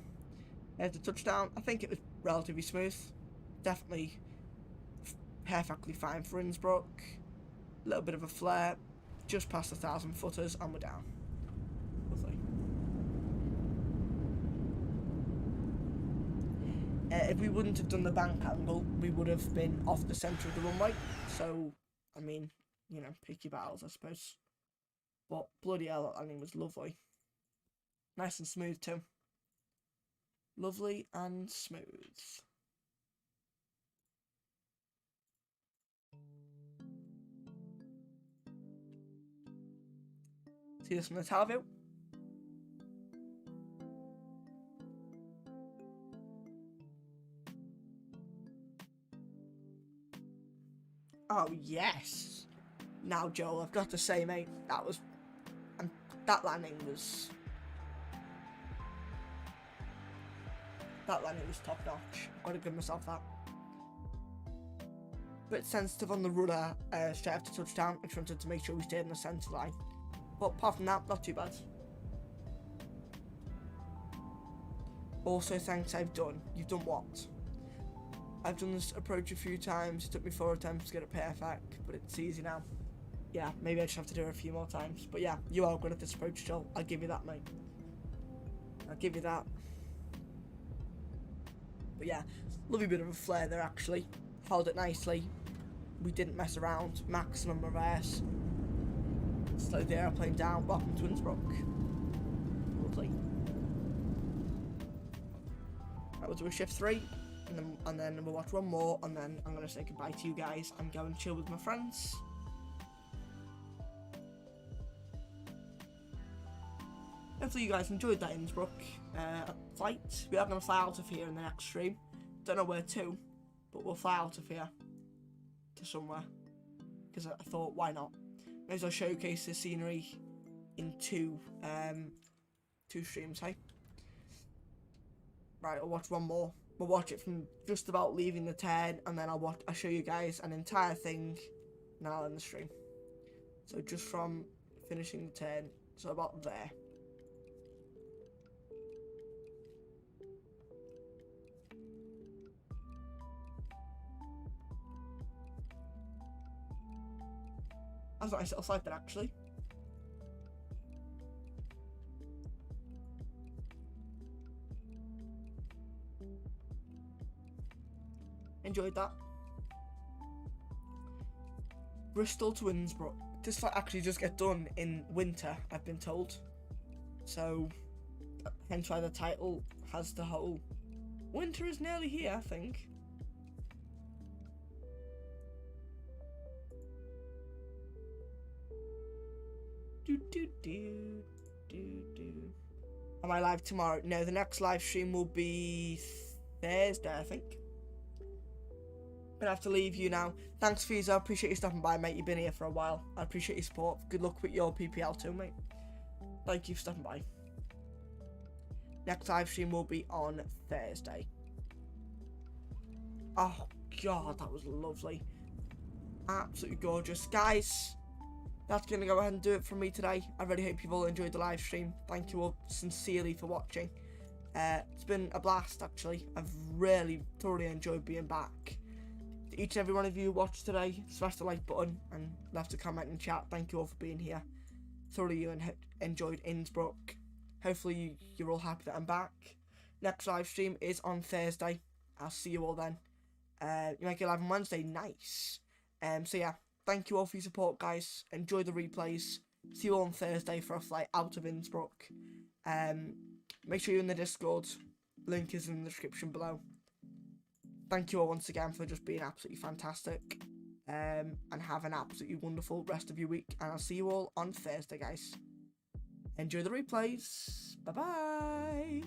There's the touchdown. I think it was relatively smooth. Definitely perfectly fine for Innsbruck. A little bit of a flare. Just past 1,000 footers and we're down. Lovely. If we wouldn't have done the bank angle, we would have been off the centre of the runway. So, I mean, you know, pick your battles, I suppose. But bloody hell, that landing was lovely. Nice and smooth too. Lovely and smooth. See this from the tower view? Oh yes! Now Joel, I've got to say mate, that landing was top notch. I've got to give myself that. Bit sensitive on the rudder straight after touchdown. I just wanted to make sure we stayed in the centre line. But apart from that, not too bad. Also, thanks you've done what? I've done this approach a few times. It took me 4 attempts to get it perfect, but it's easy now. Yeah, maybe I just have to do it a few more times. But yeah, you are good at this approach, Joel. I'll give you that, mate. I'll give you that. But yeah, lovely bit of a flare there, actually. Held it nicely. We didn't mess around. Maximum reverse. Slowed the airplane down, bottom to Innsbruck. Lovely. That was a shift 3. And then we'll watch one more, and then I'm going to say goodbye to you guys and go and chill with my friends. Hopefully you guys enjoyed that Innsbruck flight. We are going to fly out of here in the next stream. Don't know where to, but we'll fly out of here to somewhere. Because I thought, why not? May as well showcase the scenery in two streams, hey? Right, I'll watch one more. We'll watch it from just about leaving the turn, and then I'll show you guys an entire thing now in the stream. So just from finishing the turn, so about there. That's a nice little flight there, actually. Enjoyed that. Bristol to Innsbruck. This flight actually just get done in winter, I've been told. So, hence why the title has the whole winter is nearly here, I think. Am I live tomorrow? No, the next live stream will be Thursday, I think. Gonna have to leave you now. Thanks, Fiza. I appreciate you stopping by, mate. You've been here for a while. I appreciate your support. Good luck with your PPL too, mate. Thank you for stopping by. Next live stream will be on Thursday. Oh, God, that was lovely. Absolutely gorgeous. Guys, that's going to go ahead and do it from me today. I really hope you've all enjoyed the live stream. Thank you all sincerely for watching. It's been a blast, actually. I've really thoroughly enjoyed being back. To each and every one of you who watched today, smash the like button and left a comment and chat. Thank you all for being here. Thoroughly enjoyed Innsbruck. Hopefully you're all happy that I'm back. Next live stream is on Thursday. I'll see you all then. You make it live on Wednesday. Nice. So yeah, thank you all for your support, guys. Enjoy the replays. See you all on Thursday for a flight out of Innsbruck. Make sure you're in the Discord. Link is in the description below. Thank you all once again for just being absolutely fantastic. And have an absolutely wonderful rest of your week. And I'll see you all on Thursday, guys. Enjoy the replays. Bye-bye.